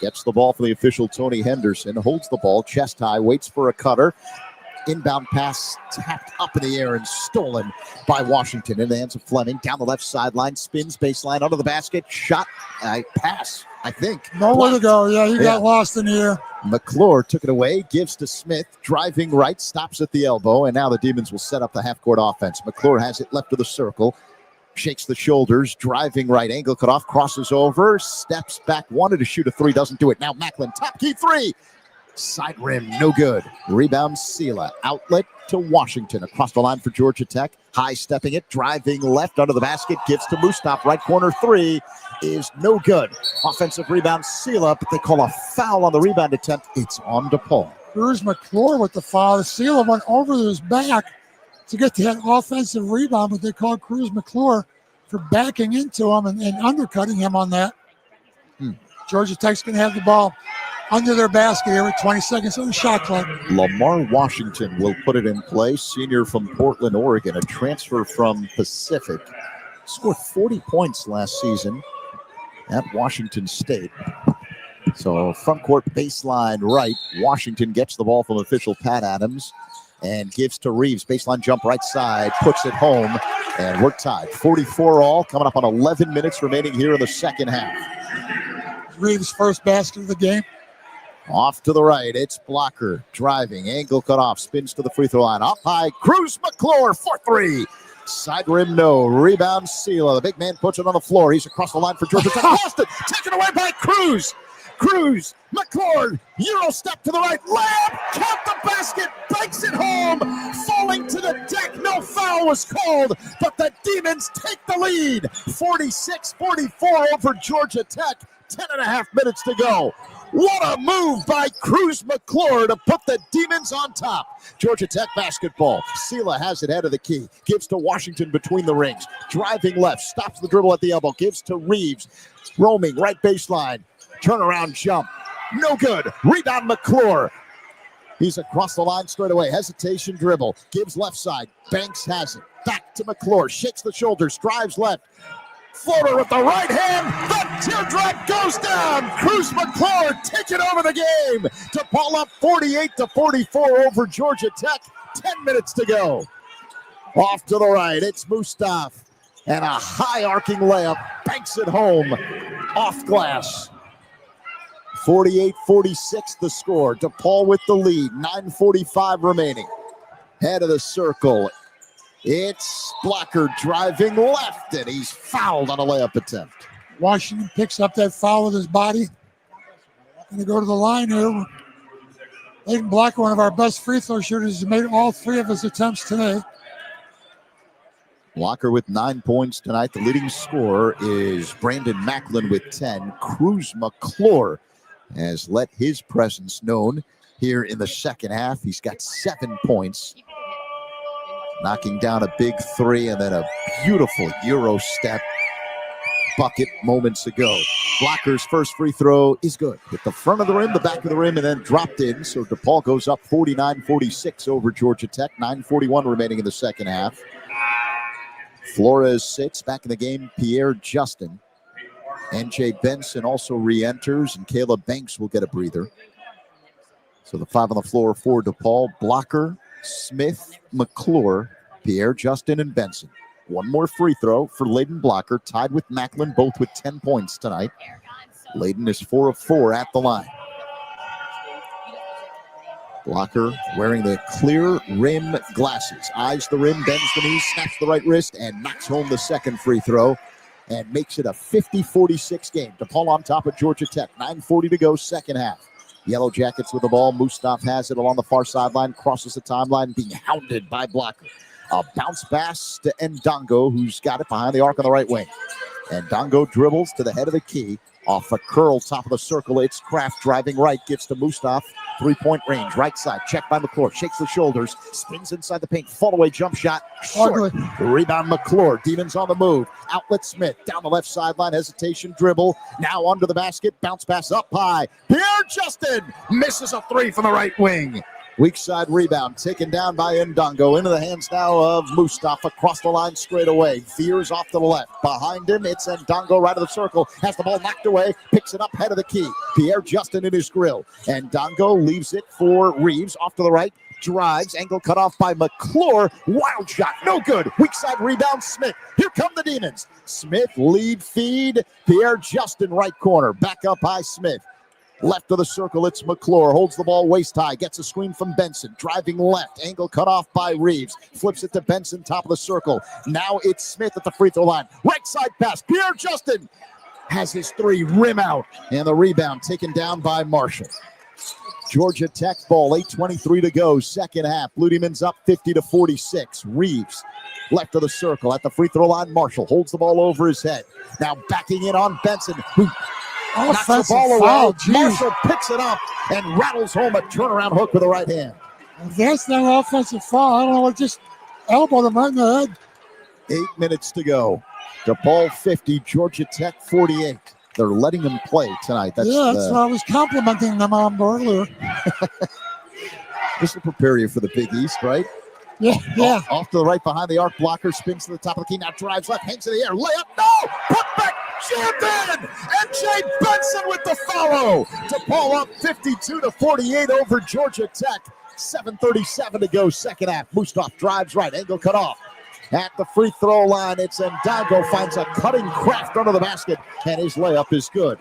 Gets the ball from the official Tony Henderson. Holds the ball chest high. Waits for a cutter. Inbound pass tapped up in the air and stolen by Washington. In the hands of Fleming. Down the left sideline. Spins baseline under the basket. Shot. Pass, I think. Nowhere to go. Yeah, he got lost in the air. McClure took it away, gives to Smith, driving right, stops at the elbow, and now the Demons will set up the half-court offense. McClure has it left of the circle, shakes the shoulders, driving right, angle cut off, crosses over, steps back, wanted to shoot a 3, doesn't do it. Now Macklin, top key 3, side rim, no good. Rebound Sela, outlet to Washington, across the line for Georgia Tech, high stepping it, driving left under the basket, gives to Mustaf, right corner 3, is no good. Offensive rebound, Sela, but they call a foul on the rebound attempt. It's on DePaul. Cruz McClure with the foul. Sela went over his back to get that offensive rebound, but they called Cruz McClure for backing into him and undercutting him on that. Georgia Tech's going to have the ball under their basket here with 20 seconds on the shot clock. Lamar Washington will put it in play. Senior from Portland, Oregon, a transfer from Pacific. Scored 40 points last season at Washington State. So front court baseline right. Washington gets the ball from official Pat Adams and gives to Reeves. Baseline jump right side, puts it home, and we're tied. 44 all, coming up on 11 minutes remaining here in the second half. Reeves' first basket of the game. Off to the right, it's Blocker driving, angle cut off, spins to the free throw line. Up high, Cruz McClure for 3. Side rim, no. Rebound, Sela. The big man puts it on the floor. He's across the line for Georgia Tech. Lost it. Taken away by Cruz. Cruz, McClure, Euro step to the right, layup, count the basket, banks it home, falling to the deck, no foul was called, but the Demons take the lead, 46-44 over Georgia Tech, 10.5 minutes to go. What a move by Cruz McClure to put the Demons on top. Georgia Tech basketball. Sela has it head of the key. Gives to Washington between the rings. Driving left. Stops the dribble at the elbow. Gives to Reeves. Roaming right baseline. Turnaround jump. No good. Rebound McClure. He's across the line straight away. Hesitation dribble. Gives left side. Banks has it. Back to McClure. Shakes the shoulders. Drives left. Floater with the right hand. The teardrop goes down. Cruz McClure taking over the game. DePaul up 48-44 over Georgia Tech. 10 minutes to go. Off to the right. It's Mustaf. And a high arcing layup. Banks it home. Off glass. 48-46 the score. DePaul with the lead. 9:45 remaining. Head of the circle. It's Blocker driving left, and he's fouled on a layup attempt. Washington picks up that foul with his body. Going to go to the line here. Aiden Blocker, one of our best free throw shooters, has made all 3 of his attempts today. Blocker with 9 points tonight. The leading scorer is Brandon Macklin with 10. Cruz McClure has let his presence known here in the second half. He's got 7 points. Knocking down a big 3 and then a beautiful Euro step bucket moments ago. Blocker's first free throw is good. Hit the front of the rim, the back of the rim, and then dropped in. So DePaul goes up 49-46 over Georgia Tech. 9:41 remaining in the second half. Flores sits back in the game. Pierre Justin. N.J. Benson also re-enters, and Caleb Banks will get a breather. So the 5 on the floor for DePaul. Blocker, Smith, McClure, Pierre, Justin, and Benson. One more free throw for Layden Blocker, tied with Macklin, both with 10 points tonight. Layden is 4 of 4 at the line. Blocker wearing the clear rim glasses. Eyes the rim, bends the knees, snaps the right wrist, and knocks home the second free throw and makes it a 50-46 game. DePaul on top of Georgia Tech. 9:40 to go, second half. Yellow Jackets with the ball. Mustaf has it along the far sideline, crosses the timeline, being hounded by Blocker. A bounce pass to Ndongo, who's got it behind the arc on the right wing. Ndongo dribbles to the head of the key. Off a curl, top of the circle. It's Kraft driving right, gives to Mustaf. 3-point range, right side. Checked by McClure. Shakes the shoulders. Spins inside the paint. Fall away jump shot. Short. Rebound McClure. Demons on the move. Outlet Smith. Down the left sideline. Hesitation dribble. Now under the basket. Bounce pass up high. Pierre Justin misses a 3 from the right wing. Weak side rebound taken down by Ndongo. Into the hands now of Mustaf across the line straight away. Veers off to the left. Behind him, it's Ndongo right of the circle. Has the ball knocked away. Picks it up head of the key. Pierre Justin in his grill. Ndongo leaves it for Reeves off to the right. Drives. Angle cut off by McClure. Wild shot. No good. Weak side rebound. Smith. Here come the Demons. Smith lead feed. Pierre Justin right corner. Back up high Smith. Left of the circle, it's McClure. Holds the ball waist high. Gets a screen from Benson. Driving left. Angle cut off by Reeves. Flips it to Benson, top of the circle. Now it's Smith at the free throw line. Right side pass. Pierre Justin has his 3. Rim out. And the rebound taken down by Marshall. Georgia Tech ball. 8:23 to go. Second half. Blue Demons up 50-46. Reeves. Left of the circle. At the free throw line, Marshall holds the ball over his head. Now backing in on Benson, who knocks the ball away. Marshall picks it up and rattles home a turnaround hook with the right hand. That's no offensive foul. I don't know. It just elbowed him right in the head. 8 minutes to go. DePaul 50, Georgia Tech 48. They're letting them play tonight. That's what I was complimenting them on earlier. This will prepare you for the Big East, right? Yeah. Off to the right behind the arc. Blocker spins to the top of the key. Now drives left, hangs in the air. Layup. No! Put back. Jammed in. N.J. Benson with the follow. DePaul up 52-48 over Georgia Tech. 7:37 to go. Second half. Mustaf drives right. Angle cut off. At the free throw line, it's Ndongo finds a cutting Kraft under the basket, and his layup is good.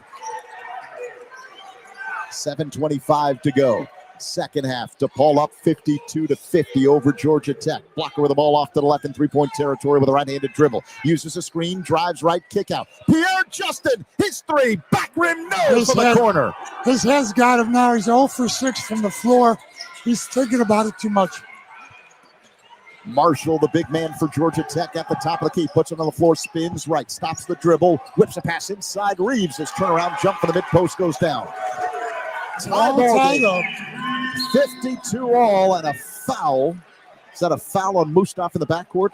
7:25 to go. second half. DePaul up 52-50 over Georgia Tech. Blocker with the ball off to the left in three-point territory with a right-handed dribble. Uses a screen, drives right, kick out. Pierre Justin, his three, back rim, no from the corner. His head's got him now. He's 0 for 6 from the floor. He's thinking about it too much. Marshall, the big man for Georgia Tech, at the top of the key, puts it on the floor, spins right, stops the dribble, whips a pass inside. Reeves, his turnaround jump for the mid-post goes down. Tie 52 all and a foul. Is that a foul on Mustaf in the backcourt?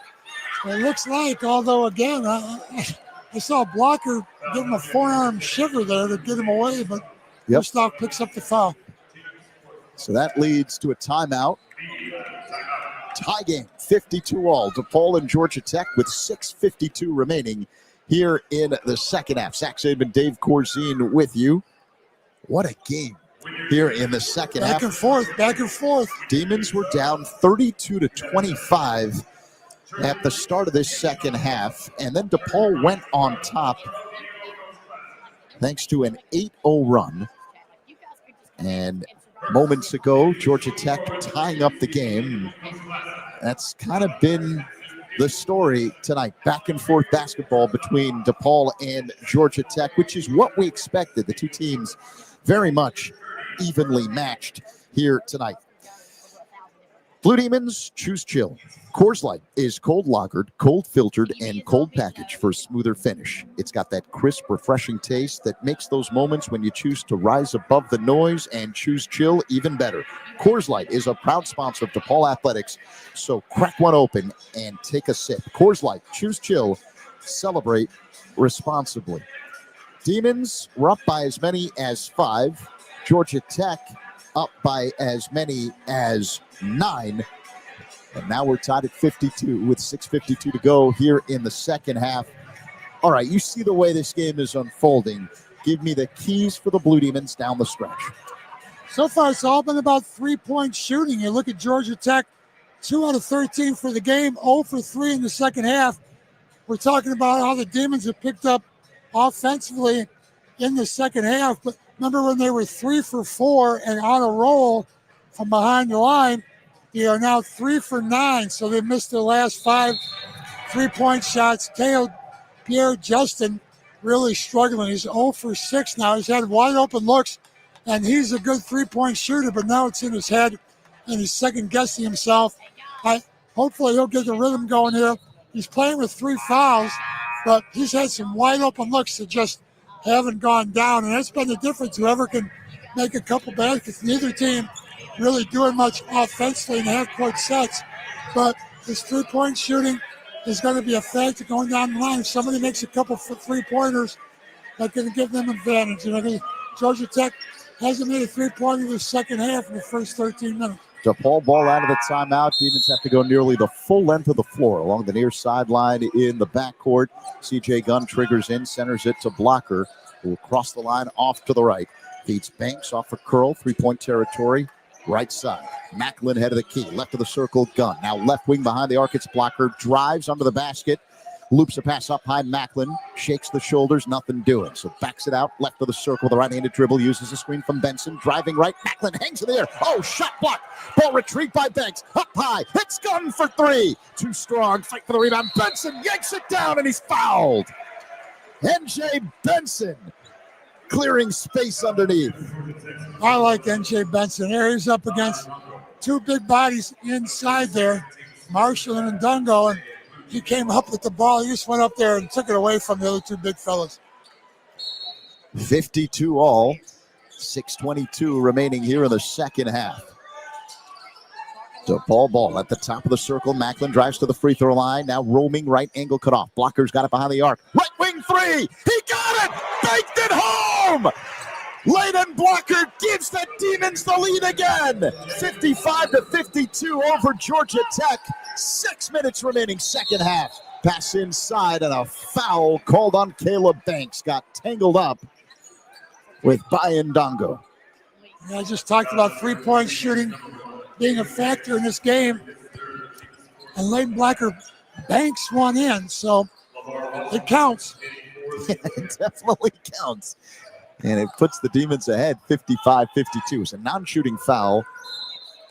It looks like, although again, I saw a blocker give him a forearm shiver there to get him away, but Mustaf picks up the foul. So that leads to a timeout. Tie game, 52 all. DePaul and Georgia Tech with 6:52 remaining here in the second half. Zach Saban, Dave Corzine with you. What a game here in the second half. Back and forth. Demons were down 32-25 at the start of this second half, and then DePaul went on top thanks to an 8-0 run. And moments ago, Georgia Tech tying up the game. That's kind of been the story tonight. Back and forth basketball between DePaul and Georgia Tech, which is what we expected. The two teams very much evenly matched here tonight. Blue Demons, choose chill. Coors Light is cold lagered, cold filtered, and cold packaged for a smoother finish. It's got that crisp, refreshing taste that makes those moments when you choose to rise above the noise and choose chill even better. Coors Light is a proud sponsor of DePaul Athletics, so crack one open and take a sip. Coors Light, choose chill, celebrate responsibly. Demons were up by as many as 5. Georgia Tech up by as many as 9. And now we're tied at 52 with 6:52 to go here in the second half. All right, you see the way this game is unfolding. Give me the keys for the Blue Demons down the stretch. So far, it's all been about three-point shooting. You look at Georgia Tech, 2 out of 13 for the game, 0 for 3 in the second half. We're talking about how the Demons have picked up offensively in the second half. But remember when they were 3 for 4 and on a roll from behind the line? They are now 3 for 9, so they missed their last 5 three-point shots. Pierre Justin really struggling. He's 0 for 6 now. He's had wide open looks, and he's a good three-point shooter, but now it's in his head, and he's second-guessing himself. Hopefully he'll get the rhythm going here. He's playing with 3 fouls, but he's had some wide open looks that just haven't gone down, and that's been the difference. Whoever can make a couple baskets, neither team really doing much offensively in half-court sets, but his three-point shooting is going to be a factor going down the line. If somebody makes a couple three-pointers, that's going to give them an advantage. Georgia Tech hasn't made a three-pointer in the second half in the first 13 minutes. DePaul ball out of the timeout. Demons have to go nearly the full length of the floor along the near sideline in the backcourt. C.J. Gunn triggers in, centers it to Blocker, who will cross the line off to the right. Feeds Banks off a curl, three-point territory. Right side. Macklin head of the key. Left of the circle, Gunn. Now left wing behind the arc. It's Blocker. Drives under the basket. Loops a pass up high. Macklin shakes the shoulders. Nothing doing. So backs it out. Left of the circle with a right-handed dribble. Uses a screen from Benson. Driving right. Macklin hangs in the air. Oh, shot block. Ball retrieved by Banks. Up high. It's Gunn for 3. Too strong. Fight for the rebound. Benson yanks it down and he's fouled. N.J. Benson clearing space underneath. I like N.J. Benson. There he's up against 2 big bodies inside there, Marshall and Ndungo, and he came up with the ball. He just went up there and took it away from the other 2 big fellas. 52 all, 6:22 remaining here in the second half. DePaul ball at the top of the circle. Macklin drives to the free throw line. Now roaming right angle cut off. Blocker's got it behind the arc. Right wing 3. He got it. Baked it home. Leighton Blocker gives the Demons the lead again. 55-52 over Georgia Tech. 6 minutes remaining second half. Pass inside and a foul called on Caleb Banks. Got tangled up with Ndungo. I just talked about three-point shooting being a factor in this game. And Leighton Blocker banks one in, so it counts. It definitely counts. And it puts the Demons ahead 55-52. It's a non-shooting foul.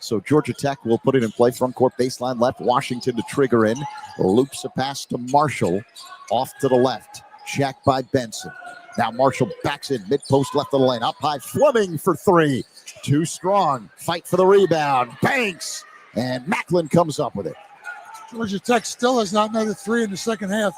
So Georgia Tech will put it in play. Front court baseline left. Washington to trigger in. Loops a pass to Marshall. Off to the left. Checked by Benson. Now Marshall backs in. Mid-post left of the lane. Up high. Fleming for three. Too strong. Fight for the rebound. Banks. And Macklin comes up with it. Georgia Tech still has not made a three in the second half.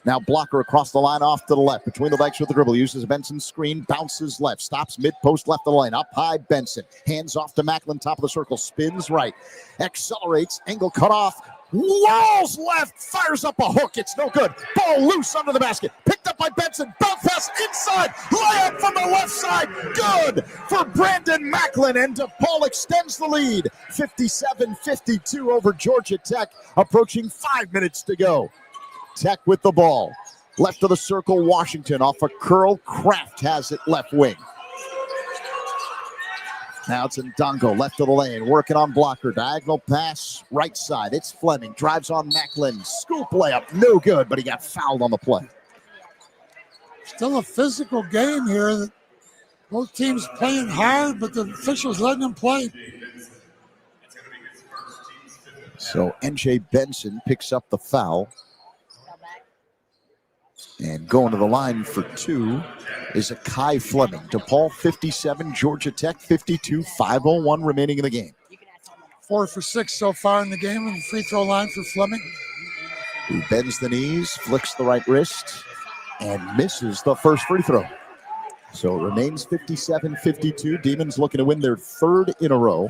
Now Blocker across the line off to the left. Between the legs with the dribble. Uses Benson's screen. Bounces left. Stops mid-post left of the lane. Up high Benson. Hands off to Macklin. Top of the circle. Spins right. Accelerates. Angle cut off. Walls left. Fires up a hook. It's no good. Ball loose under the basket. Picked up by Benson. Bounce pass inside. Layup from the left side. Good for Brandon Macklin. And DePaul extends the lead. 57-52 over Georgia Tech. Approaching 5 minutes to go. Tech with the ball. Left of the circle, Washington off a curl. Kraft has it left wing. Now it's Ndongo, left of the lane, working on Blocker. Diagonal pass, right side. It's Fleming, drives on Macklin. Scoop layup, no good, but he got fouled on the play. Still a physical game here. Both teams playing hard, but the officials letting them play. So N.J. Benson picks up the foul. And going to the line for two is a Kai Fleming. DePaul 57, Georgia Tech 52, 5:01 remaining in the game. 4 for 6 so far in the game on the free throw line for Fleming. Who bends the knees, flicks the right wrist, and misses the first free throw. So it remains 57-52. Demons looking to win their third in a row.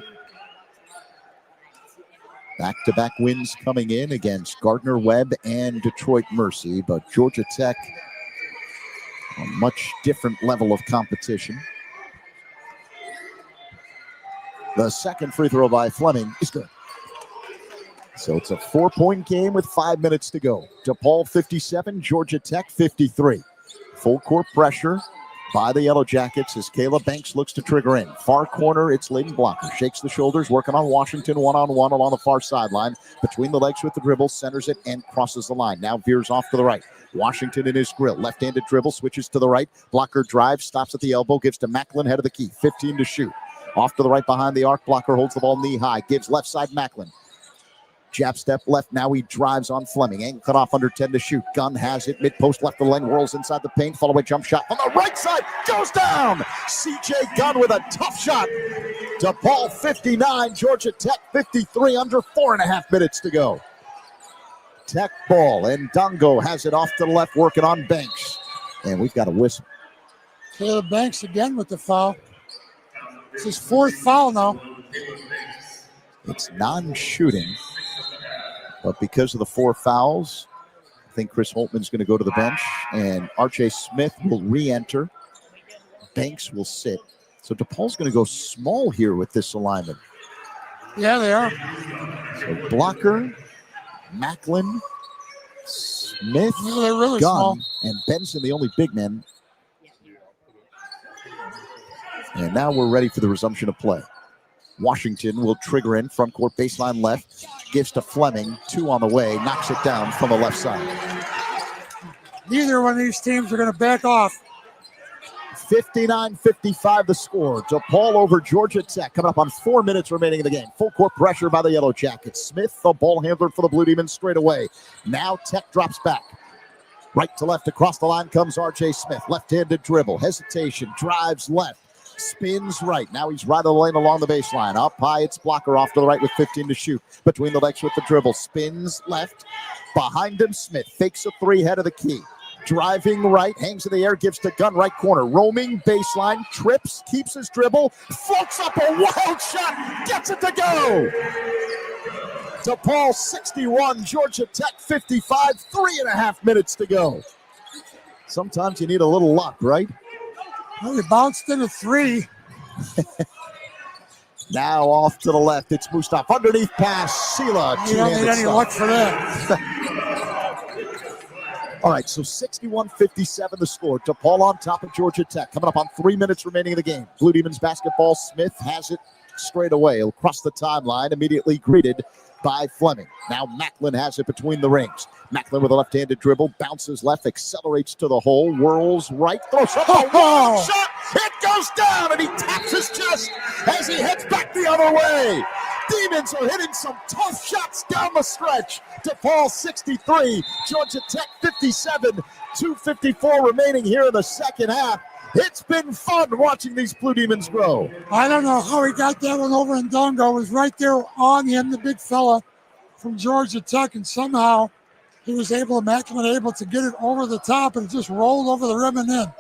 Back-to-back wins coming in against Gardner-Webb and Detroit Mercy, but Georgia Tech, a much different level of competition. The second free throw by Fleming is good. So it's a 4-point game with 5 minutes to go. DePaul 57, Georgia Tech 53. Full court pressure by the Yellow Jackets as Kayla Banks looks to trigger in. Far corner, it's Layden Blocker. Shakes the shoulders, working on Washington one-on-one along the far sideline. Between the legs with the dribble, centers it and crosses the line. Now veers off to the right. Washington in his grill. Left-handed dribble, switches to the right. Blocker drives, stops at the elbow, gives to Macklin, head of the key. 15 to shoot. Off to the right behind the arc. Blocker holds the ball knee-high. Gives left side Macklin. Jab step left. Now he drives on Fleming. Ain't cut off under 10 to shoot. Gunn has it. Mid-post left of the lane. Whirls inside the paint. Follow-away jump shot on the right side. Goes down. CJ Gunn with a tough shot. DePaul 59. Georgia Tech 53. Under 4.5 minutes to go. Tech ball. And Ndongo has it off to the left. Working on Banks. And we've got a whistle. Caleb Banks again with the foul. It's his fourth foul now. It's non-shooting. But because of the 4 fouls, I think Chris Holtman's going to go to the bench, and R.J. Smith will re-enter. Banks will sit. So DePaul's going to go small here with this alignment. Yeah, they are. So Blocker, Macklin, Smith, Yeah, they're really Gunn, small. and Benson, the only big men. And now we're ready for the resumption of play. Washington will trigger in, front court baseline left, gives to Fleming, 2 on the way, knocks it down from the left side. Neither one of these teams are going to back off. 59-55 the score. DePaul over Georgia Tech, coming up on 4 minutes remaining in the game. Full court pressure by the Yellow Jackets. Smith, the ball handler for the Blue Demons, straight away. Now Tech drops back. Right to left across the line comes R.J. Smith. Left-handed dribble, hesitation, drives left. Spins right. Now he's right of the lane along the baseline. Up high, it's Blocker off to the right with 15 to shoot. Between the legs with the dribble. Spins left. Behind him, Smith fakes a 3, head of the key. Driving right, hangs in the air, gives to Gunn, right corner. Roaming baseline, trips, keeps his dribble, floats up a wild shot, gets it to go. DePaul 61, Georgia Tech 55, 3.5 minutes to go. Sometimes you need a little luck, right? Well, he bounced in a 3. Now off to the left. It's Mustaf. Underneath pass. Sela. You don't need any luck for that. All right, so 61-57 the score. DePaul on top of Georgia Tech. Coming up on 3 minutes remaining in the game. Blue Demons basketball. Smith has it straight away. He'll cross the timeline. Immediately greeted by Fleming. Now Macklin has it between the rings. Macklin with a left-handed dribble, bounces left, accelerates to the hole, whirls right, throws up a wild shot. It goes down, and he taps his chest as he heads back the other way. Demons are hitting some tough shots down the stretch. DePaul 63, Georgia Tech 57, 2:54 remaining here in the second half. It's been fun watching these Blue Demons grow. I don't know how he got that one over, and Dongo was right there on him, the big fella from Georgia Tech, and somehow he was Macklin able to get it over the top, and it just rolled over the rim and in.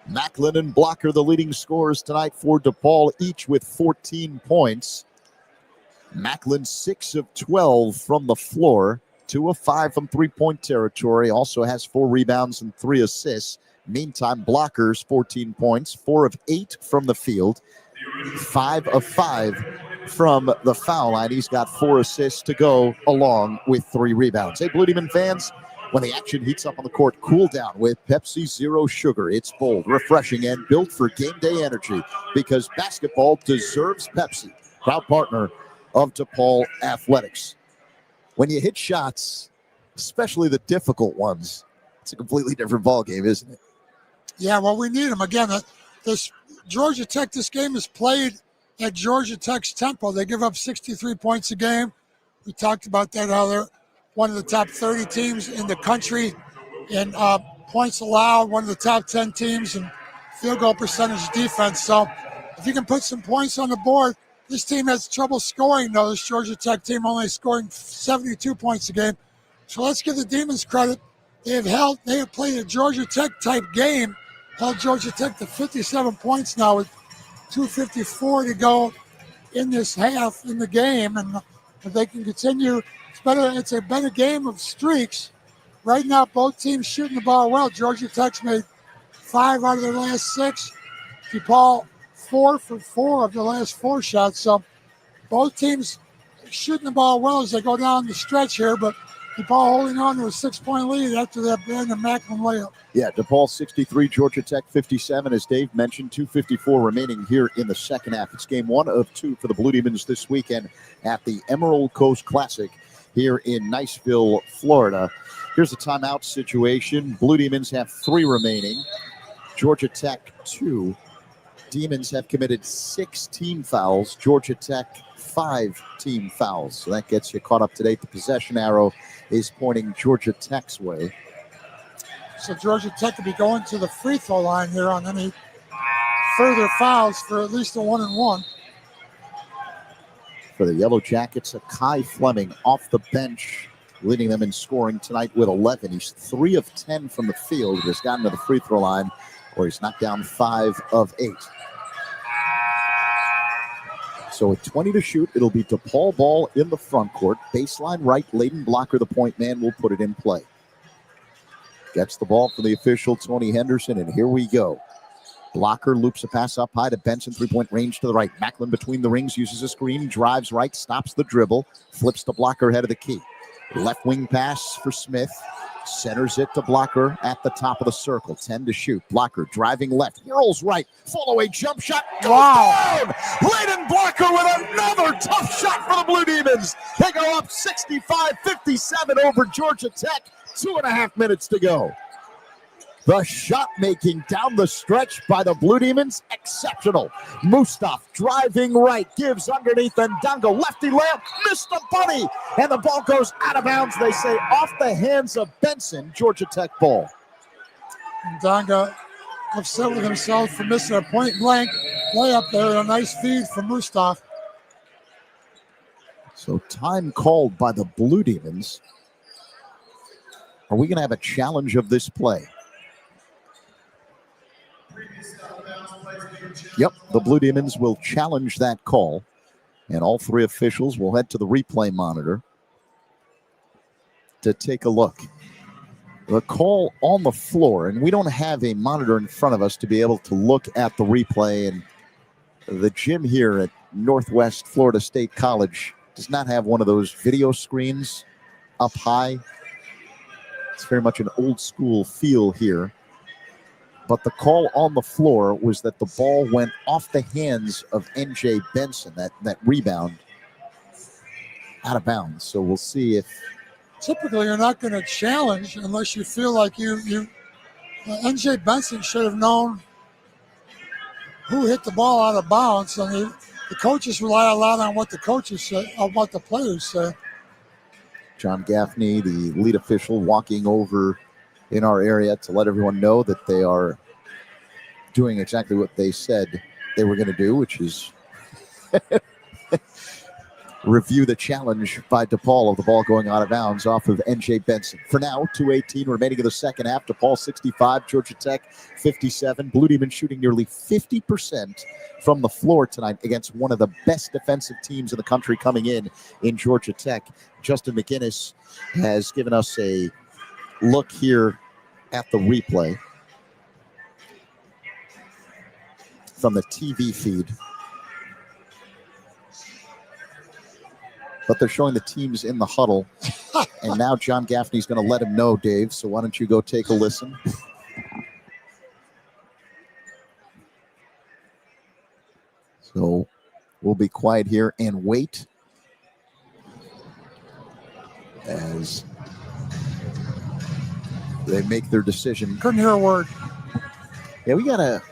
Macklin and Blocker, the leading scorers tonight for DePaul, each with 14 points. Macklin 6 of 12 from the floor, 2 of 5 from three-point territory, also has 4 rebounds and 3 assists. Meantime, Blocker's 14 points, 4 of 8 from the field, 5 of 5 from the foul line. He's got 4 assists to go along with 3 rebounds. Hey, Blue Demon fans, when the action heats up on the court, cool down with Pepsi Zero Sugar. It's bold, refreshing, and built for game day energy because basketball deserves Pepsi. Proud partner of DePaul Athletics. When you hit shots, especially the difficult ones, it's a completely different ballgame, isn't it? Yeah, well, we need them. Again, this Georgia Tech, this game is played at Georgia Tech's tempo. They give up 63 points a game. We talked about that, how they're one of the top 30 teams in the country in points allowed, one of the top 10 teams in field goal percentage defense. So if you can put some points on the board, this team has trouble scoring, though. This Georgia Tech team only scoring 72 points a game. So let's give the Demons credit. They have played a Georgia Tech type game, held Georgia Tech to 57 points now with 2:54 to go in this half in the game, and if they can continue, it's a better game of streaks. Right now, both teams shooting the ball well. Georgia Tech's made 5 out of their last 6. DePaul 4 for 4 of the last 4 shots. So both teams shooting the ball well as they go down the stretch here, but DePaul holding on to a 6-point lead after that Brandon Macklin layup. Yeah, DePaul 63, Georgia Tech 57. As Dave mentioned, 2:54 remaining here in the second half. It's game 1 of 2 for the Blue Demons this weekend at the Emerald Coast Classic here in Niceville, Florida. Here's the timeout situation. Blue Demons have 3 remaining. Georgia Tech 2. Demons have committed 6 team fouls. Georgia Tech 5 team fouls. So that gets you caught up to date. The possession arrow is pointing Georgia Tech's way. So Georgia Tech will be going to the free throw line here on any further fouls for at least a 1-and-1. For the Yellow Jackets, Akai Fleming off the bench, leading them in scoring tonight with 11. He's 3 of 10 from the field. He's gotten to the free throw line, or he's knocked down 5 of 8. So with 20 to shoot, it'll be DePaul ball in the front court. Baseline right, Layden Blocker, the point man, will put it in play. Gets the ball from the official, Tony Henderson, and here we go. Blocker loops a pass up high to Benson, 3-point range to the right. Macklin between the rings, uses a screen, drives right, stops the dribble, flips the Blocker head of the key. Left wing pass for Smith. Centers it to Blocker at the top of the circle. 10 to shoot. Blocker driving left. Whirls right. Fall away jump shot. Goes down. Layden Blocker with another tough shot for the Blue Demons. They go up 65-57 over Georgia Tech. 2.5 minutes to go. The shot making down the stretch by the Blue Demons, exceptional. Mustaf driving right, gives underneath, and Dongo lefty layup, missed the bunny, and the ball goes out of bounds. They say off the hands of Benson, Georgia Tech ball. And Dongo upset with himself for missing a point blank layup there. A nice feed from Mustaf. So time called by the Blue Demons. Are we going to have a challenge of this play? Yep, the Blue Demons will challenge that call, and all 3 officials will head to the replay monitor to take a look. The call on the floor, and we don't have a monitor in front of us to be able to look at the replay, and the gym here at Northwest Florida State College does not have one of those video screens up high. It's very much an old school feel here. But the call on the floor was that the ball went off the hands of N.J. Benson, that rebound. out of bounds. So we'll see if Typically, you're not going to challenge unless you feel like NJ Benson should have known who hit the ball out of bounds. And the coaches rely a lot on what the coaches say, on what the players say. John Gaffney, the lead official, walking over in our area to let everyone know that they are doing exactly what they said they were going to do, which is review the challenge by DePaul of the ball going out of bounds off of NJ Benson. For now, 2:18 remaining in the second half. DePaul 65, Georgia Tech 57. Blue Demons shooting nearly 50% from the floor tonight against one of the best defensive teams in the country coming in Georgia Tech. Justin McGinnis has given us a look here at the replay from the TV feed. But they're showing the teams in the huddle. And now John Gaffney's going to let him know, Dave. So why don't you go take a listen? So we'll be quiet here and wait as they make their decision. Couldn't hear a word. Yeah, we gotta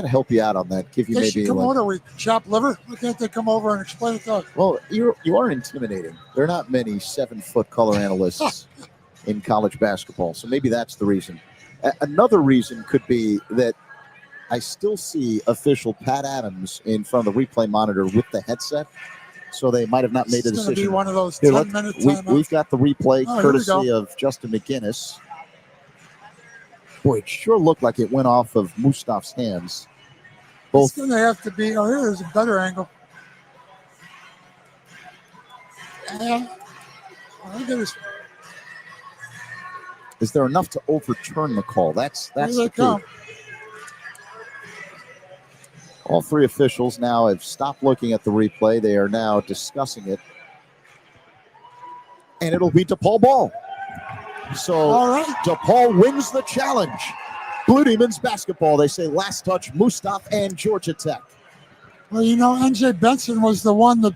help you out on that. Give you They maybe should come over. We chop liver. Why can't they come over and explain it to us? Well, you are intimidating. There are not many 7-foot color analysts in college basketball, so maybe that's the reason. Another reason could be that I still see official Pat Adams in front of the replay monitor with the headset, so they might have not made a It's going to decision. be one of those 10-minute timeouts. We've got the replay courtesy we of Justin McGinnis. Boy, it sure looked like it went off of Mustaf's hands. It's going to have to be. Oh, here's a better angle. And look at this. Is there enough to overturn the call? That's the key. Come. All three officials now have stopped looking at the replay. They are now discussing it. And it'll be DePaul ball. So All right. DePaul wins the challenge. Blue Demons basketball. They say last touch, Mustaf and Georgia Tech. Well, NJ Benson was the one that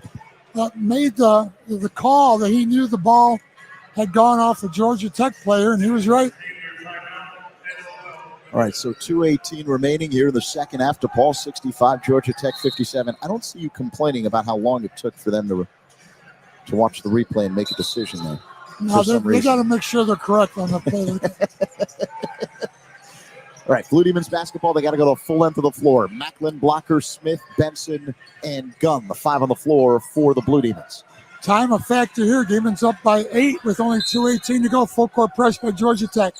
made the call that he knew the ball had gone off a Georgia Tech player, and he was right. All right, so 2:18 remaining here in the second half. DePaul 65, Georgia Tech 57. I don't see you complaining about how long it took for them to watch the replay and make a decision there. No, they got to make sure they're correct on the play. All right, Blue Demons basketball, they got to go the full length of the floor. Macklin, Blocker, Smith, Benson, and Gunn, the 5 on the floor for the Blue Demons. Time a factor here. Demons up by 8 with only 2:18 to go. Full court press by Georgia Tech.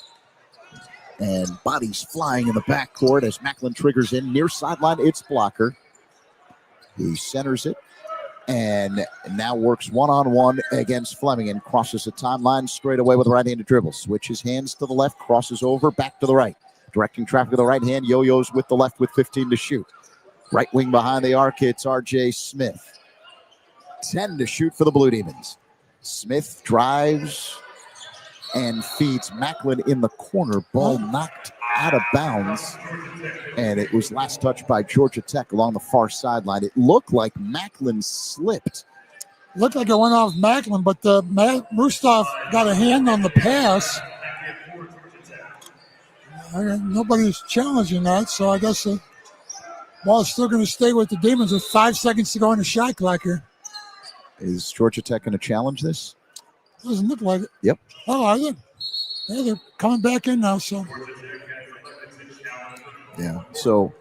And bodies flying in the backcourt as Macklin triggers in. Near sideline, it's Blocker. He centers it and now works one-on-one against Fleming and crosses the timeline straight away with a right-handed dribble. Switches hands to the left, crosses over, back to the right. Directing traffic with the right hand, yo-yos with the left with 15 to shoot. Right wing behind the arc, it's R.J. Smith. 10 to shoot for the Blue Demons. Smith drives and feeds Macklin in the corner. Ball knocked out of bounds. And it was last touched by Georgia Tech along the far sideline. It looked like Macklin slipped. Looked like it went off Macklin, but Mustaf got a hand on the pass. Nobody's challenging that, so I guess the ball's still going to stay with the Demons with 5 seconds to go in the shot clock here. Is Georgia Tech going to challenge this? Doesn't look like it. Yep. Oh, are they? Yeah, they're coming back in now, so. Yeah, so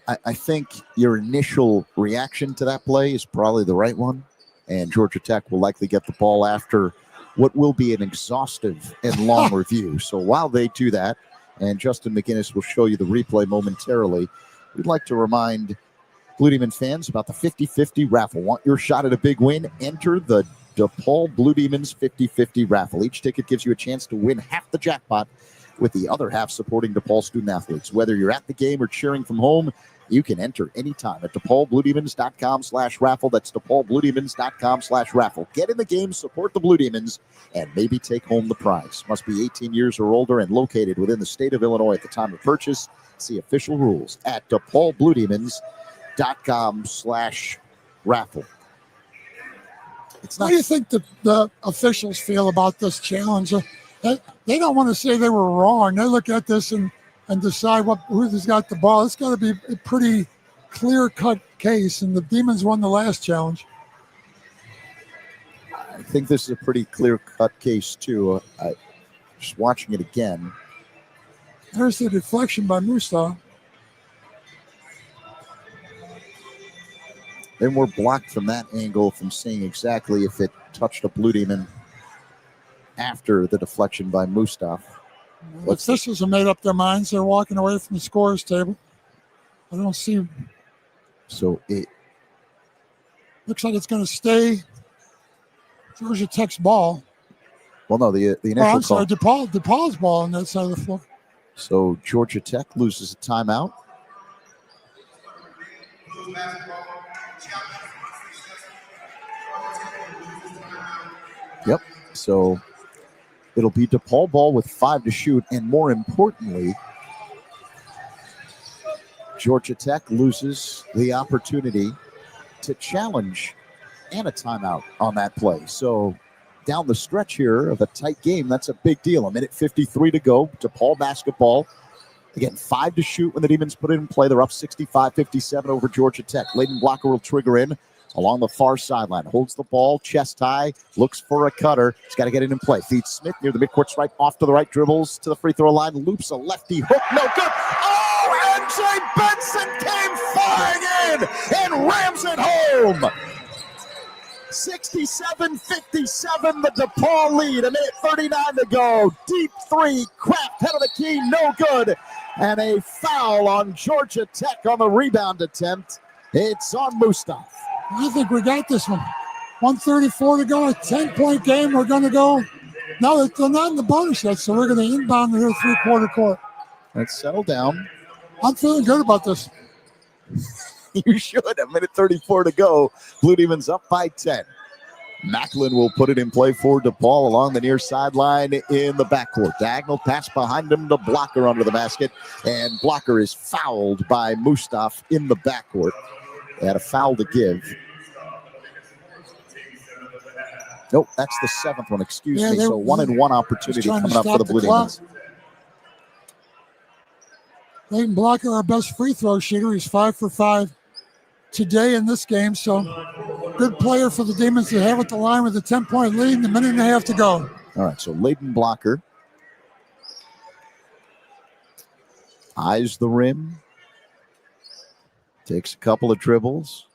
I think your initial reaction to that play is probably the right one, and Georgia Tech will likely get the ball after what will be an exhaustive and long review. So while they do that, and Justin McGinnis will show you the replay momentarily, we'd like to remind Blue Demon fans about the 50-50 raffle. Want your shot at a big win? Enter the DePaul Blue Demons 50-50 raffle. Each ticket gives you a chance to win half the jackpot, with the other half supporting DePaul student athletes. Whether you're at the game or cheering from home, you can enter anytime at DePaulBlueDemons.com/raffle. That's DePaulBlueDemons.com/raffle. Get in the game, support the Blue Demons, and maybe take home the prize. Must be 18 years or older and located within the state of Illinois at the time of purchase. See official rules at DePaulBlueDemons.com/raffle. How do you think the officials feel about this challenge? They don't want to say they were wrong. They look at this and decide who's got the ball. It's got to be a pretty clear-cut case, and the Demons won the last challenge. I think this is a pretty clear-cut case, too. Just watching it again. There's the deflection by Musa. Then we're blocked from that angle from seeing exactly if it touched a Blue Demon after the deflection by Mustafa. The officials have made up their minds. They're walking away from the scorer's table. I don't see. So it looks like it's going to stay Georgia Tech's ball. Well, no, the initial I'm sorry, call. DePaul's ball on that side of the floor. So Georgia Tech loses a timeout. Yep. So it'll be DePaul ball with 5 to shoot. And more importantly, Georgia Tech loses the opportunity to challenge and a timeout on that play. So down the stretch here of a tight game, that's a big deal. A minute 53 to go. DePaul basketball. Again, 5 to shoot when the Demons put it in play. They're up 65-57 over Georgia Tech. Layden Blocker will trigger in along the far sideline. Holds the ball, chest high, looks for a cutter. He's got to get it in play. Feeds Smith near the midcourt stripe, off to the right, dribbles to the free throw line, loops a lefty hook. No good. Oh, NJ Benson came flying in and rams it home. 67-57, the DePaul lead. A minute 39 to go. Deep three, Kraft, head of the key, no good. And a foul on Georgia Tech on the rebound attempt. It's on Mustafa. I think we got this one. 1:34 to go, a 10-point game. We're going to go. No, they're not in the bonus yet, so we're going to inbound here three-quarter court. Let's settle down. I'm feeling good about this. You should. A minute 34 to go. Blue Demons up by 10. Macklin will put it in play for DePaul along the near sideline in the backcourt. Diagonal pass behind him to Blocker under the basket. And Blocker is fouled by Mustafa in the backcourt. They had a foul to give. Nope, that's the 7th one. Excuse me. So 1-and-1 opportunity coming up for the Blue Demons. Layden Blocker, our best free throw shooter. He's 5 for 5 today in this game. So good player for the Demons to have at the line with a 10-point lead and a minute and a half to go. All right, so Layden Blocker eyes the rim. Takes a couple of dribbles.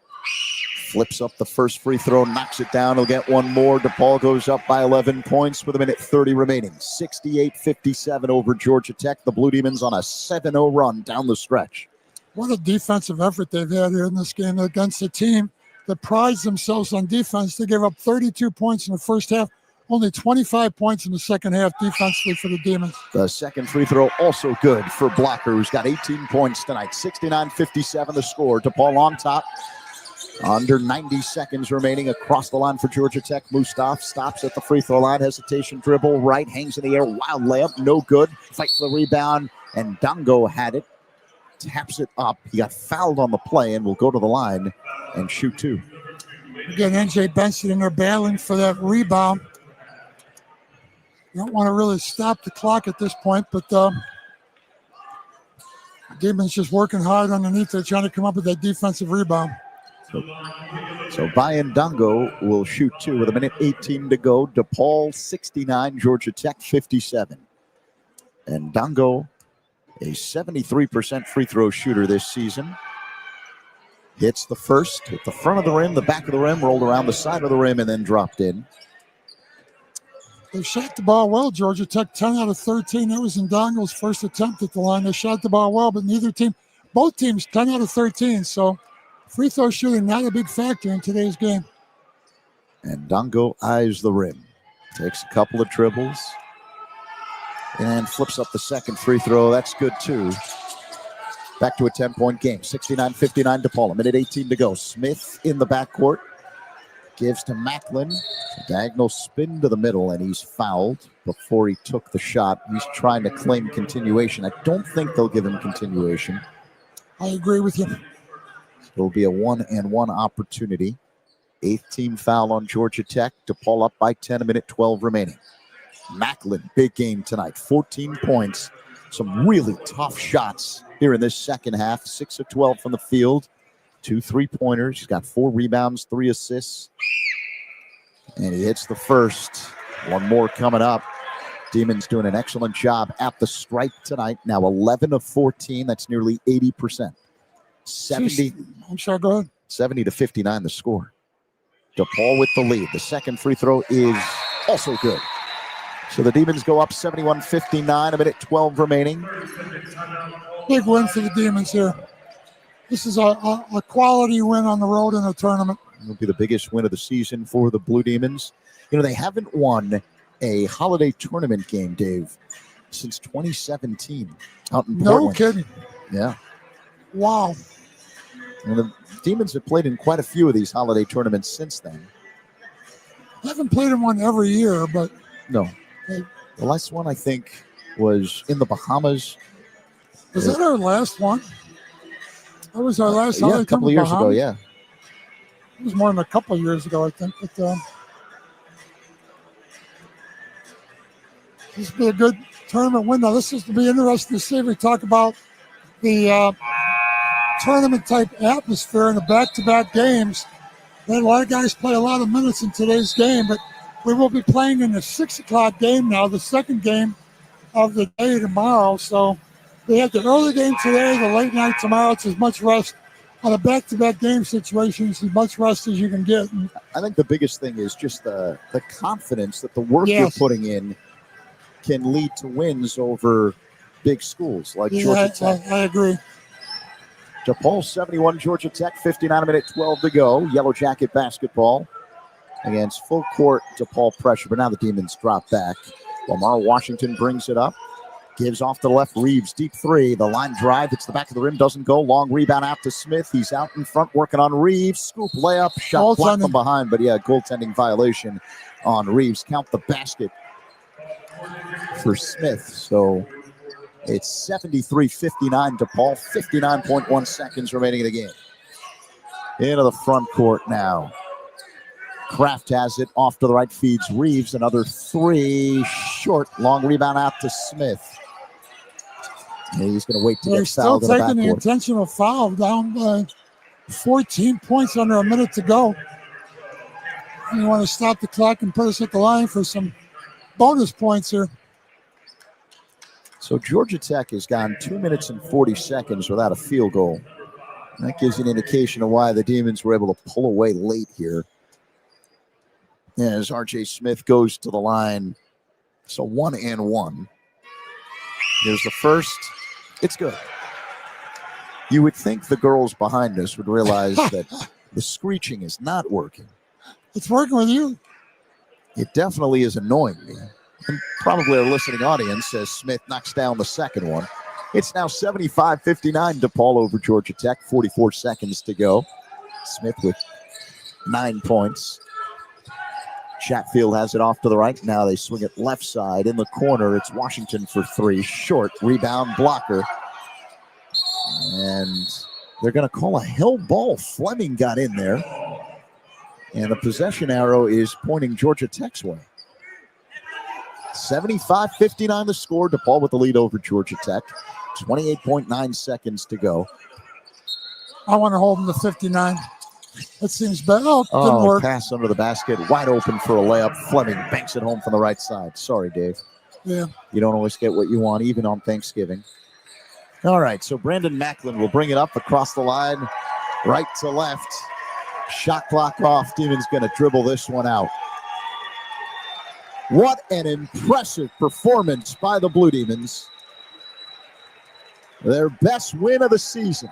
Flips up the first free throw, knocks it down. He'll get one more. DePaul goes up by 11 points with a minute 30 remaining. 68-57 over Georgia Tech. The Blue Demons on a 7-0 run down the stretch. What a defensive effort they've had here in this game against a team that prides themselves on defense. They gave up 32 points in the first half, only 25 points in the second half defensively for the Demons. The second free throw also good for Blocker, who's got 18 points tonight. 69-57 the score. DePaul on top. Under 90 seconds remaining across the line for Georgia Tech. Mustafa stops at the free throw line. Hesitation dribble right. Hangs in the air. Wild layup. No good. Fight for the rebound. And Dongo had it. Taps it up. He got fouled on the play and will go to the line and shoot 2. Again, NJ Benson in there battling for that rebound. You don't want to really stop the clock at this point, but Demons just working hard underneath. They're trying to come up with that defensive rebound. So Bayan Dongo will shoot 2 with a minute 18 to go. DePaul 69, Georgia Tech 57. And Dongo, a 73% free throw shooter this season. Hits the first at the front of the rim, the back of the rim, rolled around the side of the rim, and then dropped in. They shot the ball well, Georgia Tech, 10 out of 13. That was in Dongo's first attempt at the line. They shot the ball well, but both teams, 10 out of 13. So free throw shooting, not a big factor in today's game. And Dongo eyes the rim. Takes a couple of dribbles. And flips up the second free throw. That's good, too. Back to a 10-point game. 69-59 DePaul. A minute 18 to go. Smith in the backcourt. Gives to Macklin. Diagonal spin to the middle, and he's fouled before he took the shot. He's trying to claim continuation. I don't think they'll give him continuation. I agree with you. It'll be a 1-and-1 opportunity. 8th team foul on Georgia Tech. DePaul up by 10, a minute 12 remaining. Macklin, big game tonight, 14 points. Some really tough shots here in this second half. 6 of 12 from the field. 2 3-pointers. He's got 4 rebounds, 3 assists. And he hits the first. One more coming up. Demons doing an excellent job at the stripe tonight. Now 11 of 14. That's nearly 80%. 70. I'm sorry, go ahead. 70 to 59 the score. DePaul with the lead. The second free throw is also good. So the Demons go up 71-59, a minute 12 remaining. Big win for the Demons here. This is a quality win on the road in a tournament. It'll be the biggest win of the season for the Blue Demons. You know, they haven't won a holiday tournament game, Dave, since 2017 out in Portland. No kidding. Yeah. Wow. And the Demons have played in quite a few of these holiday tournaments since then. I haven't played in one every year, but... No. The last one, I think, was in the Bahamas. Was that our last one? That was our last holiday a couple of years ago, yeah. It was more than a couple of years ago, I think. But this will be a good tournament window. This is to be interesting to see if we talk about the tournament-type atmosphere in the back-to-back games. They had a lot of guys play a lot of minutes in today's game, but we will be playing in the 6 o'clock game now, the second game of the day tomorrow. So we have the early game today, the late night tomorrow. It's as much rest on a back-to-back game situation. It's as much rest as you can get. And I think the biggest thing is just the confidence that the work you're putting in can lead to wins over big schools like Georgia Tech. I agree. DePaul 71, Georgia Tech 59, a minute 12 to go. Yellow Jacket basketball against full court DePaul pressure, but now the Demons drop back. Lamar Washington brings it up, gives off to the left. Reeves, deep three. The line drive, it's the back of the rim, doesn't go. Long rebound out to Smith. He's out in front working on Reeves. Scoop layup, shot blocked from behind, but goaltending violation on Reeves. Count the basket for Smith. So it's 73-59 DePaul, 59.1 seconds remaining in the game. Into the front court now. Kraft has it off to the right, feeds Reeves. Another 3 short. Long rebound out to Smith. And he's going to wait to get fouled. They're still taking the intentional foul down by 14 points under a minute to go. You want to stop the clock and put us at the line for some bonus points here. So Georgia Tech has gone 2 minutes and 40 seconds without a field goal. That gives you an indication of why the Demons were able to pull away late here. As R.J. Smith goes to the line. So 1-1. Here's the first. It's good. You would think the girls behind us would realize that the screeching is not working. It's working with you. It definitely is annoying me. And probably our listening audience as Smith knocks down the second one. It's now 75-59 DePaul over Georgia Tech. 44 seconds to go. Smith with 9 points. Chatfield has it off to the right. Now they swing it left side in the corner. It's Washington for 3. Short rebound blocker. And they're going to call a hell ball. Fleming got in there. And the possession arrow is pointing Georgia Tech's way. 75-59 the score. DePaul with the lead over Georgia Tech. 28.9 seconds to go. I want to hold them to 59. That seems better. Oh, didn't work. Pass under the basket. Wide open for a layup. Fleming banks it home from the right side. Sorry, Dave. Yeah. You don't always get what you want, even on Thanksgiving. All right, so Brandon Macklin will bring it up across the line, right to left. Shot clock off. Demons going to dribble this one out. What an impressive performance by the Blue Demons. Their best win of the season.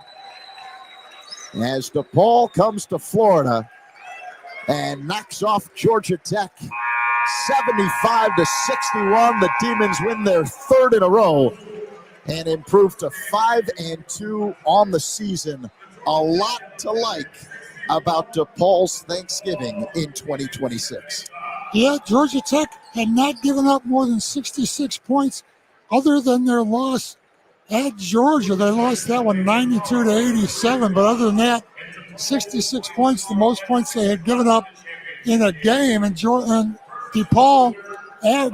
As DePaul comes to Florida and knocks off Georgia Tech 75-61. The Demons win their third in a row and improve to 5-2 on the season. A lot to like about DePaul's Thanksgiving in 2026. Yeah, Georgia Tech had not given up more than 66 points other than their loss at Georgia. They lost that one 92-87, but other than that, 66 points, the most points they had given up in a game. And DePaul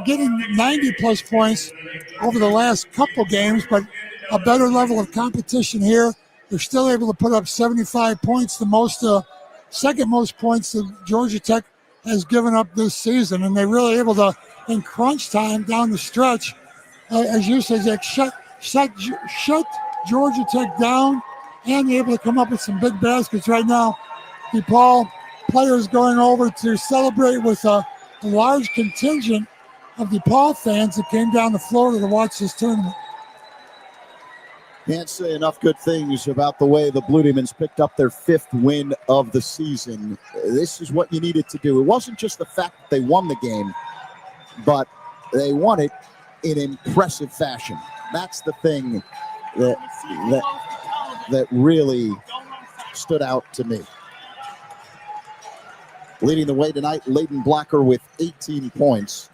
getting 90-plus points over the last couple games, but a better level of competition here. They're still able to put up 75 points, the most, second most points that Georgia Tech has given up this season. And they're really able to, in crunch time down the stretch, as you said, Zach, shut Georgia Tech down and able to come up with some big baskets right now. DePaul players going over to celebrate with a large contingent of DePaul fans that came down to Florida to watch this tournament. Can't say enough good things about the way the Blue Demons picked up their 5th win of the season. This is what you needed to do. It wasn't just the fact that they won the game, but they won it in impressive fashion. That's the thing that really stood out to me. Leading the way tonight, Layden Blocker with 18 points.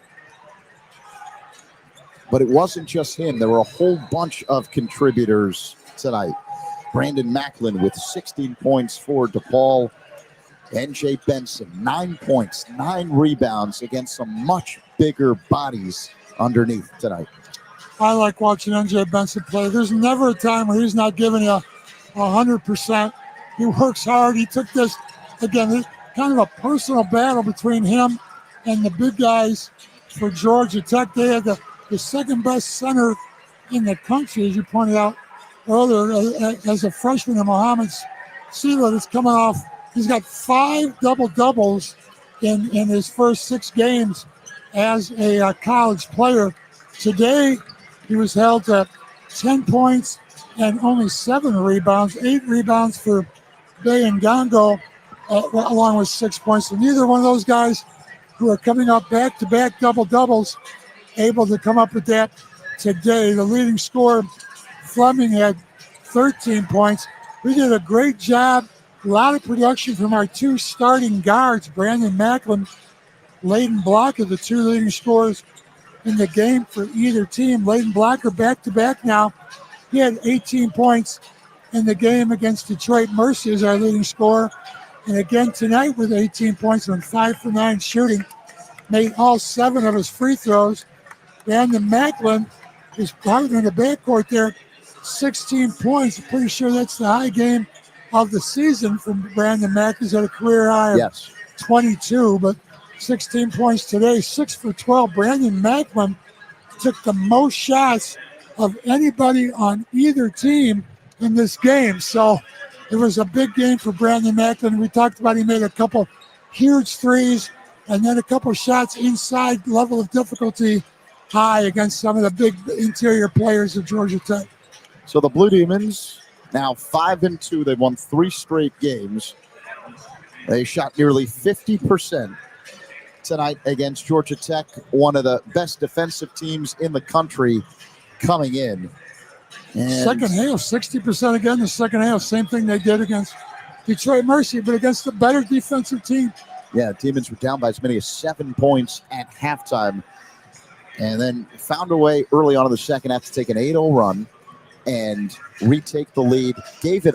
But it wasn't just him. There were a whole bunch of contributors tonight. Brandon Macklin with 16 points for DePaul. NJ Benson, 9 points, 9 rebounds against some much bigger bodies underneath tonight. I like watching NJ Benson play. There's never a time where he's not giving you 100%. He works hard. He took this, again, it's kind of a personal battle between him and the big guys for Georgia Tech. They had the second best center in the country, as you pointed out earlier, as a freshman in Mohamed Sela that's coming off. He's got 5 double-doubles in his first 6 games as a college player. Today, he was held to 10 points and only 7 rebounds, 8 rebounds for Bay and Gongo, along with 6 points. So neither one of those guys who are coming up back-to-back double-doubles able to come up with that today. The leading scorer, Fleming, had 13 points. We did a great job. A lot of production from our 2 starting guards, Brandon Macklin, Layden Blocker, the 2 leading scorers in the game for either team. Layden Blocker back-to-back now. He had 18 points in the game against Detroit Mercy as our leading scorer. And again tonight with 18 points and 5 for 9 shooting. Made all 7 of his free throws. Brandon Macklin, his partner in the backcourt there, 16 points. I'm pretty sure that's the high game of the season from Brandon Macklin. He's at a career high of 22, but 16 points today, 6 for 12. Brandon Macklin took the most shots of anybody on either team in this game. So it was a big game for Brandon Macklin. We talked about he made a couple huge threes and then a couple shots inside level of difficulty high against some of the big interior players of Georgia Tech. So the Blue Demons now 5-2. They've won 3 straight games. They shot nearly 50% tonight against Georgia Tech, one of the best defensive teams in the country coming in. And second half, 60% again. The second half, same thing they did against Detroit Mercy, but against the better defensive team. Yeah, Demons were down by as many as 7 points at halftime, and then found a way early on in the second half to take an 8-0 run and retake the lead. Gave it